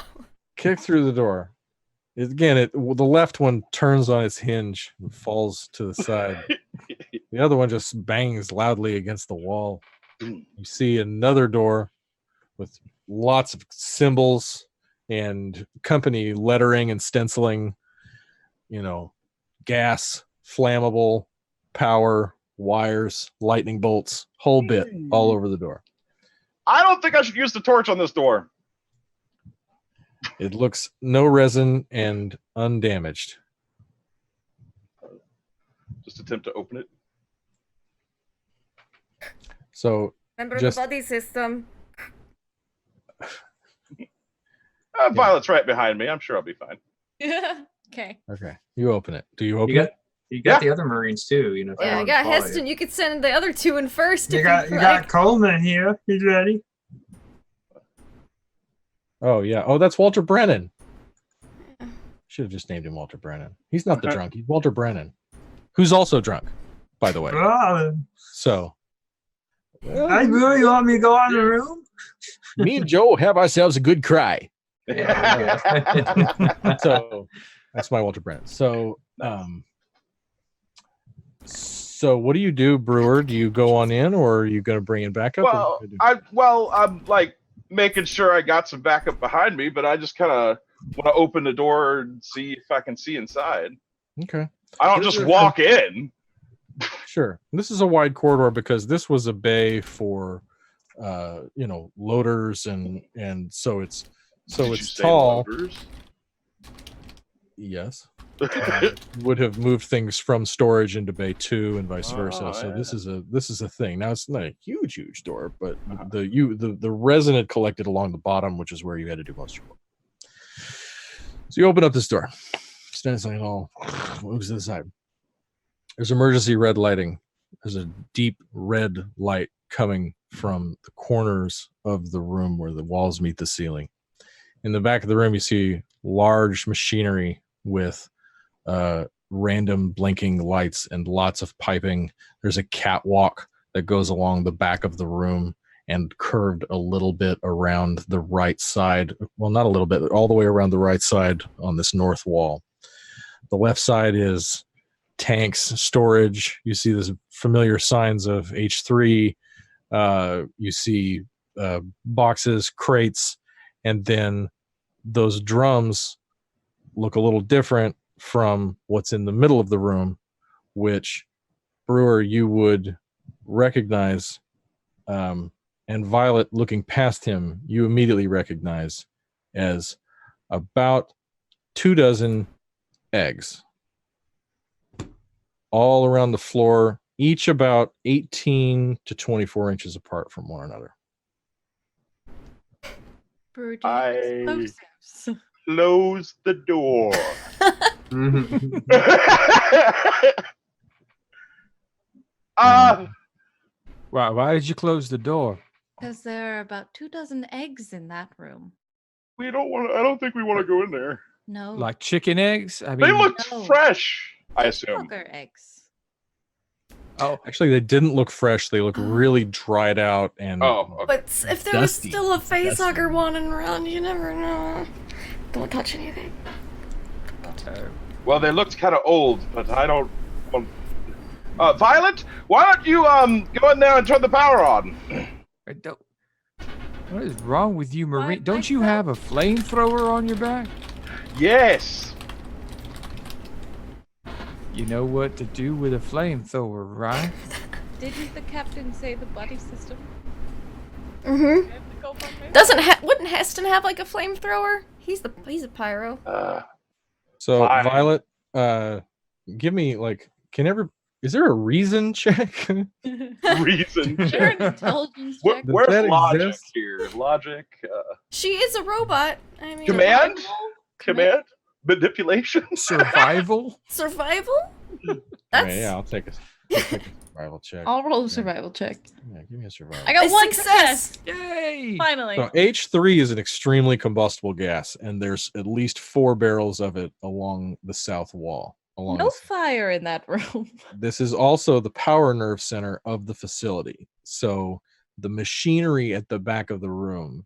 [SPEAKER 6] Kick through the door. The left one turns on its hinge and falls to the side. The other one just bangs loudly against the wall. You see another door with lots of symbols and company lettering and stenciling, gas, flammable, power, wires, lightning bolts, whole bit all over the door.
[SPEAKER 2] I don't think I should use the torch on this door.
[SPEAKER 6] It looks no resin and undamaged.
[SPEAKER 2] Just attempt to open it.
[SPEAKER 6] So
[SPEAKER 1] Remember
[SPEAKER 6] just-
[SPEAKER 1] the buddy system.
[SPEAKER 2] Violet's right behind me. I'm sure I'll be fine.
[SPEAKER 5] Okay.
[SPEAKER 6] Okay, you open it. Do you open
[SPEAKER 7] You
[SPEAKER 6] it?
[SPEAKER 7] got the other Marines too. If they
[SPEAKER 1] Yeah, I
[SPEAKER 7] wanna
[SPEAKER 1] got
[SPEAKER 7] follow
[SPEAKER 1] Heston. You could send the other two in first.
[SPEAKER 7] You
[SPEAKER 1] if
[SPEAKER 7] got
[SPEAKER 1] you'd like.
[SPEAKER 7] Coleman here. He's ready.
[SPEAKER 6] Oh yeah. Oh, that's Walter Brennan. Should have just named him Walter Brennan. He's not the drunk. He's Walter Brennan, who's also drunk, by the way. So,
[SPEAKER 7] I really want me to go on the room.
[SPEAKER 6] me and Joe have ourselves a good cry. So that's my Walter Brennan. So, so what do you do, Brewer? Do you go on in, or are you going to bring it back up?
[SPEAKER 2] I'm like making sure I got some backup behind me, but I just kind of want to open the door and see if I can see inside.
[SPEAKER 6] Okay.
[SPEAKER 2] I don't just walk in.
[SPEAKER 6] Sure. This is a wide corridor because this was a bay for, loaders and so it's
[SPEAKER 2] Did you
[SPEAKER 6] it's
[SPEAKER 2] say
[SPEAKER 6] tall.
[SPEAKER 2] loaders?
[SPEAKER 6] Yes. Would have moved things from storage into bay 2 and vice versa. So
[SPEAKER 2] yeah.
[SPEAKER 6] this is a thing. Now it's not a huge door, but the resin had collected along the bottom, which is where you had to do most of your work. So you open up this door. Stenciling all moves to the side. There's emergency red lighting. There's a deep red light coming from the corners of the room where the walls meet the ceiling. In the back of the room, you see large machinery with random blinking lights and lots of piping. There's a catwalk that goes along the back of the room and curved a little bit around the right side. Well, not a little bit, all the way around the right side on this north wall. The left side is tanks, storage. You see these familiar signs of H3. You see boxes, crates, and then those drums look a little different from what's in the middle of the room, which, Brewer, you would recognize, and Violet, looking past him, you immediately recognize as about 24 eggs all around the floor, each about 18 to 24 inches apart from one another.
[SPEAKER 5] Brewer,
[SPEAKER 2] I close the door.
[SPEAKER 3] Why did you close the door?
[SPEAKER 5] Because there are about 24 eggs in that room.
[SPEAKER 2] We don't want. I don't think we want to go in there.
[SPEAKER 5] No.
[SPEAKER 3] Like chicken eggs? I mean,
[SPEAKER 2] They look
[SPEAKER 5] No.
[SPEAKER 2] fresh. I assume.
[SPEAKER 5] Frogger eggs.
[SPEAKER 3] Oh,
[SPEAKER 6] Actually, they didn't look fresh. They look really dried out and.
[SPEAKER 2] Oh, okay.
[SPEAKER 1] But if there was
[SPEAKER 6] Dusty.
[SPEAKER 1] still a facehugger wandering around, you never know. Don't touch anything.
[SPEAKER 2] Well, they looked kind of old, but I don't want... Violet, why don't you go in there and turn the power on?
[SPEAKER 3] What is wrong with you, Marine? Don't you have a flamethrower on your back?
[SPEAKER 2] Yes.
[SPEAKER 3] You know what to do with a flamethrower, right?
[SPEAKER 5] Didn't the captain say the buddy system?
[SPEAKER 1] Mm-hmm.
[SPEAKER 5] I have to go for me?
[SPEAKER 1] Wouldn't Heston have like a flamethrower? He's a pyro.
[SPEAKER 6] So
[SPEAKER 2] Fine.
[SPEAKER 6] Violet, give me like, is there a reason check?
[SPEAKER 2] Reason.
[SPEAKER 5] Is there an intelligence
[SPEAKER 2] Where,
[SPEAKER 5] check?
[SPEAKER 6] Does
[SPEAKER 2] where's
[SPEAKER 6] that
[SPEAKER 2] logic
[SPEAKER 6] exist?
[SPEAKER 2] here? Logic.
[SPEAKER 1] She is a robot. I mean,
[SPEAKER 2] Command?
[SPEAKER 5] Command?
[SPEAKER 2] Command? Manipulation?
[SPEAKER 3] Survival?
[SPEAKER 1] survival. That's
[SPEAKER 6] Okay, yeah, I'll take a survival check.
[SPEAKER 5] I'll roll a survival check.
[SPEAKER 6] Yeah, give me a survival.
[SPEAKER 5] I got
[SPEAKER 1] a
[SPEAKER 5] one
[SPEAKER 1] success.
[SPEAKER 5] success.
[SPEAKER 3] Yay!
[SPEAKER 5] Finally.
[SPEAKER 6] So H3 is an extremely combustible gas, and there's at least 4 barrels of it along the south wall.
[SPEAKER 5] No fire in that room.
[SPEAKER 6] This is also the power nerve center of the facility. So the machinery at the back of the room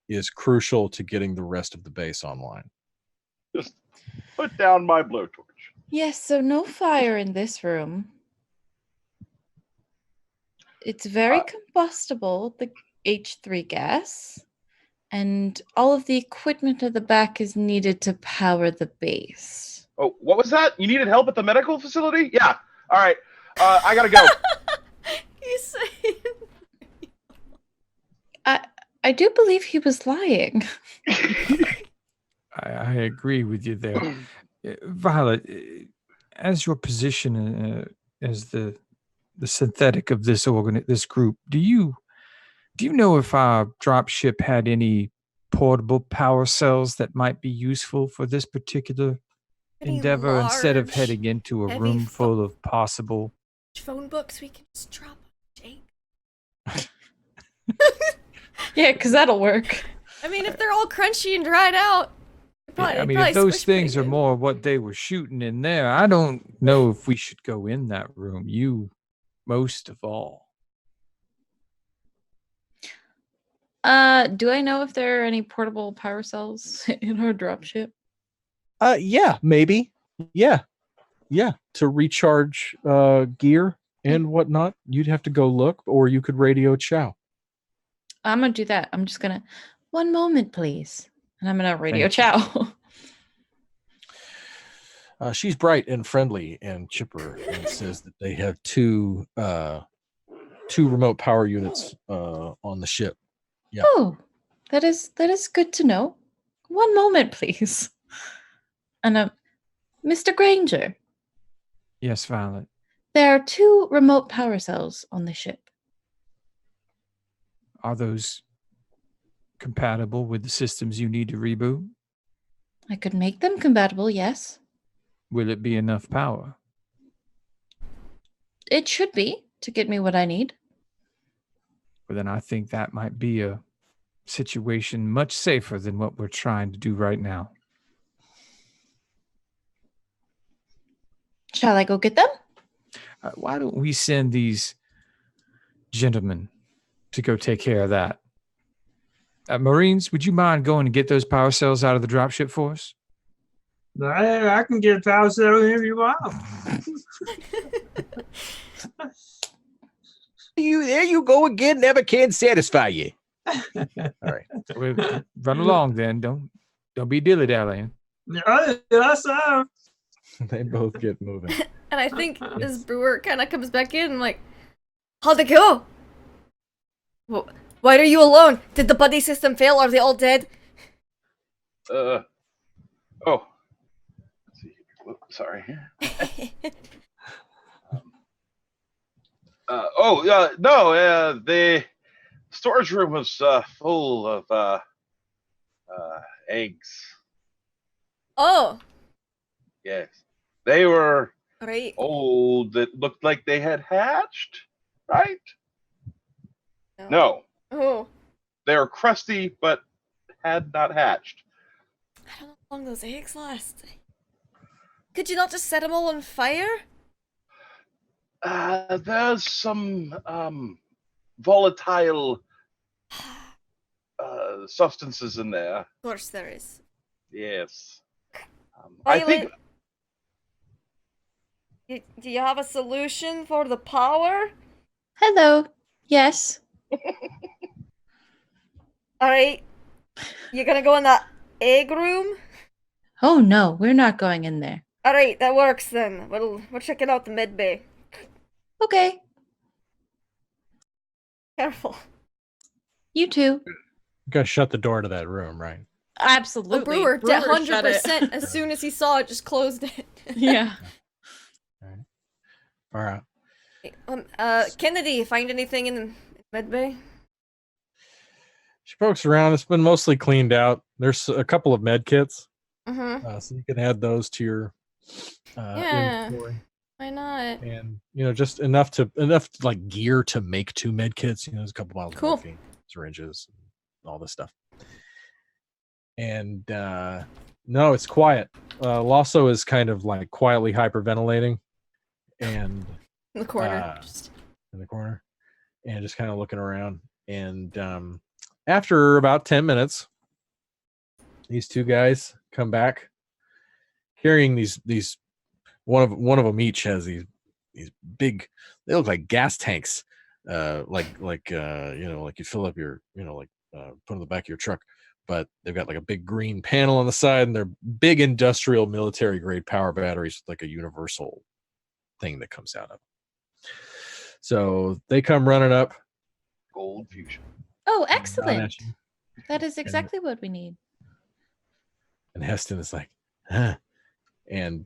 [SPEAKER 6] is crucial to getting the rest of the base online.
[SPEAKER 2] Just put down my blowtorch.
[SPEAKER 5] Yes, so no fire in this room. It's very combustible, the H3 gas, and all of the equipment at the back is needed to power the base.
[SPEAKER 2] Oh, what was that? You needed help at the medical facility? Yeah. All right. I gotta go.
[SPEAKER 1] you say.
[SPEAKER 5] I do believe he was lying.
[SPEAKER 3] I agree with you there. Violet, as your position as the synthetic of this this group, do you know if our dropship had any portable power cells that might be useful for this particular
[SPEAKER 1] Any
[SPEAKER 3] endeavor instead of
[SPEAKER 1] large,
[SPEAKER 3] heading into a
[SPEAKER 1] heavy
[SPEAKER 3] room full of possible?
[SPEAKER 1] phone books we can just drop on Jake?
[SPEAKER 5] Yeah, because that'll work.
[SPEAKER 1] I mean, if they're all crunchy and dried out,
[SPEAKER 3] I mean, if those things are more what they were shooting in there, I don't know if we should go in that room. You, most of all.
[SPEAKER 5] Do I know if there are any portable power cells in our dropship?
[SPEAKER 6] Yeah, maybe. Yeah. To recharge gear and whatnot, you'd have to go look, or you could radio Chow.
[SPEAKER 5] I'm gonna do that. I'm just gonna 1 moment, please. And I'm gonna radio Chow.
[SPEAKER 6] She's bright and friendly and chipper, and says that they have two remote power units on the ship. Yeah.
[SPEAKER 5] Oh, that is good to know. 1 moment, please. And Mr. Granger,
[SPEAKER 3] Yes, Violet.
[SPEAKER 5] there are 2 remote power cells on the ship.
[SPEAKER 3] Are those compatible with the systems you need to reboot?
[SPEAKER 5] I could make them compatible, yes.
[SPEAKER 3] Will it be enough power?
[SPEAKER 5] It should be to get me what I need.
[SPEAKER 3] Well, then I think that might be a situation much safer than what we're trying to do right now.
[SPEAKER 5] Shall I go get them?
[SPEAKER 3] Why don't we send these gentlemen to go take care of that? Marines, would you mind going and get those power cells out of the dropship for us?
[SPEAKER 7] I can get power cell if you want.
[SPEAKER 8] There you go again. Never can satisfy you.
[SPEAKER 6] All right.
[SPEAKER 3] Well, run along then. Don't be dilly dallying.
[SPEAKER 7] Yes, sir.
[SPEAKER 6] They both get moving.
[SPEAKER 1] And I think this brewer kind of comes back in like, how'd it go? Why are you alone? Did the buddy system fail? Are they all dead?
[SPEAKER 2] Oh. Let's see. Whoops, sorry. No. The storage room was full of eggs.
[SPEAKER 1] Oh,
[SPEAKER 2] Yes, they were
[SPEAKER 1] right.
[SPEAKER 2] old. That looked like they had hatched. Right? No,
[SPEAKER 1] Oh,
[SPEAKER 2] they were crusty, but had not hatched.
[SPEAKER 1] I don't know how long those eggs last. Could you not just set them all on fire?
[SPEAKER 2] There's some volatile substances in there.
[SPEAKER 1] Of course there is.
[SPEAKER 2] Yes. I think.
[SPEAKER 1] Do you have a solution for the power?
[SPEAKER 5] Hello. Yes.
[SPEAKER 1] Alright. You gonna go in that egg room?
[SPEAKER 5] Oh no, we're not going in there.
[SPEAKER 1] Alright, that works then. We're checking out the med bay.
[SPEAKER 5] Okay.
[SPEAKER 1] Careful.
[SPEAKER 5] You too.
[SPEAKER 6] You gotta shut the door to that room, right?
[SPEAKER 5] Absolutely.
[SPEAKER 1] The brewer,
[SPEAKER 5] shut it.
[SPEAKER 1] 100%. As soon as he saw it, just closed it.
[SPEAKER 5] Yeah.
[SPEAKER 6] All right.
[SPEAKER 1] Kennedy, find anything in the med bay?
[SPEAKER 6] She pokes around. It's been mostly cleaned out. There's a couple of med kits, so you can add those to your inventory.
[SPEAKER 1] Why not?
[SPEAKER 6] And just enough like gear to make 2 med kits. There's a couple bottles of morphine, syringes, all this stuff. And no, it's quiet. Lasso is kind of like quietly hyperventilating, and
[SPEAKER 1] in the corner,
[SPEAKER 6] and just kind of looking around. And after about 10 minutes, these 2 guys come back carrying these. One of them each has these big. They look like gas tanks, like you fill up your put in the back of your truck. But they've got like a big green panel on the side, and they're big industrial military grade power batteries with like a universal thing that comes out of them. So they come running up.
[SPEAKER 2] Gold fusion.
[SPEAKER 5] Oh, excellent. That is exactly what we need.
[SPEAKER 6] And Heston is like, huh. And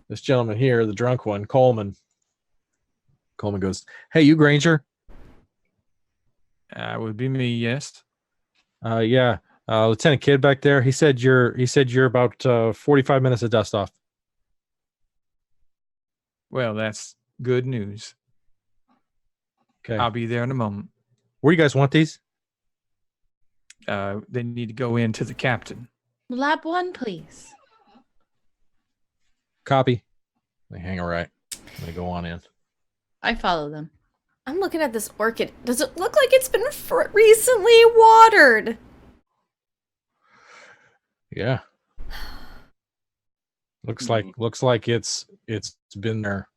[SPEAKER 6] this gentleman here, the drunk one, Coleman goes, "Hey, you Granger?"
[SPEAKER 3] Would be me, yes.
[SPEAKER 6] Yeah. Lieutenant Kidd back there. He said you're about 45 minutes of dust off.
[SPEAKER 3] Well, that's good news.
[SPEAKER 6] Okay.
[SPEAKER 3] I'll be there in a moment.
[SPEAKER 6] Where do you guys want these?
[SPEAKER 3] They need to go in to the captain.
[SPEAKER 5] Lab 1, please.
[SPEAKER 6] Copy. They hang all right. They go on in.
[SPEAKER 5] I follow them.
[SPEAKER 1] I'm looking at this orchid. Does it look like it's been recently watered?
[SPEAKER 6] Yeah. Looks like it's been there.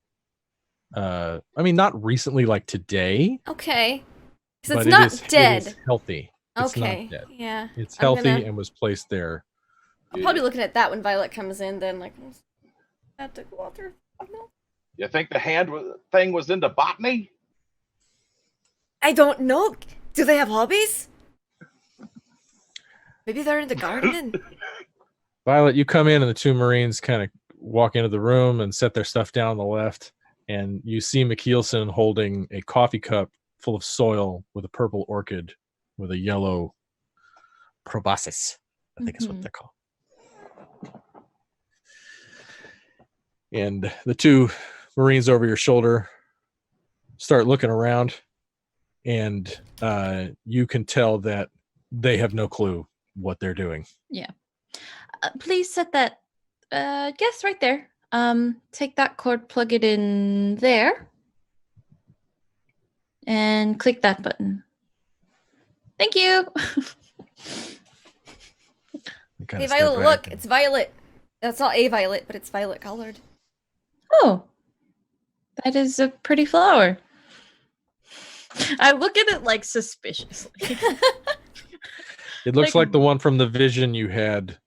[SPEAKER 6] I mean, not recently, like today.
[SPEAKER 1] Okay. Because it's not dead.
[SPEAKER 6] It is healthy. It's
[SPEAKER 1] okay.
[SPEAKER 6] Not dead.
[SPEAKER 1] Yeah.
[SPEAKER 6] It's healthy and was placed there.
[SPEAKER 1] I'm probably looking at that when Violet comes in. Then like, that took water.
[SPEAKER 2] You think the thing was into botany?
[SPEAKER 1] I don't know. Do they have hobbies? Maybe they're in the garden.
[SPEAKER 6] Violet, you come in and the 2 Marines kind of walk into the room and set their stuff down on the left. And you see McKeelson holding a coffee cup full of soil with a purple orchid with a yellow proboscis. I think is what they're called. And the 2 Marines over your shoulder start looking around, and you can tell that they have no clue what they're doing.
[SPEAKER 5] Yeah. Please set that guess right there. Take that cord, plug it in there, and click that button. Thank you.
[SPEAKER 1] Hey, Violet, look, it's violet. That's not a violet, but it's violet colored.
[SPEAKER 5] Oh, that is a pretty flower. I look at it like suspiciously.
[SPEAKER 6] It looks like the one from the vision you had.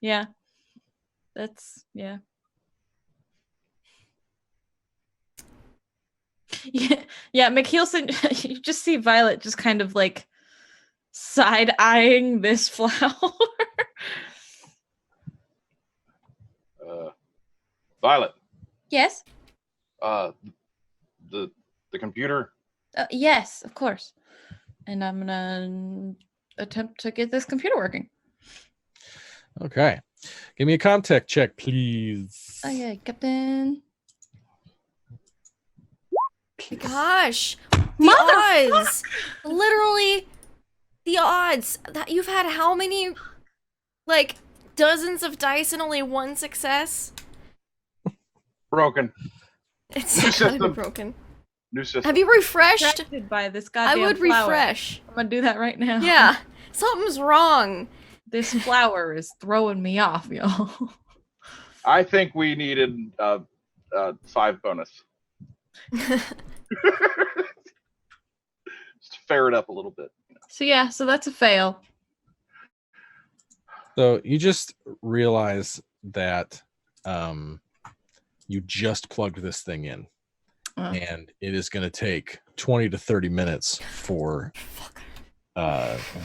[SPEAKER 5] Yeah. That's, yeah. Yeah, McKeelson, you just see Violet just kind of like side-eyeing this flower.
[SPEAKER 2] Violet.
[SPEAKER 5] Yes?
[SPEAKER 2] The computer.
[SPEAKER 5] Yes, of course. And I'm gonna attempt to get this computer working.
[SPEAKER 6] Okay. Give me a contact check, please.
[SPEAKER 5] Okay, Captain.
[SPEAKER 1] Gosh, the odds! Literally, the odds that you've had how many, like, dozens of dice and only 1 success?
[SPEAKER 2] Broken.
[SPEAKER 1] It's
[SPEAKER 2] New
[SPEAKER 1] kind of
[SPEAKER 2] system.
[SPEAKER 1] broken.
[SPEAKER 2] New system.
[SPEAKER 1] Have you refreshed?
[SPEAKER 5] Distracted by this
[SPEAKER 1] I
[SPEAKER 5] goddamn
[SPEAKER 1] would
[SPEAKER 5] flower.
[SPEAKER 1] refresh.
[SPEAKER 5] I'm gonna do that right now.
[SPEAKER 1] Yeah, something's wrong.
[SPEAKER 5] This flower is throwing me off, y'all.
[SPEAKER 2] I think we needed 5 bonus. Just to fair it up a little bit.
[SPEAKER 5] So yeah, so that's a fail.
[SPEAKER 6] So you just realize that you just plugged this thing in, and it is going to take 20 to 30 minutes for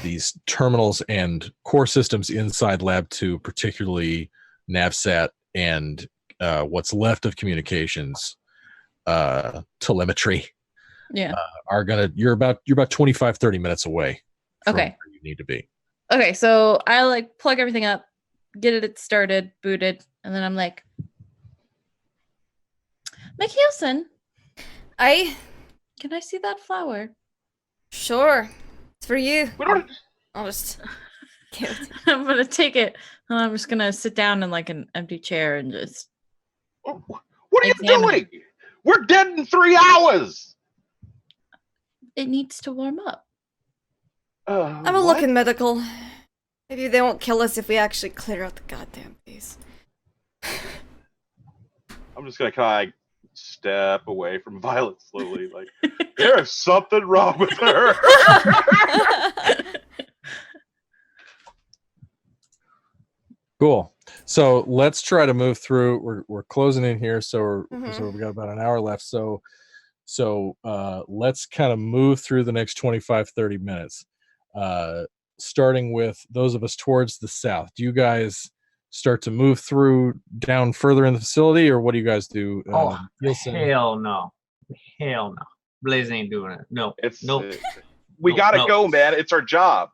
[SPEAKER 6] these terminals and core systems inside Lab 2, particularly NavSat and what's left of communications, telemetry,
[SPEAKER 5] Yeah.
[SPEAKER 6] are gonna. You're about 25, 30 minutes away from
[SPEAKER 5] Okay.
[SPEAKER 6] where you need to be.
[SPEAKER 5] Okay, so I like plug everything up, get it started, booted, and then I'm like, McHilson, can I see that flower?
[SPEAKER 1] Sure, it's for you.
[SPEAKER 2] We don't.
[SPEAKER 1] I'll just give it.
[SPEAKER 5] I'm gonna take it, and I'm just gonna sit down in like an empty chair and just.
[SPEAKER 2] What are you
[SPEAKER 5] Examine
[SPEAKER 2] doing? We're dead in 3 hours.
[SPEAKER 5] It needs to warm up.
[SPEAKER 1] I'm a looking medical. Maybe they won't kill us if we actually clear out the goddamn place.
[SPEAKER 2] I'm just gonna kind of step away from Violet slowly, like there's something wrong with her.
[SPEAKER 6] Cool. So let's try to move through. We're closing in here, so we got about an hour left. So let's kind of move through the next 25, 30 minutes. Starting with those of us towards the south. Do you guys start to move through down further in the facility, or what do you guys do? Nielsen?
[SPEAKER 7] Hell no. Hell no. Blaze ain't doing it. No.
[SPEAKER 2] It's
[SPEAKER 7] Nope.
[SPEAKER 2] We
[SPEAKER 7] Nope,
[SPEAKER 2] gotta
[SPEAKER 7] nope.
[SPEAKER 2] go, man. It's our job.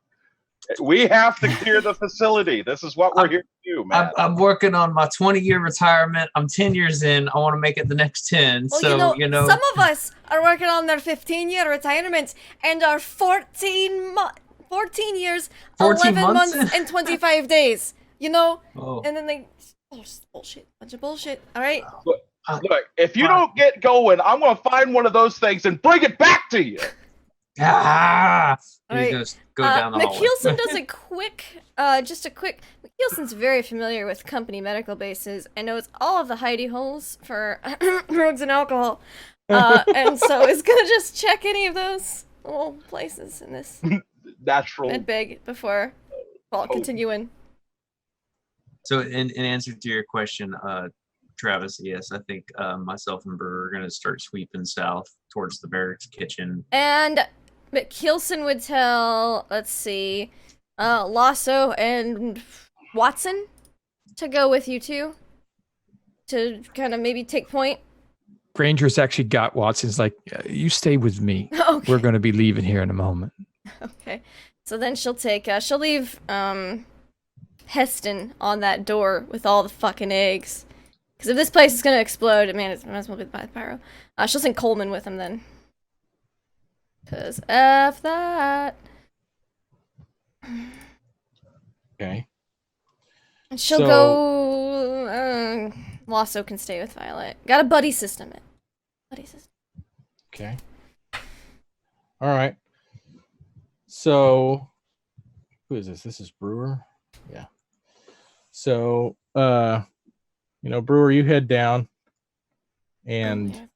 [SPEAKER 2] We have to clear the facility. This is what we're here to do, man.
[SPEAKER 7] I'm working on my 20-year retirement. I'm 10 years in. I want to make it the next 10.
[SPEAKER 1] Well,
[SPEAKER 7] so,
[SPEAKER 1] some of us are working on their 15-year retirement and are 14 years,
[SPEAKER 7] 14
[SPEAKER 1] 11
[SPEAKER 7] months?
[SPEAKER 1] months, and 25 days. You know?
[SPEAKER 7] Oh.
[SPEAKER 1] And then they... Oh, bullshit. Bunch of bullshit. All right?
[SPEAKER 2] Look, if you don't get going, I'm gonna find one of those things and bring it back to you.
[SPEAKER 7] Ah!
[SPEAKER 1] All
[SPEAKER 7] He's
[SPEAKER 1] right.
[SPEAKER 7] going to go down the hallway.
[SPEAKER 1] McKeelson does a quick, McKeelson's very familiar with company medical bases and knows all of the hidey holes for drugs and alcohol. And so is gonna just check any of those little places in this
[SPEAKER 2] Natural.
[SPEAKER 1] med bag before continuing.
[SPEAKER 7] So, in answer to your question, Travis, yes, I think myself and Brewer are going to start sweeping south towards the barracks kitchen.
[SPEAKER 1] And McKeelson would tell, let's see, Lasso and Watson to go with you two. To kind of maybe take point.
[SPEAKER 3] Granger's actually got Watson's like, you stay with me.
[SPEAKER 1] Okay.
[SPEAKER 3] We're going to be leaving here in a moment.
[SPEAKER 1] Okay. So then she'll take, she'll leave, Heston on that door with all the fucking eggs. Because if this place is gonna explode, man, it might as well be by the pyro. She'll send Coleman with him then. Because F that.
[SPEAKER 6] Okay.
[SPEAKER 1] And she'll
[SPEAKER 6] So-
[SPEAKER 1] go, Lasso can stay with Violet. Got a buddy system. Buddy system.
[SPEAKER 6] Okay. All right. So, who is this? This is Brewer. Yeah. So, Brewer, you head down, and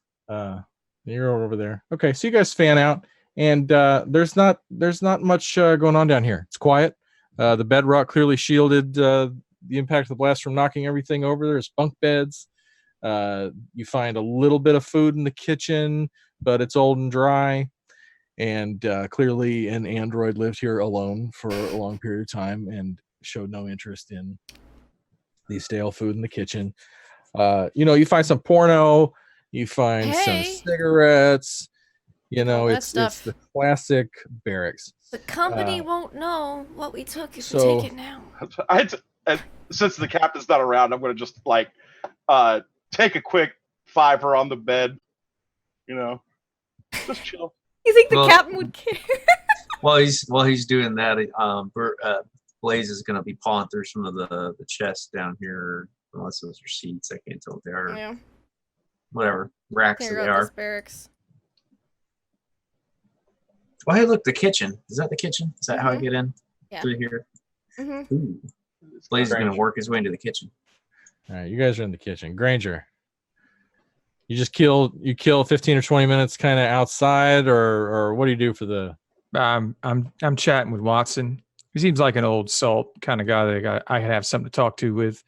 [SPEAKER 6] you're over there. Okay, so you guys fan out, and there's not much going on down here. It's quiet. The bedrock clearly shielded the impact of the blast from knocking everything over. There's bunk beds. You find a little bit of food in the kitchen, but it's old and dry. And clearly an android lived here alone for a long period of time and showed no interest in the stale food in the kitchen. You find some porno, you find some cigarettes, it's the classic barracks.
[SPEAKER 1] The company won't know what we took if we
[SPEAKER 6] so-
[SPEAKER 1] take it now.
[SPEAKER 2] Since the captain's not around, I'm gonna just take a quick fiver on the bed. Just chill.
[SPEAKER 1] You think the
[SPEAKER 7] Well-
[SPEAKER 1] captain would care?
[SPEAKER 7] While he's doing that, Blaze is going to be pawing through some of the chests down here, unless those are seats. I can't tell if they are.
[SPEAKER 1] Yeah.
[SPEAKER 7] whatever racks
[SPEAKER 1] Here
[SPEAKER 7] that they
[SPEAKER 1] go this
[SPEAKER 7] are.
[SPEAKER 1] barracks.
[SPEAKER 7] Oh, hey, look, the kitchen. Is that the kitchen? Is that how I
[SPEAKER 1] Mhm.
[SPEAKER 7] get in
[SPEAKER 1] Yeah.
[SPEAKER 7] through here?
[SPEAKER 1] Mm-hmm.
[SPEAKER 7] Ooh. Blaze is going to work his way into the kitchen.
[SPEAKER 6] All right, you guys are in the kitchen. Granger, you kill 15 or 20 minutes kind of outside, or what do you do for the?
[SPEAKER 3] I'm chatting with Watson. He seems like an old salt kind of guy that I could have something to talk to with.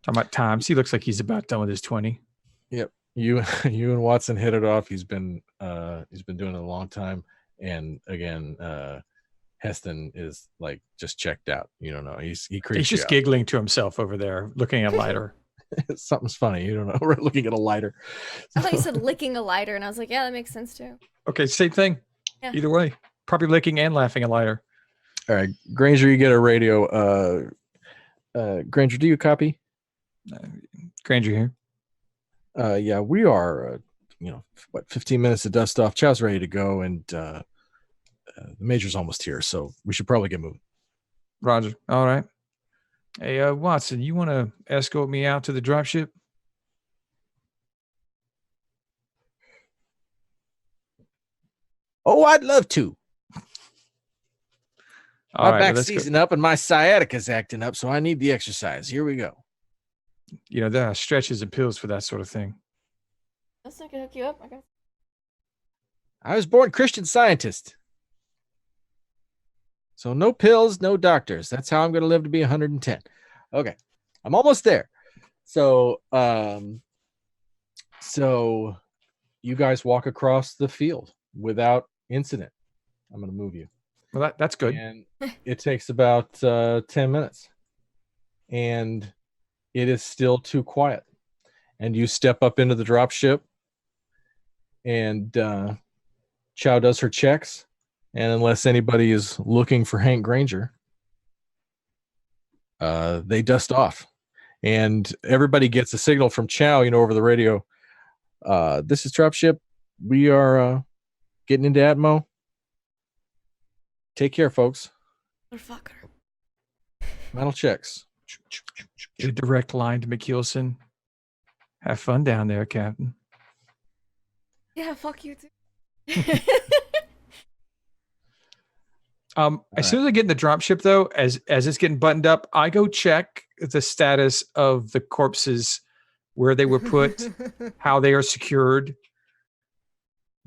[SPEAKER 3] Talking about times. He looks like he's about done with his 20.
[SPEAKER 6] Yep. You and Watson hit it off. He's been doing it a long time. And again, Heston is like just checked out. You don't know. He creeps
[SPEAKER 3] He's just giggling to himself over there, looking at a lighter.
[SPEAKER 6] Something's funny. You don't know. We're looking at a lighter.
[SPEAKER 1] I thought you said licking a lighter, and I was like, yeah, that makes sense too.
[SPEAKER 3] Okay, same thing.
[SPEAKER 1] Yeah.
[SPEAKER 3] Either way, probably licking and laughing a lighter.
[SPEAKER 6] All right, Granger, you get a radio. Granger, do you copy?
[SPEAKER 3] Granger here.
[SPEAKER 6] Yeah, we are. 15 minutes to dust off. Chow's ready to go, and the major's almost here, so we should probably get moving.
[SPEAKER 3] Roger. All right. Hey, Watson, you want to escort me out to the dropship?
[SPEAKER 8] Oh, I'd love to.
[SPEAKER 3] All
[SPEAKER 8] My
[SPEAKER 3] right,
[SPEAKER 8] back's
[SPEAKER 3] let's go.
[SPEAKER 8] seizing up and my sciatica's acting up, so I need the exercise. Here we go.
[SPEAKER 3] You know, there are stretches and pills for that sort of thing.
[SPEAKER 1] That's not gonna hook you up. I guess.
[SPEAKER 8] I was born Christian Scientist. So no pills, no doctors. That's how I'm going to live to be 110. Okay. I'm almost there. So you guys walk across the field without incident. I'm going to move you.
[SPEAKER 3] Well, that's good.
[SPEAKER 6] And it takes about 10 minutes. And it is still too quiet. And you step up into the drop ship, and Chow does her checks. And unless anybody is looking for Hank Granger, they dust off. And everybody gets a signal from Chow, over the radio. This is Dropship. We are getting into Atmo. Take care, folks.
[SPEAKER 1] Motherfucker.
[SPEAKER 6] Final checks.
[SPEAKER 3] Get a direct line to McKeelson. Have fun down there, Captain.
[SPEAKER 1] Yeah, fuck you too.
[SPEAKER 3] As soon as I get in the dropship, though, as it's getting buttoned up, I go check the status of the corpses, where they were put, how they are secured.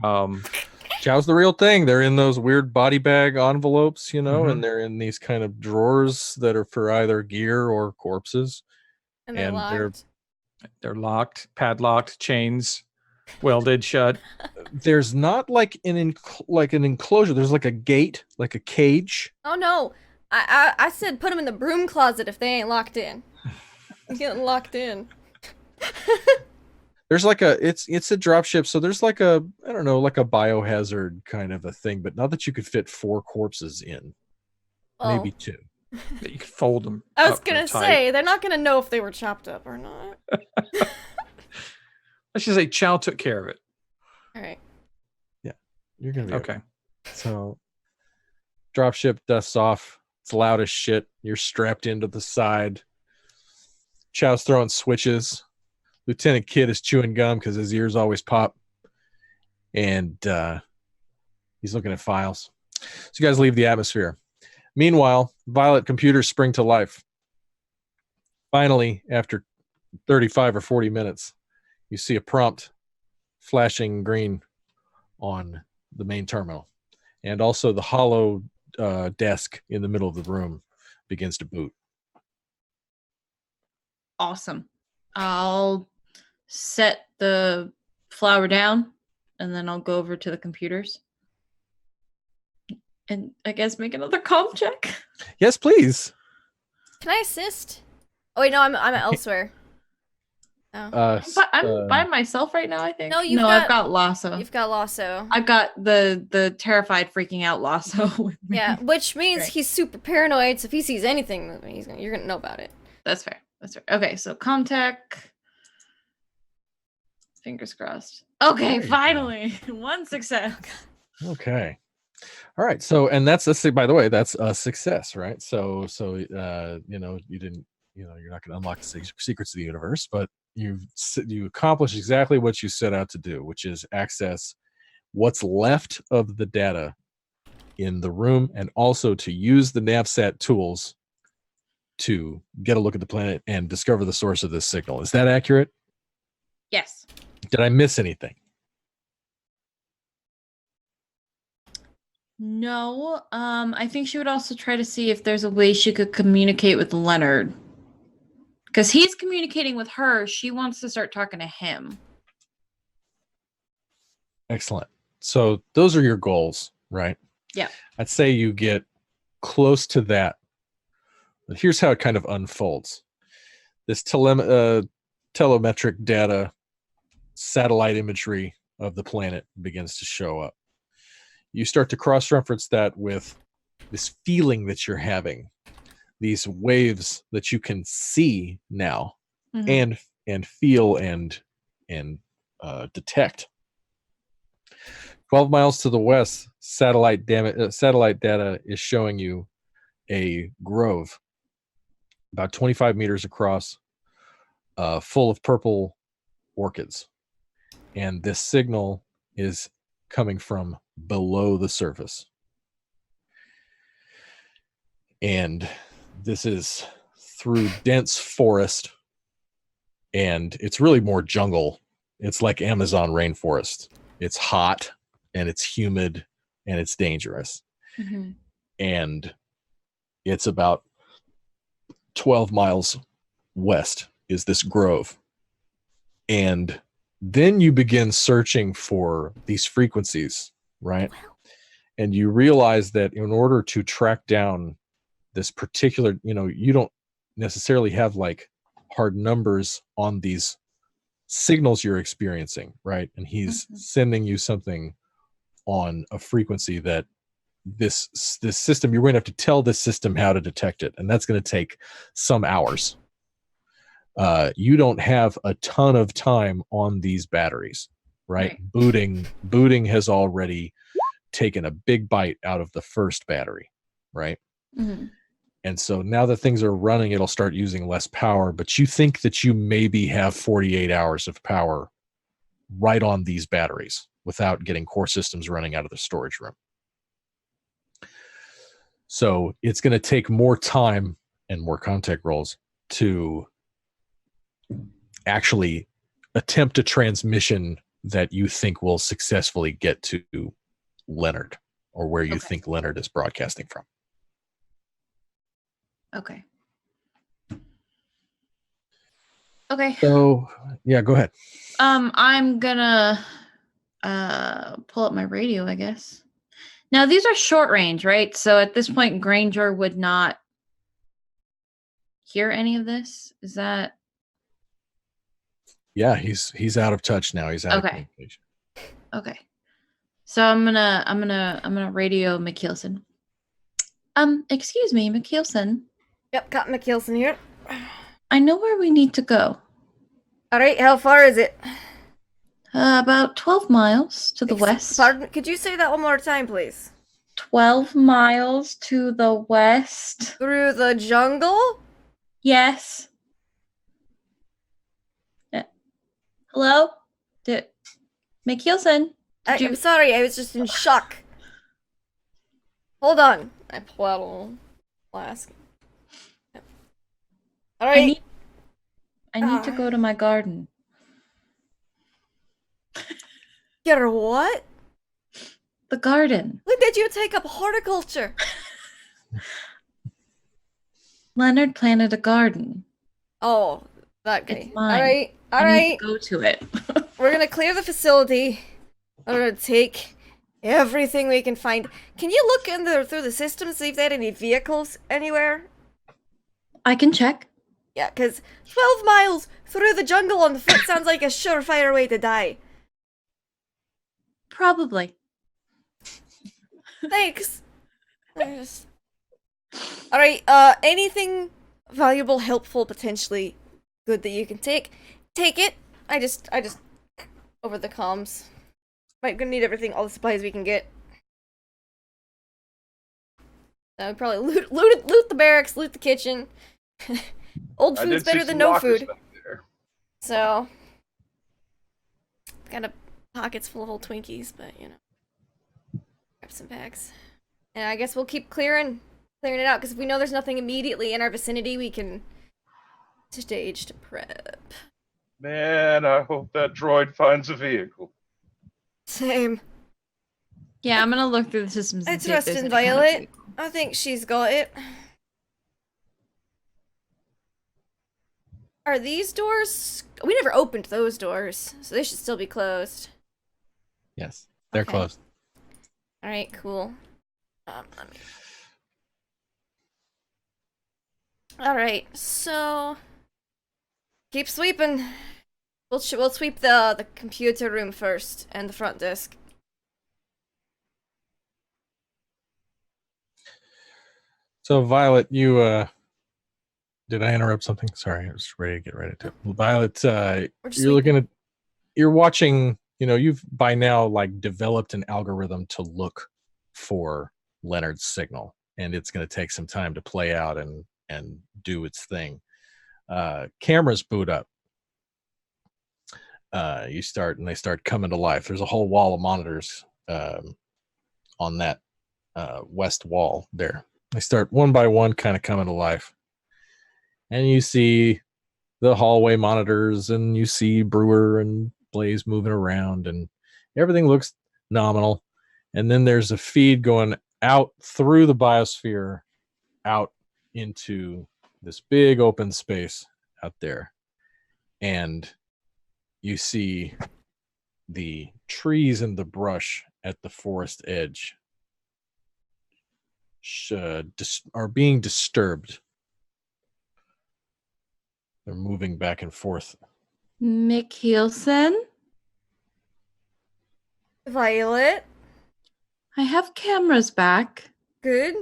[SPEAKER 6] Chow's the real thing. They're in those weird body bag envelopes,
[SPEAKER 3] Mhm.
[SPEAKER 6] and they're in these kind of drawers that are for either gear or corpses.
[SPEAKER 1] And they're locked.
[SPEAKER 3] They're locked, padlocked, chains welded shut.
[SPEAKER 6] There's not like an enclosure. There's like a gate, like a cage.
[SPEAKER 1] Oh no! I said put them in the broom closet if they ain't locked in. I'm getting locked in.
[SPEAKER 6] There's like it's a drop ship, so there's like a biohazard kind of a thing, but not that you could fit 4 corpses in.
[SPEAKER 1] Oh.
[SPEAKER 6] Maybe 2.
[SPEAKER 3] That you could fold them.
[SPEAKER 1] I was
[SPEAKER 3] up
[SPEAKER 1] gonna
[SPEAKER 3] real tight.
[SPEAKER 1] say they're not gonna know if they were chopped up or not.
[SPEAKER 3] Let's just say Chow took care of it.
[SPEAKER 1] All right.
[SPEAKER 6] You're gonna be
[SPEAKER 3] Okay.
[SPEAKER 6] So dropship dusts off. It's loud as shit. You're strapped into the side. Chow's throwing switches. Lieutenant Kidd is chewing gum because his ears always pop. And he's looking at files. So you guys leave the atmosphere. Meanwhile, Violet computers spring to life. Finally, after 35 or 40 minutes, you see a prompt flashing green on the main terminal. And also the hollow desk in the middle of the room begins to boot.
[SPEAKER 5] Awesome. I'll set the flower down, and then I'll go over to the computers. And I guess make another comm check.
[SPEAKER 6] Yes, please.
[SPEAKER 1] Can I assist? Oh wait, no, I'm elsewhere. Oh.
[SPEAKER 5] But I'm by myself right now, I think.
[SPEAKER 1] No,
[SPEAKER 5] I've got Lasso.
[SPEAKER 1] You've got Lasso.
[SPEAKER 5] I've got the terrified, freaking out Lasso with me.
[SPEAKER 1] Yeah, which means
[SPEAKER 5] Right.
[SPEAKER 1] he's super paranoid. So if he sees anything, you're gonna know about it.
[SPEAKER 5] That's fair. That's fair. Okay, so Comtech. Fingers crossed. Okay,
[SPEAKER 6] There you
[SPEAKER 5] finally. One success.
[SPEAKER 6] Okay. All right. So, and let's say, by the way, that's a success, right? So, you didn't, you're not going to unlock the secrets of the universe, but you accomplish exactly what you set out to do, which is access what's left of the data in the room, and also to use the navsat tools to get a look at the planet and discover the source of this signal. Is that accurate?
[SPEAKER 5] Yes.
[SPEAKER 6] Did I miss anything?
[SPEAKER 5] No. I think she would also try to see if there's a way she could communicate with Leonard. Because he's communicating with her. She wants to start talking to him.
[SPEAKER 6] Excellent. So those are your goals, right?
[SPEAKER 5] Yeah.
[SPEAKER 6] I'd say you get close to that. But here's how it kind of unfolds. This telemetric data, satellite imagery of the planet begins to show up. You start to cross-reference that with this feeling that you're having, these waves that you can see now, and feel and detect. 12 miles to the west, satellite data is showing you a grove about 25 meters across, full of purple orchids. And this signal is coming from below the surface. And this is through dense forest, and it's really more jungle. It's like Amazon rainforest. It's hot, and it's humid, and it's dangerous. And it's about 12 miles west is this grove. And then you begin searching for these frequencies, right? And you realize that in order to track down this particular, you don't necessarily have like hard numbers on these signals you're experiencing, right? And he's sending you something on a frequency that this system, you're going to have to tell this system how to detect it, and that's going to take some hours. You don't have a ton of time on these batteries, right? Booting has already taken a big bite out of the first battery, right? And so now that things are running, it'll start using less power, but you think that you maybe have 48 hours of power right on these batteries without getting core systems running out of the storage room. So it's going to take more time and more contact rolls to actually attempt a transmission that you think will successfully get to Leonard, or where you think Leonard is broadcasting from.
[SPEAKER 5] Okay.
[SPEAKER 6] So yeah, go ahead.
[SPEAKER 5] I'm gonna pull up my radio, I guess. Now these are short range, right? So at this point, Granger would not hear any of this. Is that?
[SPEAKER 6] Yeah, he's out of touch now. He's out of communication.
[SPEAKER 5] Okay. So I'm gonna radio McKeelson. Excuse me, McKeelson.
[SPEAKER 1] Yep, Captain McKeelson here.
[SPEAKER 5] I know where we need to go.
[SPEAKER 1] All right, how far is it?
[SPEAKER 5] About 12 miles to the west.
[SPEAKER 1] Pardon? Could you say that one more time, please?
[SPEAKER 5] 12 miles to the west.
[SPEAKER 1] Through the jungle?
[SPEAKER 5] Yes. Hello? McKeelson?
[SPEAKER 1] I'm sorry, I was just in shock. Hold on. I pull out a little flask. All right.
[SPEAKER 5] I need to go to my garden.
[SPEAKER 1] Your what?
[SPEAKER 5] The garden.
[SPEAKER 1] When did you take up horticulture?
[SPEAKER 5] Leonard planted a garden.
[SPEAKER 1] Oh, that guy.
[SPEAKER 5] It's mine.
[SPEAKER 1] All right. All
[SPEAKER 5] I
[SPEAKER 1] right.
[SPEAKER 5] need to go to it.
[SPEAKER 1] We're gonna clear the facility. We're gonna take everything we can find. Can you look through the system, see if they had any vehicles anywhere?
[SPEAKER 5] I can check.
[SPEAKER 1] Yeah, because 12 miles through the jungle on foot sounds like a surefire way to die.
[SPEAKER 5] Probably.
[SPEAKER 1] Thanks. Alright, anything valuable, helpful, potentially good that you can take it. I just over the comms. Might gonna need everything, all the supplies we can get. Probably loot the barracks, loot the kitchen. Old food's better than no food. So, got a pockets full of old Twinkies, but you know, grab some bags. And I guess we'll keep clearing it out, because if we know there's nothing immediately in our vicinity, we can stage to prep.
[SPEAKER 2] Man, I hope that droid finds a vehicle.
[SPEAKER 1] Same.
[SPEAKER 5] Yeah, I'm gonna look through the systems
[SPEAKER 1] I
[SPEAKER 5] and see if
[SPEAKER 1] trust
[SPEAKER 5] there's
[SPEAKER 1] in
[SPEAKER 5] any kind of
[SPEAKER 1] Violet.
[SPEAKER 5] vehicle.
[SPEAKER 1] I think she's got it. Are these doors? We never opened those doors, so they should still be closed.
[SPEAKER 8] Yes, they're
[SPEAKER 1] Okay.
[SPEAKER 8] closed.
[SPEAKER 1] All right, cool. Let me. All right, so keep sweeping. We'll sweep the computer room first and the front desk.
[SPEAKER 8] So Violet, you did I interrupt something? Sorry, I was ready to get ready to. Violet,
[SPEAKER 1] We're just
[SPEAKER 8] you're looking
[SPEAKER 1] sweeping.
[SPEAKER 8] at, you're watching. You know, you've by now like developed an algorithm to look for Leonard's signal, and it's going to take some time to play out and do its thing. Cameras boot up. They start coming to life. There's a whole wall of monitors on that west wall there. They start one by one kind of coming to life. And you see the hallway monitors, and you see Brewer and Blaze moving around, and everything looks nominal. And then there's a feed going out through the biosphere out into this big open space out there. And you see the trees and the brush at the forest edge are being disturbed. They're moving back and forth.
[SPEAKER 5] Mick Hielsen,
[SPEAKER 1] Violet,
[SPEAKER 5] I have cameras back.
[SPEAKER 1] good.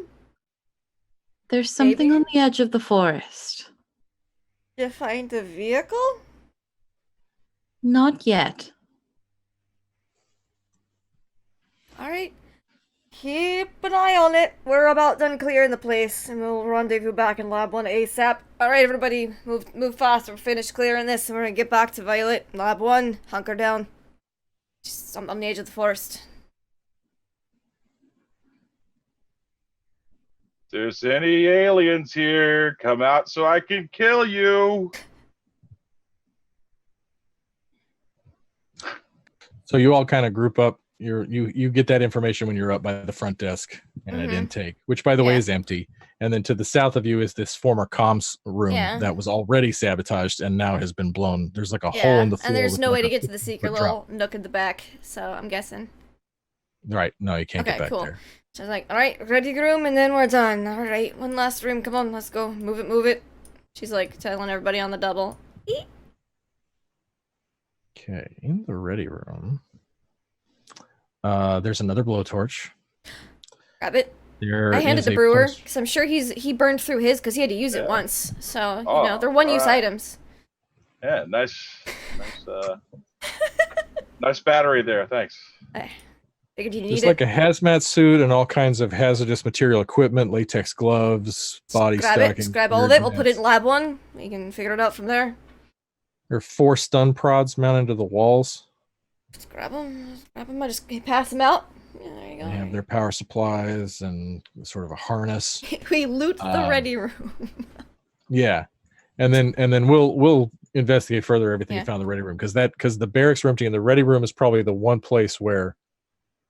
[SPEAKER 5] There's something
[SPEAKER 1] Maybe.
[SPEAKER 5] on the edge of the forest.
[SPEAKER 1] Did you find the vehicle?
[SPEAKER 5] Not yet.
[SPEAKER 1] All right. Keep an eye on it. We're about done clearing the place, and we'll rendezvous back in Lab 1 ASAP. All right, everybody, move fast. We're finished clearing this, and we're gonna get back to Violet. Lab 1, hunker down. Just on the edge of the forest.
[SPEAKER 2] If there's any aliens here, come out so I can kill you.
[SPEAKER 8] So you all kind of group up. You get that information when you're up by the front desk and at
[SPEAKER 1] Mhm.
[SPEAKER 8] intake, which by the way
[SPEAKER 1] Yeah.
[SPEAKER 8] is empty. And then to the south of you is this former comms room
[SPEAKER 1] Yeah.
[SPEAKER 8] that was already sabotaged and now has been blown. There's like a hole
[SPEAKER 1] Yeah,
[SPEAKER 8] in the floor.
[SPEAKER 1] and there's
[SPEAKER 8] with
[SPEAKER 1] no
[SPEAKER 8] like
[SPEAKER 1] way to
[SPEAKER 8] a
[SPEAKER 1] get to the secret
[SPEAKER 8] 50-foot drop.
[SPEAKER 1] little nook in the back, so I'm guessing.
[SPEAKER 8] Right. No, you can't get
[SPEAKER 1] Okay,
[SPEAKER 8] back
[SPEAKER 1] cool.
[SPEAKER 8] there.
[SPEAKER 1] So I was like, all right, ready room, and then we're done. All right, one last room. Come on, let's go. Move it, move it. She's like telling everybody on the double. Eek.
[SPEAKER 8] Okay, in the ready room, there's another blowtorch.
[SPEAKER 1] Grab it.
[SPEAKER 8] There
[SPEAKER 1] I handed
[SPEAKER 8] is
[SPEAKER 1] the
[SPEAKER 8] a
[SPEAKER 1] brewer
[SPEAKER 8] post-
[SPEAKER 1] because I'm sure he burned through his because he had to use it
[SPEAKER 2] Yeah.
[SPEAKER 1] once. So
[SPEAKER 2] Oh,
[SPEAKER 1] you know they're one-use
[SPEAKER 2] alright.
[SPEAKER 1] items.
[SPEAKER 2] Yeah, nice battery there. Thanks.
[SPEAKER 1] Figured you need
[SPEAKER 8] Just
[SPEAKER 1] it.
[SPEAKER 8] like a hazmat suit and all kinds of hazardous material equipment, latex gloves, body
[SPEAKER 1] grab
[SPEAKER 8] stockings.
[SPEAKER 1] it. Just grab all of
[SPEAKER 8] weird
[SPEAKER 1] it. We'll put it
[SPEAKER 8] mats.
[SPEAKER 1] in lab 1. We can figure it out from there.
[SPEAKER 8] There are 4 stun prods mounted to the walls.
[SPEAKER 1] Just grab them. Grab them. I just pass them out. Yeah, there you go.
[SPEAKER 8] They have their power supplies and sort of a harness.
[SPEAKER 1] We loot the
[SPEAKER 8] Um,
[SPEAKER 1] ready room.
[SPEAKER 8] Yeah, and then we'll investigate further everything
[SPEAKER 1] Yeah.
[SPEAKER 8] you found in the ready room because the barracks are empty and the ready room is probably the one place where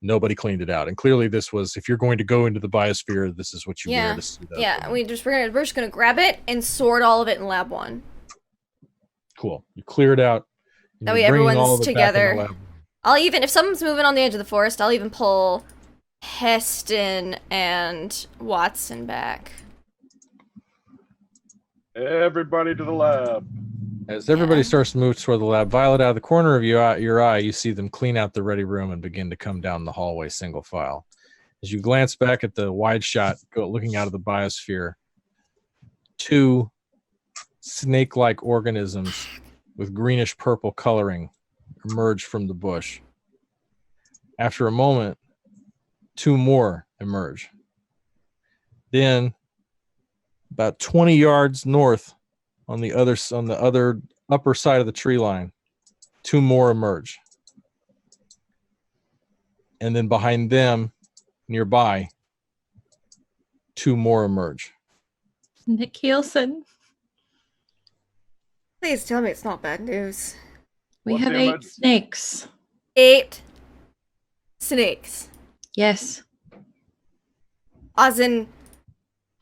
[SPEAKER 8] nobody cleaned it out. And clearly, this was if you're going to go into the biosphere, this is what you wear
[SPEAKER 1] Yeah,
[SPEAKER 8] to suit up.
[SPEAKER 1] yeah.
[SPEAKER 8] and-
[SPEAKER 1] We're just gonna grab it and sort all of it in lab 1.
[SPEAKER 8] Cool. You clear it out. and
[SPEAKER 1] That
[SPEAKER 8] you're
[SPEAKER 1] way
[SPEAKER 8] bringing all
[SPEAKER 1] everyone's
[SPEAKER 8] of it back in the
[SPEAKER 1] together.
[SPEAKER 8] lab.
[SPEAKER 1] I'll even if someone's moving on the edge of the forest, I'll even pull Heston and Watson back.
[SPEAKER 2] Everybody to the lab.
[SPEAKER 8] As everybody
[SPEAKER 1] Yeah.
[SPEAKER 8] starts to move toward the lab, Violet, out of the corner of your eye, you see them clean out the ready room and begin to come down the hallway single file. As you glance back at the wide shot, looking out of the biosphere, 2 snake-like organisms with greenish purple coloring emerge from the bush. After a moment, 2 more emerge. Then, about 20 yards north, on the other
[SPEAKER 6] upper side of the tree line, 2 more emerge. And then behind them, nearby, 2 more emerge.
[SPEAKER 5] Nick Kielson.
[SPEAKER 1] Please tell me it's not bad news.
[SPEAKER 5] We
[SPEAKER 2] What
[SPEAKER 5] have
[SPEAKER 2] damage?
[SPEAKER 5] 8 snakes.
[SPEAKER 1] 8 snakes.
[SPEAKER 5] Yes.
[SPEAKER 1] As in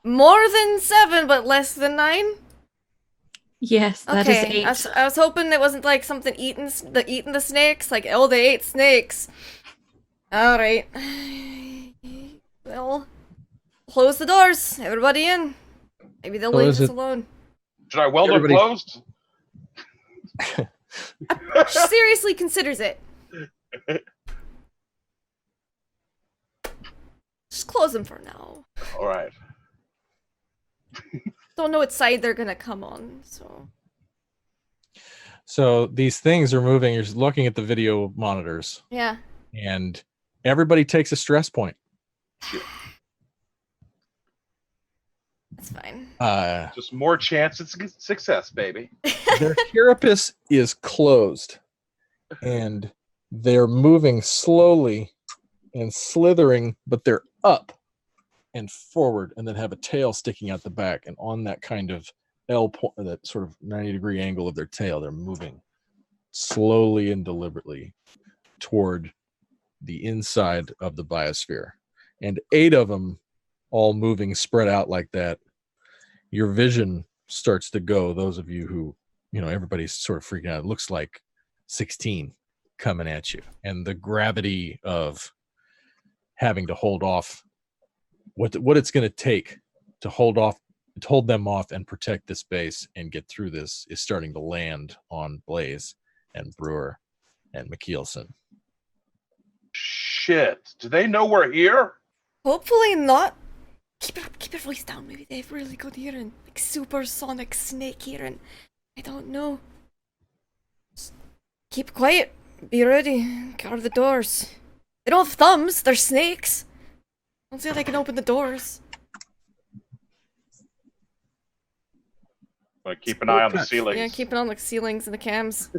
[SPEAKER 1] more than 7, but less than 9?
[SPEAKER 5] Yes, that is
[SPEAKER 1] Okay,
[SPEAKER 5] 8.
[SPEAKER 1] I was hoping it wasn't like something eating the snakes. Like, oh, they ate snakes. Alright. Well, close the doors. Everybody in. Maybe they'll
[SPEAKER 6] So
[SPEAKER 1] leave
[SPEAKER 6] is
[SPEAKER 1] us
[SPEAKER 6] it-
[SPEAKER 1] alone.
[SPEAKER 2] Should I weld them
[SPEAKER 6] Everybody-
[SPEAKER 2] closed?
[SPEAKER 1] She seriously considers it. Just close them for now.
[SPEAKER 2] All right.
[SPEAKER 1] Don't know what side they're gonna come on, so.
[SPEAKER 6] So these things are moving. You're looking at the video monitors,
[SPEAKER 1] Yeah.
[SPEAKER 6] and everybody takes a stress point.
[SPEAKER 1] That's fine.
[SPEAKER 2] Just more chance at success, baby.
[SPEAKER 6] Their carapace is closed, and they're moving slowly and slithering, but they're up and forward, and then have a tail sticking out the back. And on that kind of L point, that sort of 90-degree angle of their tail, they're moving slowly and deliberately toward the inside of the biosphere. And 8 of them all moving spread out like that. Your vision starts to go. Those of you who, everybody's sort of freaking out. It looks like 16 coming at you. And the gravity of having to hold off, what it's going to take to hold them off and protect this base and get through this is starting to land on Blaze and Brewer and McKeelson.
[SPEAKER 2] Shit. Do they know we're here?
[SPEAKER 1] Hopefully not. Keep your voice down. Maybe they have really good hearing. Like supersonic snake hearing. I don't know. Just keep quiet. Be ready. Guard the doors. They don't have thumbs. They're snakes. I don't see how they can open the doors.
[SPEAKER 2] Like, keep an eye on the ceilings.
[SPEAKER 1] Yeah, keep it on the ceilings and the cams.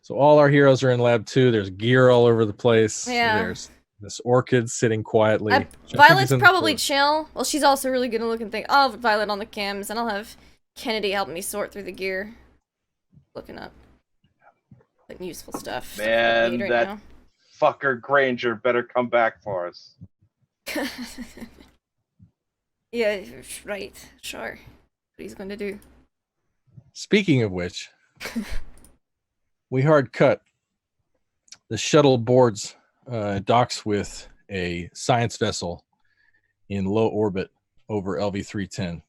[SPEAKER 6] So all our heroes are in lab 2. There's gear all over the place.
[SPEAKER 1] Yeah.
[SPEAKER 6] There's this orchid sitting quietly. which I think
[SPEAKER 1] Violet's
[SPEAKER 6] is in the
[SPEAKER 1] probably
[SPEAKER 6] corner.
[SPEAKER 1] chill. Well, she's also really good at looking thing. I'll have Violet on the cams, and I'll have Kennedy help me sort through the gear. Looking up. Putting useful stuff.
[SPEAKER 2] Man,
[SPEAKER 1] Need right
[SPEAKER 2] that
[SPEAKER 1] now.
[SPEAKER 2] fucker Granger better come back for us.
[SPEAKER 1] Yeah, right. Sure. What he's going to do.
[SPEAKER 6] Speaking of which, we hard cut. The shuttle boards docks with a science vessel in low orbit over LV-310.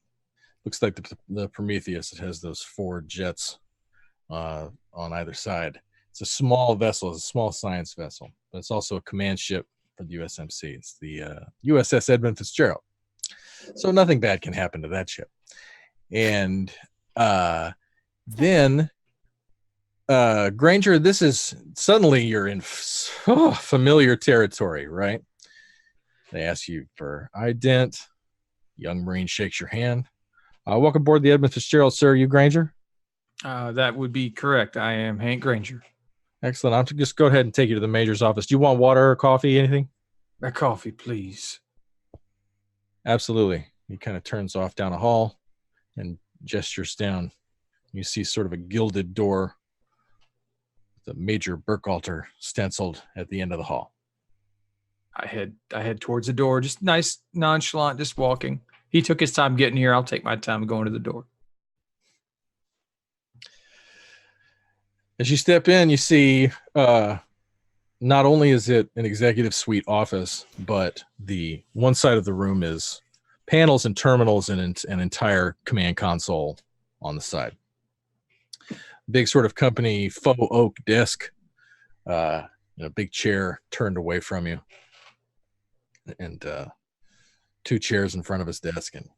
[SPEAKER 6] Looks like the Prometheus. It has those 4 jets on either side. It's a small vessel. It's a small science vessel, but it's also a command ship for the USMC. It's the USS Edmund Fitzgerald. So nothing bad can happen to that ship. And then Granger, this is suddenly you're in familiar territory, right? They ask you for ident. Young Marine shakes your hand. Welcome aboard the Edmund Fitzgerald, sir. You Granger?
[SPEAKER 3] That would be correct. I am Hank Granger.
[SPEAKER 6] Excellent. I'll just go ahead and take you to the major's office. Do you want water or coffee, anything?
[SPEAKER 3] A coffee, please.
[SPEAKER 6] Absolutely. He kind of turns off down a hall and gestures down. You see sort of a gilded door with a Major Burkhalter stenciled at the end of the hall.
[SPEAKER 3] I head towards the door, just nice, nonchalant, just walking. He took his time getting here. I'll take my time going to the door.
[SPEAKER 6] As you step in, you see not only is it an executive suite office, but the one side of the room is panels and terminals and an entire command console on the side. Big sort of company faux oak desk, big chair turned away from you, and 2 chairs in front of his desk. And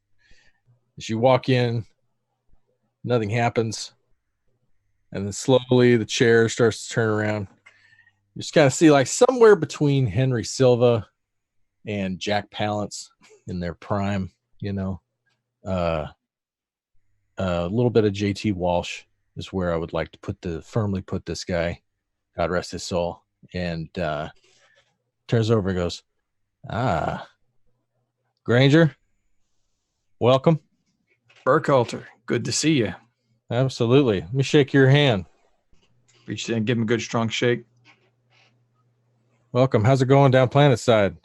[SPEAKER 6] as you walk in, nothing happens. And then slowly the chair starts to turn around. You just kind of see like somewhere between Henry Silva and Jack Palance in their prime,
[SPEAKER 8] a little bit of JT Walsh is where I would like to firmly put this guy. God rest his soul. And turns over and goes, Granger, welcome.
[SPEAKER 3] Burkhalter, good to see you.
[SPEAKER 8] Absolutely. Let me shake your hand.
[SPEAKER 3] Reach in, give him a good strong shake.
[SPEAKER 8] Welcome. How's it going down planet side?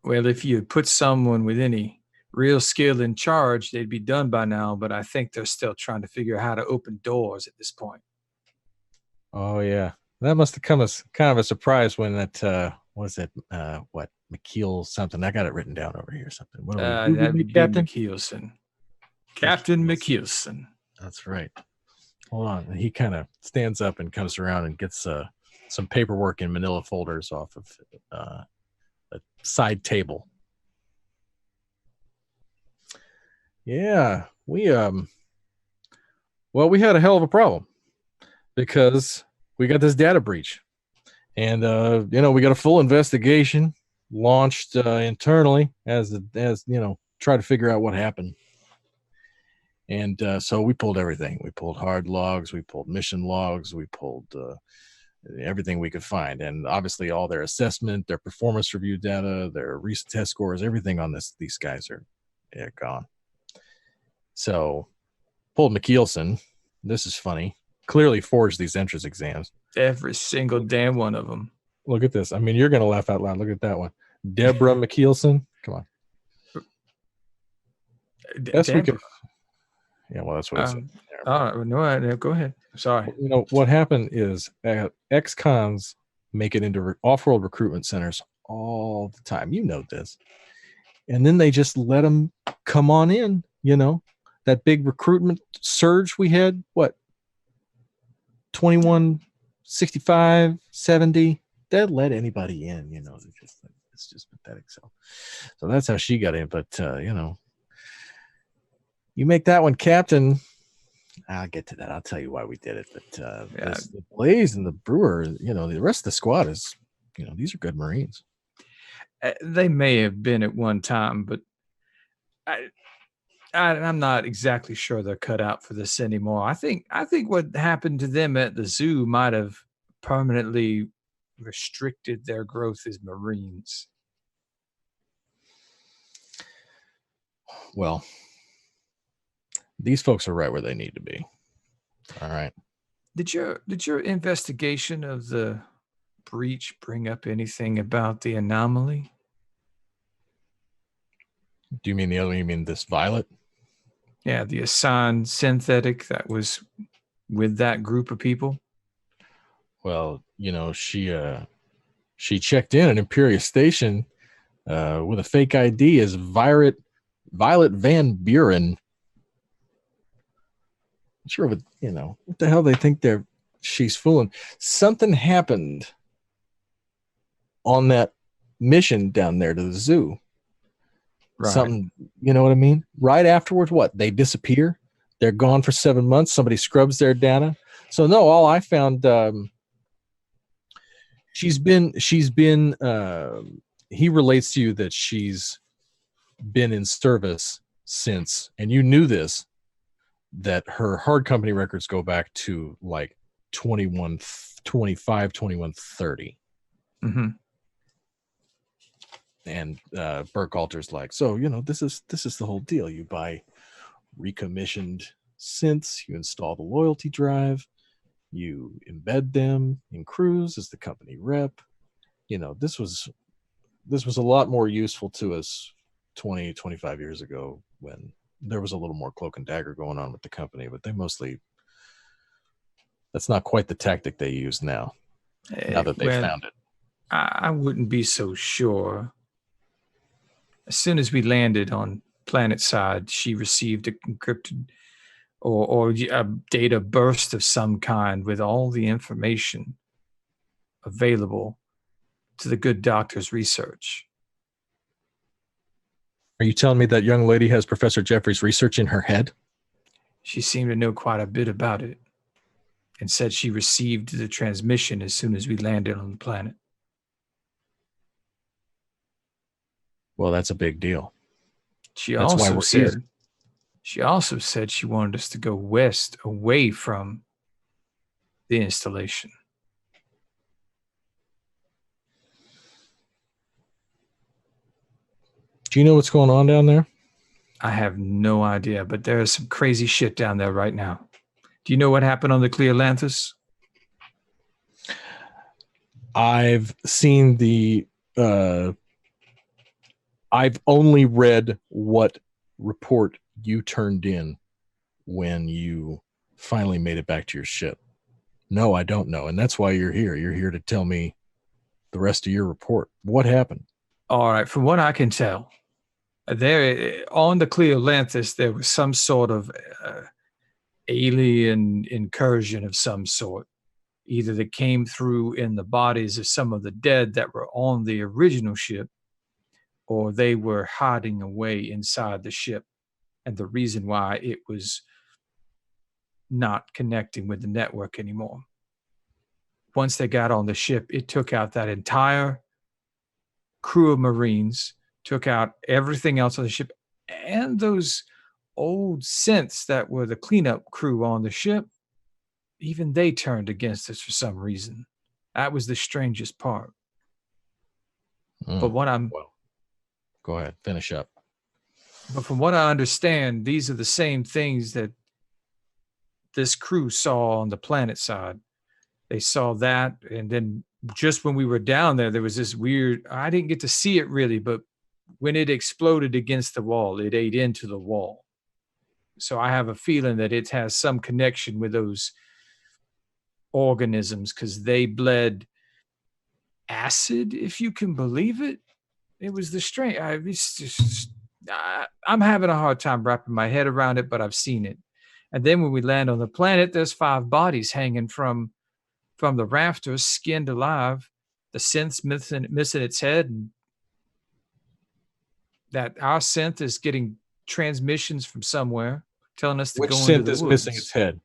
[SPEAKER 3] Well, if you put someone with any real skill in charge, they'd be done by now, but I think they're still trying to figure out how to open doors at this point.
[SPEAKER 8] Oh, yeah. That must have come as kind of a surprise when that, McKeel something. I got it written down over here. Something. What are we?
[SPEAKER 3] That'd be
[SPEAKER 8] Captain?
[SPEAKER 3] McKeelson. Captain McKeelson.
[SPEAKER 8] That's right. Hold on. He kind of stands up and comes around and gets some paperwork in manila folders off of a side table. Yeah, we had a hell of a problem because we got this data breach, and we got a full investigation launched internally as try to figure out what happened. And so we pulled everything. We pulled hard logs, we pulled mission logs, we pulled everything we could find, and obviously all their assessment, their performance review data, their recent test scores, everything on these guys are gone. So pulled McKeelson. This is funny. Clearly forged these entrance exams.
[SPEAKER 3] Every single damn one of them.
[SPEAKER 8] Look at this. I mean, you're going to laugh out loud. Look at that one. Deborah McKeelson. Come on. That's we could. Yeah, well, that's what I said.
[SPEAKER 3] No, go ahead. Sorry.
[SPEAKER 8] What happened is ex-cons make it into off-world recruitment centers all the time. You know this. And then they just let them come on in, That big recruitment surge we had, 21, 65, 70, they'd let anybody in, it's just pathetic. So that's how she got in. But, you make that one captain. I'll get to that. I'll tell you why we did it. But the Blaze and the Brewer, the rest of the squad is, these are good Marines.
[SPEAKER 3] They may have been at one time, but I'm not exactly sure they're cut out for this anymore. I think what happened to them at the zoo might have permanently restricted their growth as Marines.
[SPEAKER 8] Well, these folks are right where they need to be. All right.
[SPEAKER 3] Did your investigation of the breach bring up anything about the anomaly?
[SPEAKER 8] Do you mean the other one? You mean this Violet?
[SPEAKER 3] Yeah, the assigned synthetic that was with that group of people.
[SPEAKER 8] Well, she checked in at Imperius Station with a fake ID as Violet Van Buren. Sure, but what the hell they think she's fooling. Something happened on that mission down there to the zoo. Right. Something, you know what I mean? Right afterwards, they disappear. They're gone for 7 months. Somebody scrubs their data. So no, all I found, she's been. He relates to you that she's been in service since, and you knew this, that her hard company records go back to like 2130.
[SPEAKER 3] Mm-hmm.
[SPEAKER 8] And Burkhalter's like, so this is the whole deal. You buy recommissioned synths, you install the loyalty drive, you embed them in crews as the company rep. This was a lot more useful to us 20, 25 years ago when there was a little more cloak and dagger going on with the company, but that's not quite the tactic they use now that they found it.
[SPEAKER 3] I wouldn't be so sure. As soon as we landed on planet side, she received a encrypted or a data burst of some kind with all the information available to the good doctor's research.
[SPEAKER 8] Are you telling me that young lady has Professor Jeffrey's research in her head?
[SPEAKER 3] She seemed to know quite a bit about it and said she received the transmission as soon as we landed on the planet.
[SPEAKER 8] Well, that's a big deal.
[SPEAKER 3] She also said She also said she wanted us to go west, away from the installation.
[SPEAKER 8] Do you know what's going on down there?
[SPEAKER 3] I have no idea, but there's some crazy shit down there right now. Do you know what happened on the Cleolanthus?
[SPEAKER 8] I've seen I've only read what report you turned in when you finally made it back to your ship. No, I don't know. And that's why you're here. You're here to tell me the rest of your report. What happened?
[SPEAKER 3] All right, from what I can tell, there on the Cleolanthus, there was some sort of alien incursion of some sort. Either that came through in the bodies of some of the dead that were on the original ship, or they were hiding away inside the ship. And the reason why it was not connecting with the network anymore. Once they got on the ship, it took out that entire crew of Marines, took out everything else on the ship, and those old synths that were the cleanup crew on the ship. Even they turned against us for some reason. That was the strangest part. But
[SPEAKER 8] Well, go ahead, finish up.
[SPEAKER 3] But from what I understand, these are the same things that this crew saw on the planet side. They saw that, and then just when we were down there, there was this weird, I didn't get to see it really, but when it exploded against the wall, it ate into the wall. So I have a feeling that it has some connection with those organisms, because they bled acid, if you can believe it. It was the strange. I'm having a hard time wrapping my head around it, but I've seen it. And then when we land on the planet, there's 5 bodies hanging from the rafters, skinned alive. The synth's missing its head, and that our synth is getting transmissions from somewhere telling us to
[SPEAKER 8] Which
[SPEAKER 3] go into
[SPEAKER 8] synth
[SPEAKER 3] the
[SPEAKER 8] is
[SPEAKER 3] woods.
[SPEAKER 8] missing its head?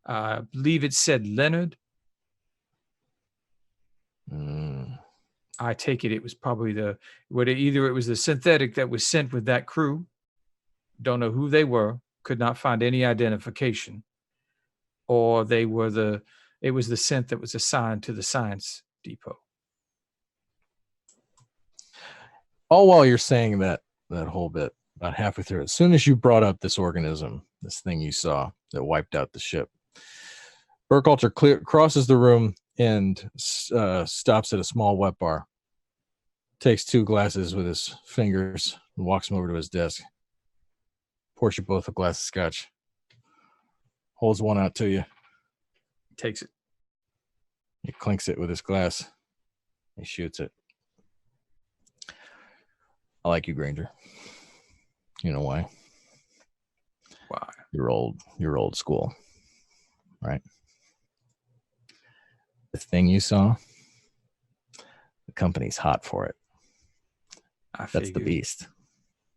[SPEAKER 3] I believe it said Leonard. I take it was probably either it was the synthetic that was sent with that crew. Don't know who they were. Could not find any identification. Or it was the synth that was assigned to the science depot.
[SPEAKER 8] All while you're saying that whole bit, about halfway through, as soon as you brought up this organism, this thing you saw that wiped out the ship, Burkhalter crosses the room and stops at a small wet bar, takes 2 glasses with his fingers and walks them over to his desk, pours you both a glass of scotch, holds one out to you,
[SPEAKER 3] Takes it.
[SPEAKER 8] he clinks it with his glass, he shoots it. I like you, Granger. You know why?
[SPEAKER 3] Why?
[SPEAKER 8] You're old school, right? The thing you saw, the company's hot for it. That's the beast.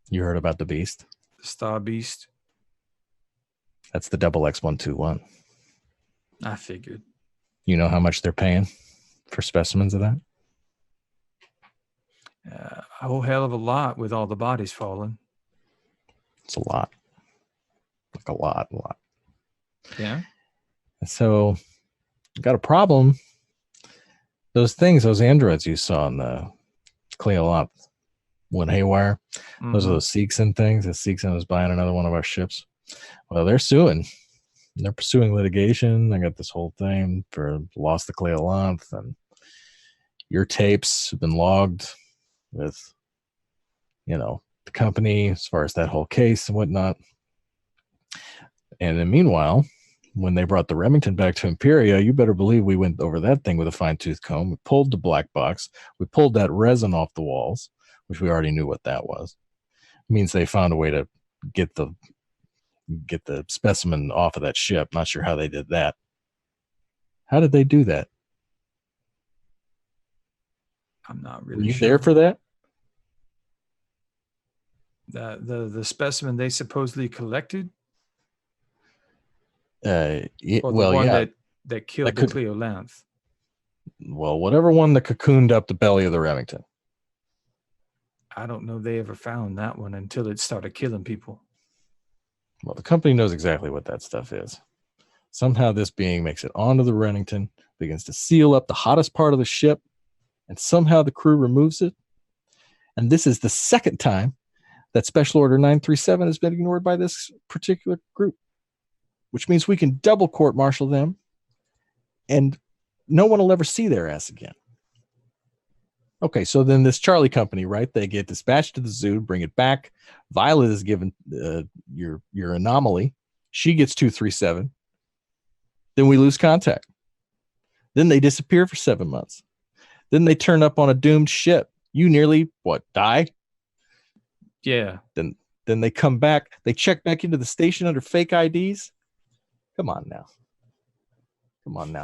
[SPEAKER 8] You heard about the beast?
[SPEAKER 3] The Star Beast.
[SPEAKER 8] That's the double X121.
[SPEAKER 3] I figured.
[SPEAKER 8] You know how much they're paying for specimens of that?
[SPEAKER 3] A whole hell of a lot with all the bodies falling.
[SPEAKER 8] It's a lot. Like a lot.
[SPEAKER 3] Yeah.
[SPEAKER 8] So, got a problem. Those androids you saw in the Cleolop went haywire.
[SPEAKER 3] Mm-hmm.
[SPEAKER 8] Those are those Seegson things. The Seegson was buying another one of our ships. Well, they're suing. They're pursuing litigation. I got this whole thing for lost the Cleolop, and your tapes have been logged with, the company as far as that whole case and whatnot. And then meanwhile, when they brought the Remington back to Imperia, you better believe we went over that thing with a fine-tooth comb. We pulled the black box. We pulled that resin off the walls, which we already knew what that was. It means they found a way to get the specimen off of that ship. Not sure how they did that. How did they do that?
[SPEAKER 3] I'm not
[SPEAKER 8] Were
[SPEAKER 3] really
[SPEAKER 8] you
[SPEAKER 3] sure.
[SPEAKER 8] there for that?
[SPEAKER 3] The specimen they supposedly collected?
[SPEAKER 8] Or
[SPEAKER 3] the one that killed the Cleolanth.
[SPEAKER 8] Well, whatever one that cocooned up the belly of the Remington.
[SPEAKER 3] I don't know they ever found that one until it started killing people.
[SPEAKER 8] Well, the company knows exactly what that stuff is. Somehow this being makes it onto the Remington, begins to seal up the hottest part of the ship, and somehow the crew removes it. And this is the second time that Special Order 937 has been ignored by this particular group, which means we can double court-martial them, and no one will ever see their ass again. Okay, so then this Charlie company, right? They get dispatched to the zoo, bring it back. Violet is given your anomaly. She gets 237. Then we lose contact. Then they disappear for 7 months. Then they turn up on a doomed ship. You nearly, die?
[SPEAKER 3] Yeah.
[SPEAKER 8] Then they come back. They check back into the station under fake IDs. Come on now.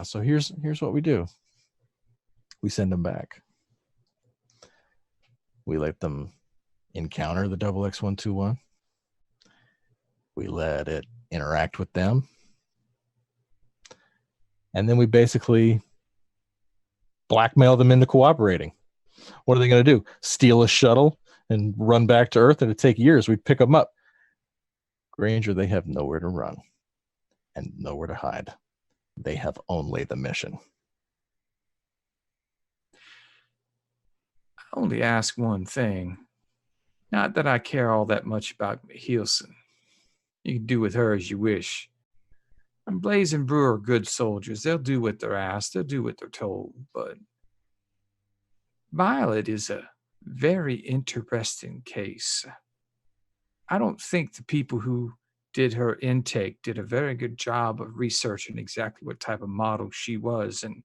[SPEAKER 8] So here's what we do. We send them back. We let them encounter the XX121. We let it interact with them. And then we basically blackmail them into cooperating. What are they going to do? Steal a shuttle and run back to Earth? It'd take years. We'd pick them up. Granger, they have nowhere to run and nowhere to hide. They have only the mission.
[SPEAKER 3] I only ask one thing. Not that I care all that much about Hilson. You can do with her as you wish. And Blaze and Brewer are good soldiers. They'll do what they're asked. They'll do what they're told. But Violet is a very interesting case. I don't think the people who did her intake did a very good job of researching exactly what type of model she was. And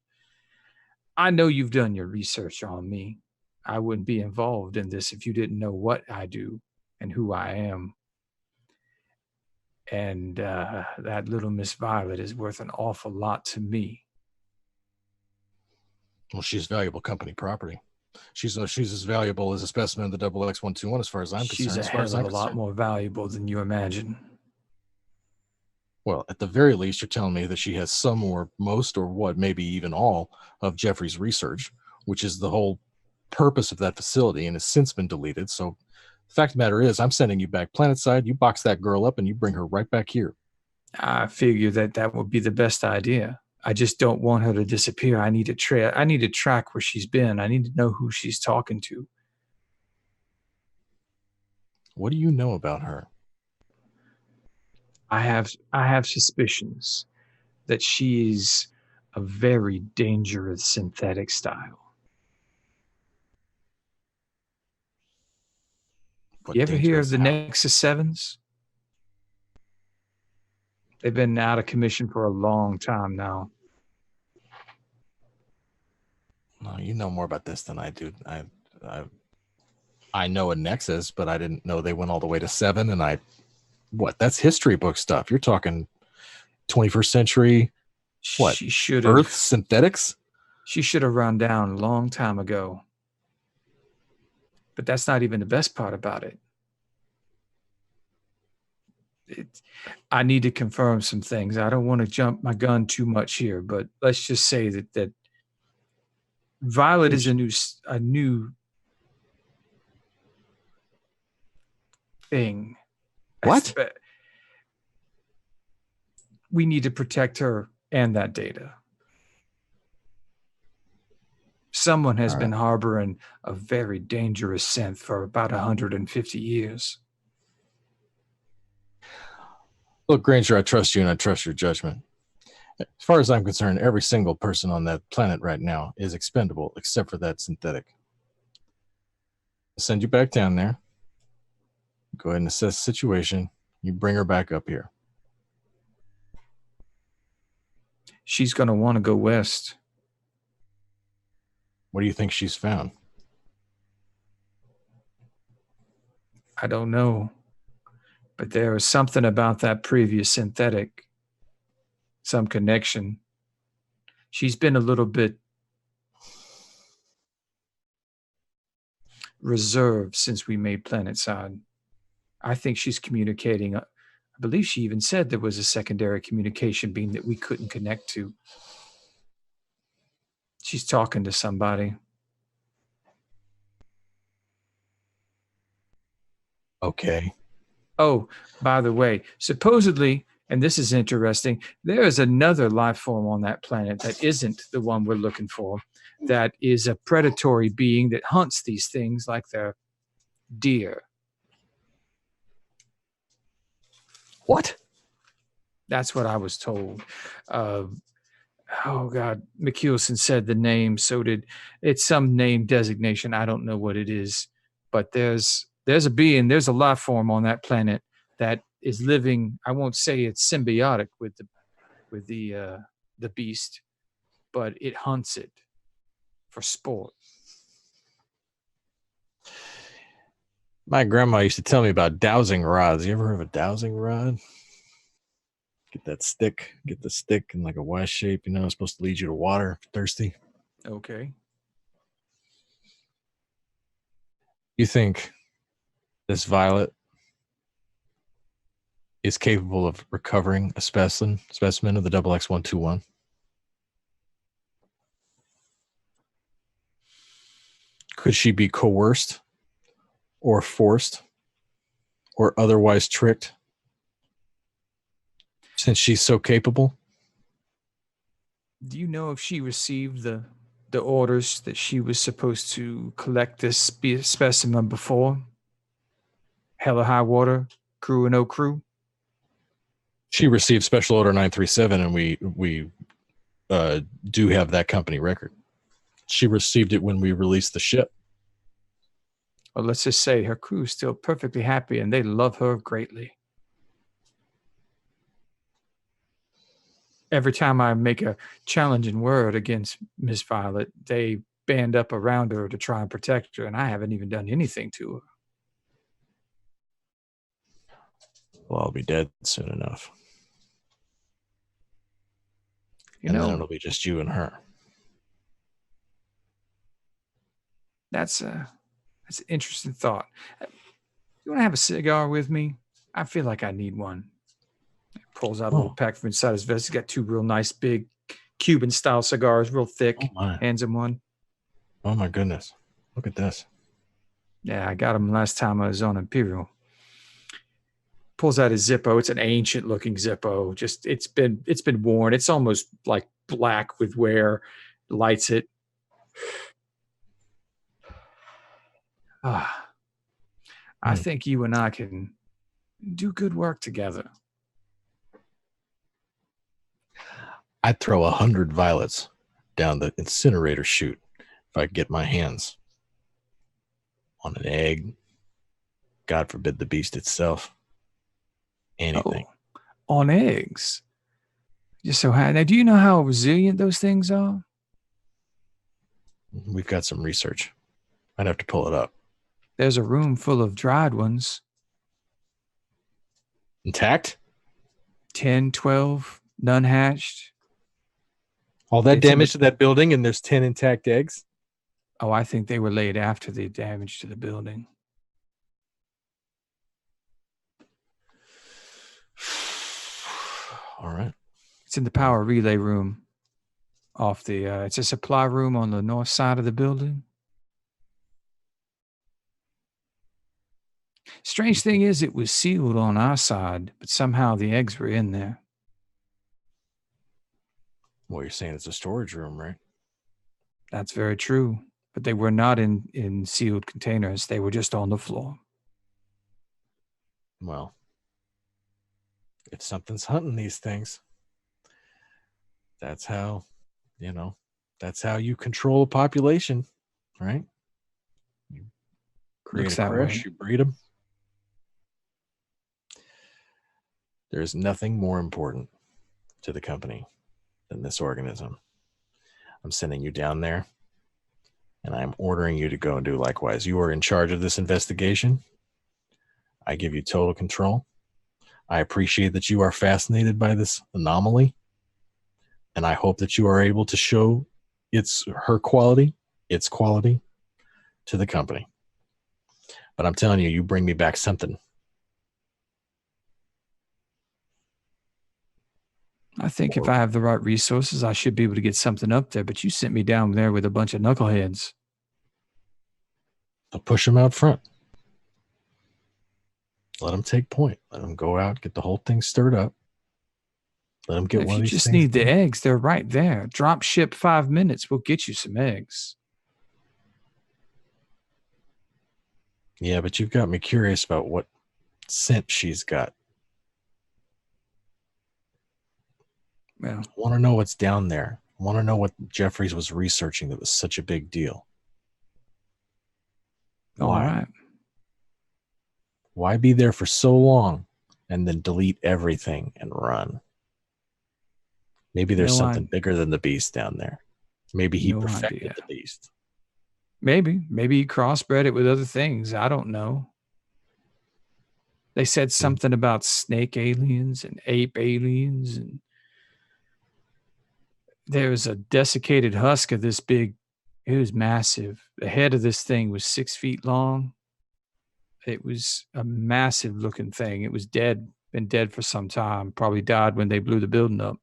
[SPEAKER 3] I know you've done your research on me. I wouldn't be involved in this if you didn't know what I do and who I am. And that little Miss Violet is worth an awful lot to me.
[SPEAKER 8] Well, she's valuable company property. She's as valuable as a specimen of the XX121 as far as I'm concerned.
[SPEAKER 3] She's a hell of a lot more valuable than you imagine.
[SPEAKER 8] Well, at the very least, you're telling me that she has some or most or what, maybe even all of Jeffrey's research, which is the whole purpose of that facility and has since been deleted. So the fact of the matter is, I'm sending you back planetside. You box that girl up and you bring her right back here.
[SPEAKER 3] I figure that would be the best idea. I just don't want her to disappear. I need to track where she's been. I need to know who she's talking to.
[SPEAKER 8] What do you know about her?
[SPEAKER 3] I have suspicions that she's a very dangerous synthetic style. You ever hear of the Nexus 7s? They've been out of commission for a long time now.
[SPEAKER 8] No, you know more about this than I do. I know a Nexus, but I didn't know they went all the way to 7. And that's history book stuff. You're talking 21st century. What?
[SPEAKER 3] She should
[SPEAKER 8] Earth synthetics?
[SPEAKER 3] She should have run down a long time ago. But that's not even the best part about it. I need to confirm some things. I don't want to jump my gun too much here, but let's just say that Violet is a new thing.
[SPEAKER 8] What?
[SPEAKER 3] We need to protect her and that data. Someone has been harboring a very dangerous synth for about 150 years.
[SPEAKER 8] Look, Granger, I trust you and I trust your judgment. As far as I'm concerned, every single person on that planet right now is expendable except for that synthetic. I'll send you back down there. Go ahead and assess the situation. You bring her back up here.
[SPEAKER 3] She's going to want to go west.
[SPEAKER 8] What do you think she's found?
[SPEAKER 3] I don't know. But there is something about that previous synthetic. Some connection. She's been a little bit reserved since we made Planetside. I think she's communicating. I believe she even said there was a secondary communication beam that we couldn't connect to. She's talking to somebody.
[SPEAKER 8] Okay.
[SPEAKER 3] Oh, by the way, supposedly, and this is interesting, there is another life form on that planet that isn't the one we're looking for, that is a predatory being that hunts these things like they're deer.
[SPEAKER 8] What?
[SPEAKER 3] That's what I was told. Oh God, McKeelson said the name. So did it's some name designation. I don't know what it is, but there's a being, there's a life form on that planet that is living. I won't say it's symbiotic with the beast, but it hunts it for sport.
[SPEAKER 8] My grandma used to tell me about dowsing rods. You ever heard of a dowsing rod? Get the stick in like a Y shape, it's supposed to lead you to water if you're thirsty.
[SPEAKER 3] Okay.
[SPEAKER 8] You think this Violet is capable of recovering a specimen of the XX121? Could she be coerced or forced or otherwise tricked? Since she's so capable?
[SPEAKER 3] Do you know if she received the orders that she was supposed to collect this specimen before? Hell or high water, crew or no crew?
[SPEAKER 8] She received Special Order 937, and we do have that company record. She received it when we released the ship.
[SPEAKER 3] Well, let's just say her crew is still perfectly happy and they love her greatly. Every time I make a challenging word against Miss Violet, they band up around her to try and protect her, and I haven't even done anything to her.
[SPEAKER 8] Well, I'll be dead soon enough.
[SPEAKER 3] You
[SPEAKER 8] and
[SPEAKER 3] know,
[SPEAKER 8] then it'll be just you and her.
[SPEAKER 3] That's an interesting thought. You want to have a cigar with me? I feel like I need one. He pulls out a little pack from inside his vest. He's got two real nice, big Cuban-style cigars, real thick.
[SPEAKER 8] Oh my.
[SPEAKER 3] Hands him one.
[SPEAKER 8] Oh my goodness! Look at this.
[SPEAKER 3] Yeah, I got him last time I was on Peril. Pulls out his Zippo. It's an ancient-looking Zippo. Just it's been worn. It's almost like black with wear. Lights it. I think you and I can do good work together.
[SPEAKER 8] I'd throw 100 violets down the incinerator chute if I could get my hands on an egg. God forbid the beast itself. Anything.
[SPEAKER 3] Oh, on eggs. Just so high. Now, do you know how resilient those things are?
[SPEAKER 8] We've got some research. I'd have to pull it up.
[SPEAKER 3] There's a room full of dried ones.
[SPEAKER 8] Intact?
[SPEAKER 3] 10, 12, none hatched.
[SPEAKER 8] All that damage to that building and there's 10 intact eggs?
[SPEAKER 3] Oh, I think they were laid after the damage to the building.
[SPEAKER 8] All right.
[SPEAKER 3] It's in the power relay room off the, it's a supply room on the north side of the building. Strange thing is it was sealed on our side, but somehow the eggs were in there.
[SPEAKER 8] Well, you're saying it's a storage room, right?
[SPEAKER 3] That's very true. But they were not in sealed containers. They were just on the floor.
[SPEAKER 8] Well, if something's hunting these things, that's how, that's how you control a population, right? You create a crush, you breed them. There's nothing more important to the company than this organism. I'm sending you down there, and I'm ordering you to go and do likewise. You are in charge of this investigation. I give you total control. I appreciate that you are fascinated by this anomaly, and I hope that you are able to show its quality to the company. But I'm telling you, you bring me back something.
[SPEAKER 3] I think if I have the right resources, I should be able to get something up there. But you sent me down there with a bunch of knuckleheads.
[SPEAKER 8] I'll push them out front.
[SPEAKER 6] Let them take point. Let them go out, get the whole thing stirred up. Let them get
[SPEAKER 3] If
[SPEAKER 6] one
[SPEAKER 3] you
[SPEAKER 6] of these
[SPEAKER 3] just
[SPEAKER 6] things
[SPEAKER 3] need the
[SPEAKER 6] done.
[SPEAKER 3] eggs, they're right there. Drop ship 5 minutes. We'll get you some eggs.
[SPEAKER 6] Yeah, but you've got me curious about what scent she's got.
[SPEAKER 3] Well,
[SPEAKER 6] I want to know what's down there. I want to know what Jeffries was researching that was such a big deal.
[SPEAKER 3] all
[SPEAKER 6] Why?
[SPEAKER 3] right.
[SPEAKER 6] Why be there for so long and then delete everything and run? Maybe there's
[SPEAKER 3] No
[SPEAKER 6] something bigger than the beast down there. Maybe he
[SPEAKER 3] No
[SPEAKER 6] perfected
[SPEAKER 3] idea.
[SPEAKER 6] the beast.
[SPEAKER 3] Maybe he crossbred it with other things. I don't know. They said something about snake aliens and ape aliens, and there was a desiccated husk of this big. It was massive. The head of this thing was 6 feet long. It was a massive looking thing. It was dead, been dead for some time. Probably died when they blew the building up.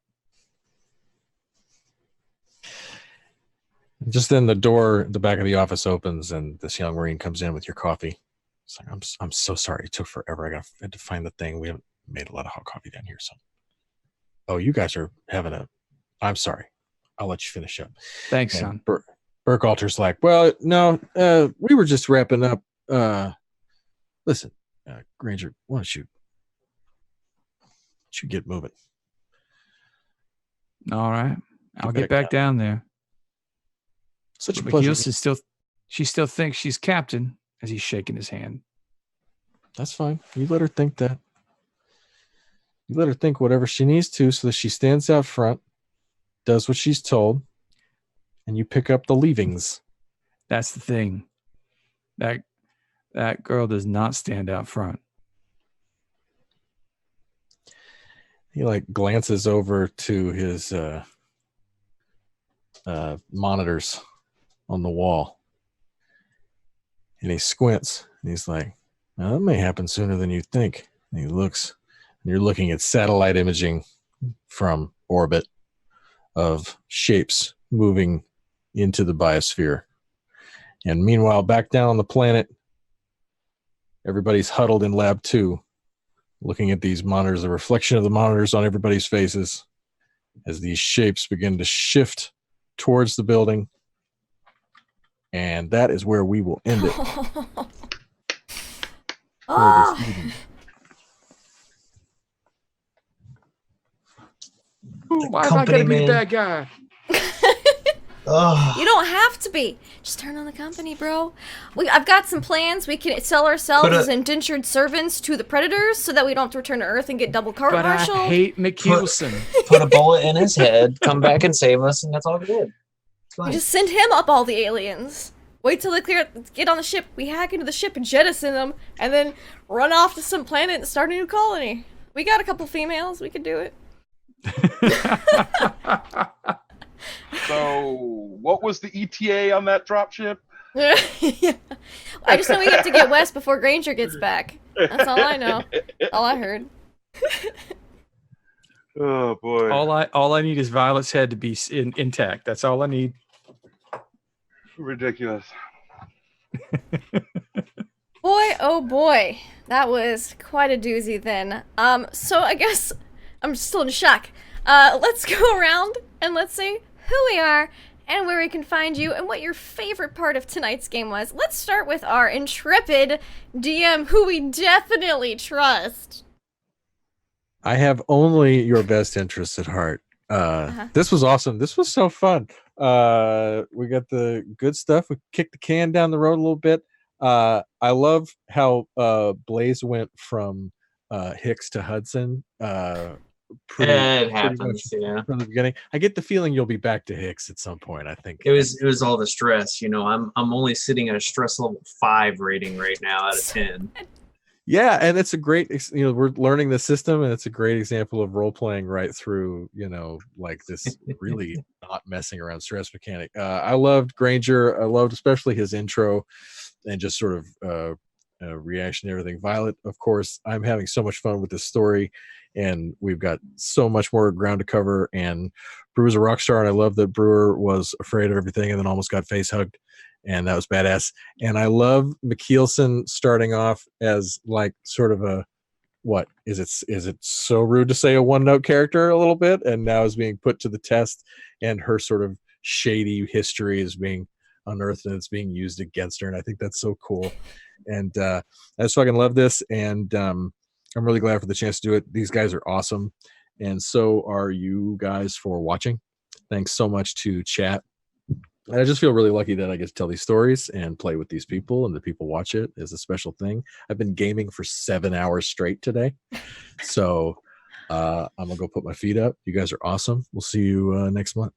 [SPEAKER 6] Just then the door at the back of the office opens and this young Marine comes in with your coffee. It's like, I'm so sorry. It took forever. I had to find the thing. We haven't made a lot of hot coffee down here. So, oh, you guys are having I'm sorry. I'll let you finish up.
[SPEAKER 3] Thanks,
[SPEAKER 6] And
[SPEAKER 3] son.
[SPEAKER 6] Burkhalter's like, well, no, we were just wrapping up. Listen, Granger, why don't you get moving?
[SPEAKER 3] All right. I'll
[SPEAKER 6] back
[SPEAKER 3] get back down there.
[SPEAKER 6] Such a
[SPEAKER 3] But
[SPEAKER 6] pleasure.
[SPEAKER 3] she still thinks she's captain as he's shaking his hand.
[SPEAKER 6] That's fine. You let her think that. You let her think whatever she needs to so that she stands out front, does what she's told, and you pick up the leavings.
[SPEAKER 3] That's the thing. That girl does not stand out front.
[SPEAKER 6] He glances over to his monitors on the wall, and he squints, and he's like, now, that may happen sooner than you think. And he looks, and you're looking at satellite imaging from orbit of shapes moving into the biosphere. And meanwhile, back down on the planet, everybody's huddled in Lab 2, looking at these monitors, the reflection of the monitors on everybody's faces as these shapes begin to shift towards the building. And that is where we will end it. For this evening.
[SPEAKER 3] Why have I got to be the bad guy?
[SPEAKER 1] You don't have to be. Just turn on the company, bro. I've got some plans. We can sell ourselves as indentured servants to the predators so that we don't have to return to Earth and get double court-martialed.
[SPEAKER 3] But I hate McKeelson.
[SPEAKER 7] Put a bullet in his head, come back and save us, and that's all good.
[SPEAKER 1] We just send him up all the aliens. Wait till they get on the ship. We hack into the ship and jettison them, and then run off to some planet and start a new colony. We got a couple females. We could do it.
[SPEAKER 2] So, what was the ETA on that dropship?
[SPEAKER 1] Yeah. I just know we have to get west before Granger gets back. That's all I know. All I heard.
[SPEAKER 2] Oh boy!
[SPEAKER 3] All I need is Violet's head to be intact. That's all I need.
[SPEAKER 2] Ridiculous.
[SPEAKER 1] Boy, oh boy, that was quite a doozy then. So I guess I'm still in shock. Let's go around and let's say who we are and where we can find you and what your favorite part of tonight's game was. Let's start with our intrepid DM, who we definitely trust.
[SPEAKER 6] I have only your best interests at heart. This was awesome. This was so fun. We got the good stuff. We kicked the can down the road a little bit. I love how Blaze went from Hicks to Hudson.
[SPEAKER 7] It happens, yeah.
[SPEAKER 6] From the beginning, I get the feeling you'll be back to Hicks at some point. I think
[SPEAKER 7] it was all the stress. You know, I'm only sitting at a stress level 5 rating right now out of 10.
[SPEAKER 6] Yeah, and it's a great, we're learning the system, and it's a great example of role playing right through, like this really not messing around stress mechanic. I loved Granger. I loved especially his intro and just sort of reaction to everything. Violet, of course, I'm having so much fun with this story, and we've got so much more ground to cover. And Brewer's a rock star, and I love that Brewer was afraid of everything and then almost got face hugged. and that was badass. And I love McKeelson starting off as like sort of a, what is it so rude to say a one-note character a little bit, and now is being put to the test, and her sort of shady history is being unearthed and it's being used against her, and I think that's so cool. And I just fucking love this, and I'm really glad for the chance to do it. These guys are awesome, and so are you guys for watching. Thanks so much to chat. And I just feel really lucky that I get to tell these stories and play with these people, and the people watch it is a special thing. I've been gaming for 7 hours straight today. So I'm going to go put my feet up. You guys are awesome. We'll see you next month.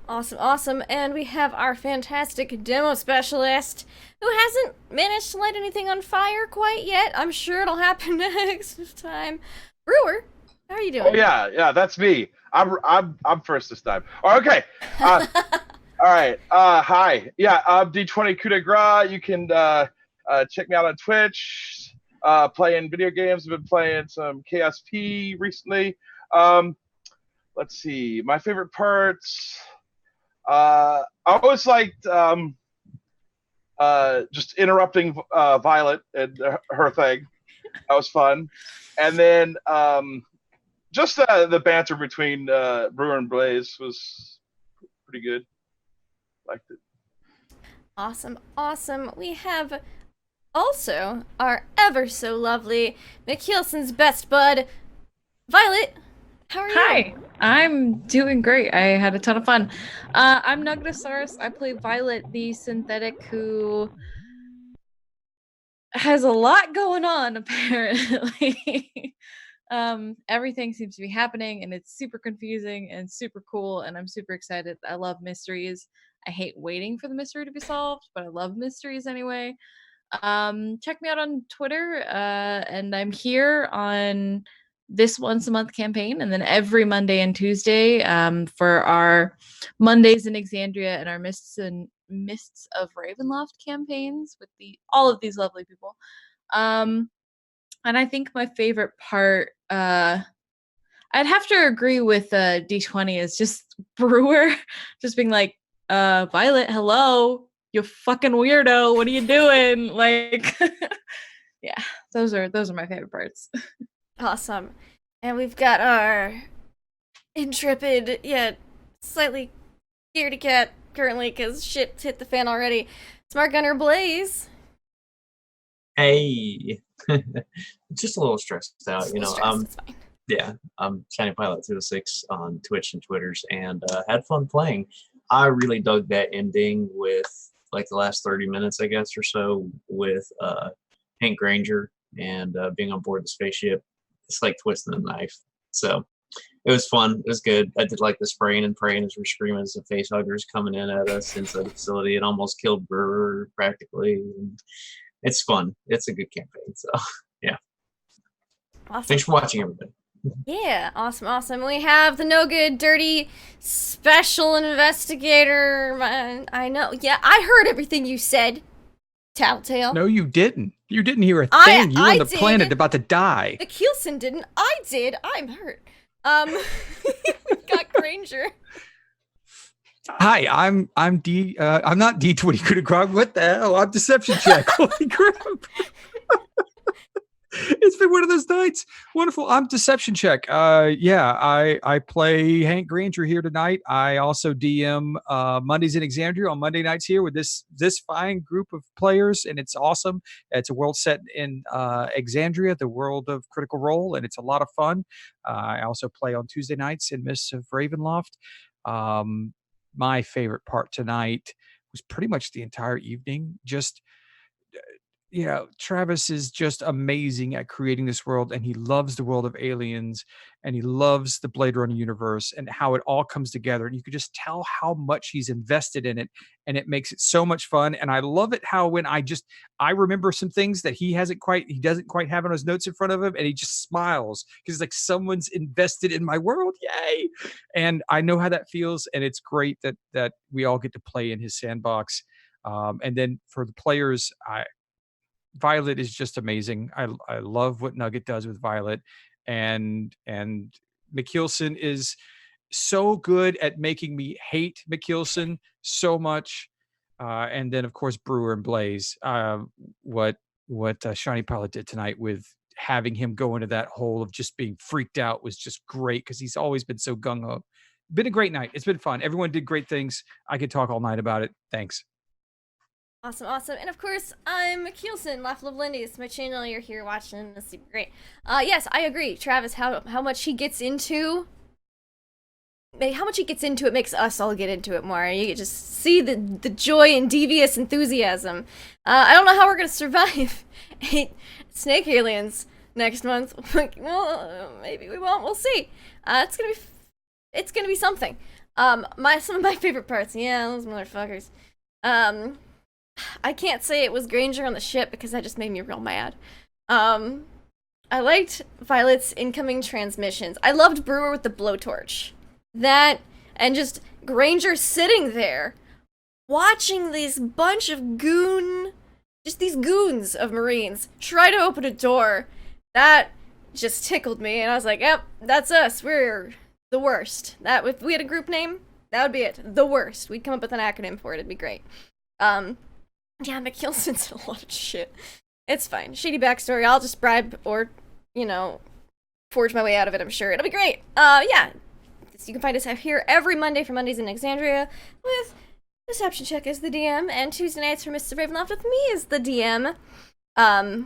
[SPEAKER 1] Awesome, awesome. And we have our fantastic demo specialist who hasn't managed to light anything on fire quite yet. I'm sure it'll happen next time. Brewer, how are you doing?
[SPEAKER 2] Oh yeah, that's me. I'm first this time. Okay. All right. Hi. Yeah. I'm D20 Coup de Grace. You can check me out on Twitch. Playing video games. I've been playing some KSP recently. Let's see. My favorite parts. I always liked just interrupting Violet and her thing. That was fun. And then just the banter between Brewer and Blaze was pretty good. Liked it.
[SPEAKER 1] Awesome, awesome. We have also our ever so lovely McKeelson's best bud, Violet. How are you?
[SPEAKER 5] Hi, I'm doing great. I had a ton of fun. I'm Nugatosaurus. I play Violet, the synthetic who has a lot going on, apparently. Everything seems to be happening, and it's super confusing and super cool, and I'm super excited. I love mysteries. I hate waiting for the mystery to be solved, but I love mysteries anyway. Check me out on Twitter, and I'm here on this once a month campaign, and then every Monday and Tuesday for our Mondays in Exandria and our Mists of Ravenloft campaigns with all of these lovely people. And I think my favorite part, I'd have to agree with D20, is just Brewer just being like, Violet, hello, you fucking weirdo, what are you doing? Like, yeah, those are my favorite parts.
[SPEAKER 1] Awesome. And we've got our intrepid yet slightly scaredy cat currently because shit hit the fan already. Smart Gunner Blaze.
[SPEAKER 7] Hey, just a little stressed out, you know.
[SPEAKER 1] It's fine.
[SPEAKER 7] Yeah, I'm Shiny Pilot 206 on Twitch and Twitters, and had fun playing. I really dug that ending with like the last 30 minutes, I guess, or so, with Hank Granger and being on board the spaceship. It's like twisting a knife. So it was fun. It was good. I did like the spraying and praying as we're screaming as the face huggers coming in at us inside the facility. It almost killed Brewer practically. And it's fun. It's a good campaign. So yeah.
[SPEAKER 1] Awesome.
[SPEAKER 7] Thanks for watching, everybody.
[SPEAKER 1] Yeah, awesome, awesome. We have the no good, dirty special investigator. I know. Yeah, I heard everything you said, Tattletale.
[SPEAKER 3] No, you didn't. You didn't hear a thing. You were on the planet about to die.
[SPEAKER 1] McKeelson didn't. I did. I'm hurt. We've got Granger.
[SPEAKER 3] Hi, I'm not D20 Coup de Grace. What the hell? I'm Deception Check. Holy crap. It's been one of those nights. Wonderful. I'm Deception Check. I play Hank Granger here tonight. I also DM Mondays in Exandria on Monday nights here with this fine group of players, and it's awesome. It's a world set in Exandria, the world of Critical Role, and it's a lot of fun. I also play on Tuesday nights in Mists of Ravenloft. My favorite part tonight was pretty much the entire evening. Just Travis is just amazing at creating this world, and he loves the world of Aliens, and he loves the Blade Runner universe and how it all comes together. And you could just tell how much he's invested in it, and it makes it so much fun. And I love it how when I remember some things that he doesn't quite have on his notes in front of him, and he just smiles because it's like someone's invested in my world. Yay. And I know how that feels, and it's great that we all get to play in his sandbox. And then for the players, Violet is just amazing. I love what Nugget does with Violet, and McKeelson is so good at making me hate McKeelson so much. And then of course Brewer and Blaze. What Shiny Pilot did tonight with having him go into that hole of just being freaked out was just great because he's always been so gung ho. Been a great night. It's been fun. Everyone did great things. I could talk all night about it. Thanks.
[SPEAKER 1] Awesome, awesome. And of course, I'm Keelson, Laughable Lindy. It's my channel. You're here watching. That's super great. Yes, I agree. Travis, how much he gets into it makes us all get into it more. You can just see the joy and devious enthusiasm. I don't know how we're going to survive 8 snake aliens next month. Well, maybe we won't. We'll see. It's gonna be something. Some of my favorite parts. Yeah, those motherfuckers. I can't say it was Granger on the ship because that just made me real mad. I liked Violet's incoming transmissions. I loved Brewer with the blowtorch. That, and just Granger sitting there, watching these bunch of these goons of Marines try to open a door. That just tickled me, and I was like, yep, that's us. We're the worst. If we had a group name, that would be it. The worst. We'd come up with an acronym for it. It'd be great. Yeah, McKelson's a lot of shit. It's fine. Shady backstory. I'll just bribe or, forge my way out of it, I'm sure. It'll be great. Yeah. You can find us out here every Monday for Mondays in Alexandria with Deception Check as the DM, and Tuesday nights for Mr. Ravenloft with me as the DM.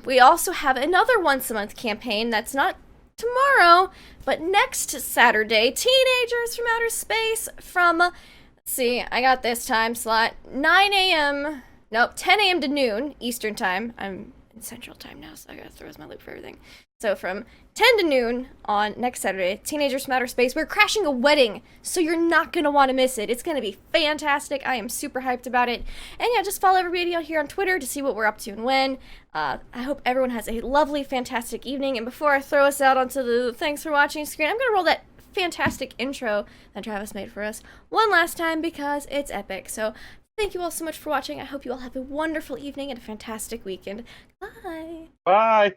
[SPEAKER 1] We also have another once-a-month campaign that's not tomorrow, but next Saturday. Teenagers from Outer Space from, let's see, I got this time slot, 9 a.m., nope, 10 a.m. to noon Eastern time. I'm in Central time now, so I gotta throw my loop for everything. So from 10 to noon on next Saturday, Teenagers from Outer Space. We're crashing a wedding, so you're not gonna want to miss it. It's gonna be fantastic. I am super hyped about it. And yeah, just follow everybody out here on Twitter to see what we're up to and when. I hope everyone has a lovely, fantastic evening. And before I throw us out onto the thanks for watching screen, I'm gonna roll that fantastic intro that Travis made for us one last time because it's epic. So thank you all so much for watching. I hope you all have a wonderful evening and a fantastic weekend. Bye.
[SPEAKER 2] Bye.